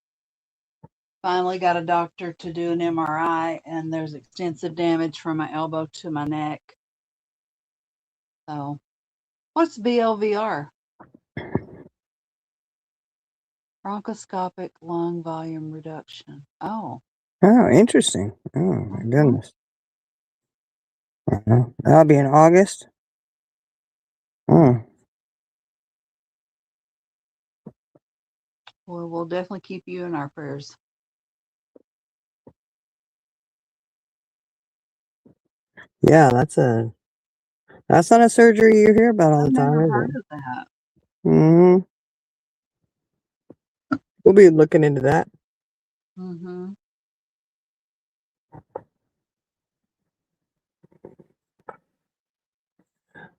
Finally got a doctor to do an MRI, and there's extensive damage from my elbow to my neck. So, what's BLVR? Bronchoscopic lung volume reduction. Oh. Oh, interesting. Oh, my goodness. That'll be in August. Oh. Well, we'll definitely keep you in our prayers. Yeah, that's not a surgery you hear about all I've the time, never is heard it? of that. Mm-hmm. We'll be looking into that. Mm-hmm.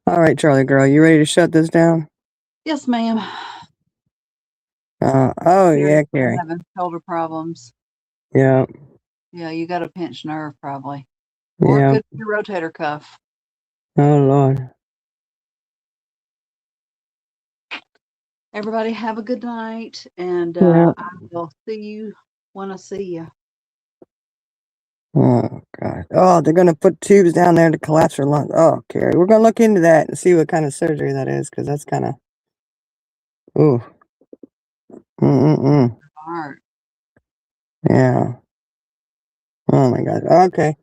All right, Charlie girl, you ready to shut this down? Yes, ma'am. Oh yeah, Carrie. Having shoulder problems. Yeah. Yeah, you got a pinched nerve probably. Or Yeah. it could be your rotator cuff. Oh Lord. Everybody have a good night, and Yeah. I will see you when I see you. Oh God. Oh, they're gonna put tubes down there to collapse her lungs. Oh, Carrie, we're gonna look into that and see what kind of surgery that is, because that's kind of. Ooh. Mm-mm-mm. All right. Yeah. Oh my God. Okay.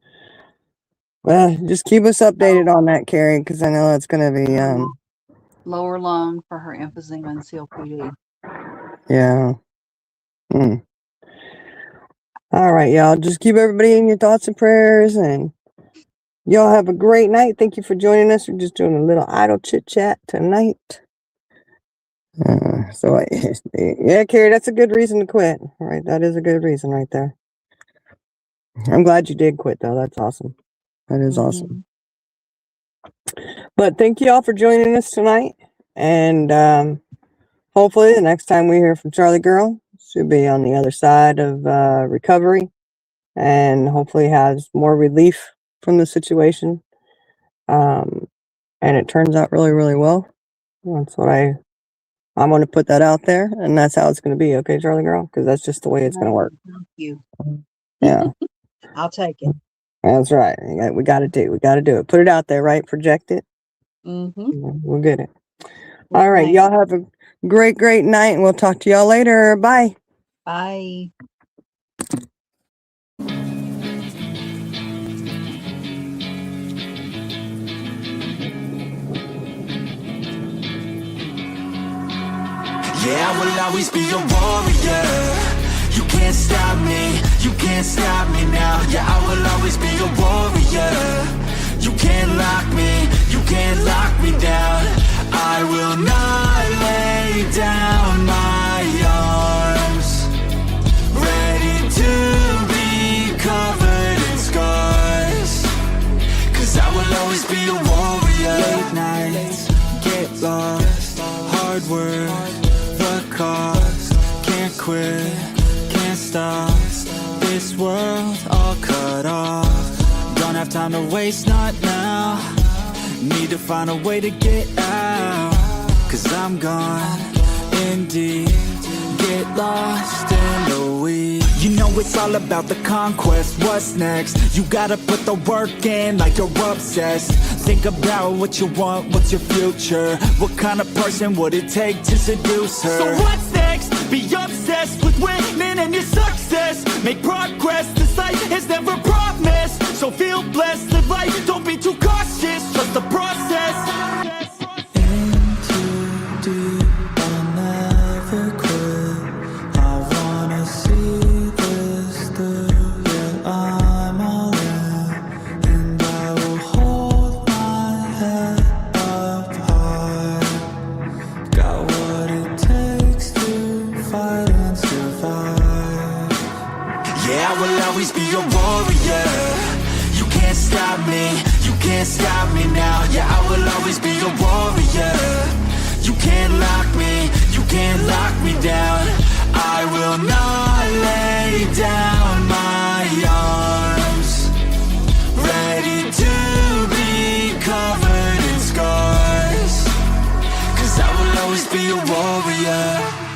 Well, just keep us updated on that, Carrie, because I know it's gonna be Lower lung for her emphysema and COPD. yeah. All right, y'all. Just keep everybody in your thoughts and prayers, and y'all have a great night. Thank you for joining us. We're just doing a little idle chit chat tonight. Yeah, Carrie, that's a good reason to quit. All right, that is a good reason right there. I'm glad you did quit, though. That's awesome. That is awesome. But thank you all for joining us tonight, and hopefully the next time we hear from Charlie Girl, she'll be on the other side of recovery, and hopefully has more relief from the situation. And it turns out really, really well. That's what I'm going to put that out there, and that's how it's going to be. Okay, Charlie Girl, because that's just the way it's going to work. Thank you. Yeah. I'll take it. That's right. We got to do it. Put it out there, right? Project it. Mm-hmm. We'll get it. All right. Y'all have a great, great night, and we'll talk to y'all later. Bye. Bye. Yeah, I will always be a warrior. You can't stop me, you can't stop me now. Yeah, I will always be a warrior. You can't lock me, you can't lock me down. I will not lay down my arms. Ready to be covered in scars. 'Cause I will always be a warrior. Late nights, get lost, hard work, the cost. Can't quit, can't stop. This world all cut off. Don't have time to waste, not now. Need to find a way to get out. 'Cause I'm gone in deep. Get lost in the weeds. You know it's all about the conquest. What's next? You gotta put the work in like you're obsessed. Think about what you want, what's your future? What kind of person would it take to seduce her? So what's next? Be obsessed with winning and your success. Make progress, this life is never promised. So feel blessed, live life, don't be too cautious. Trust the process. In too deep, I'll never quit. I wanna see this through, yeah, I'm all in. And I will hold my head up high. Got what it takes to fight and survive. Yeah, I will always be a warrior. You can't stop me, you can't stop me now. Yeah, I will always be a warrior. You can't lock me, you can't lock me down. I will not lay down my arms. Ready to be covered in scars. 'Cause I will always be a warrior.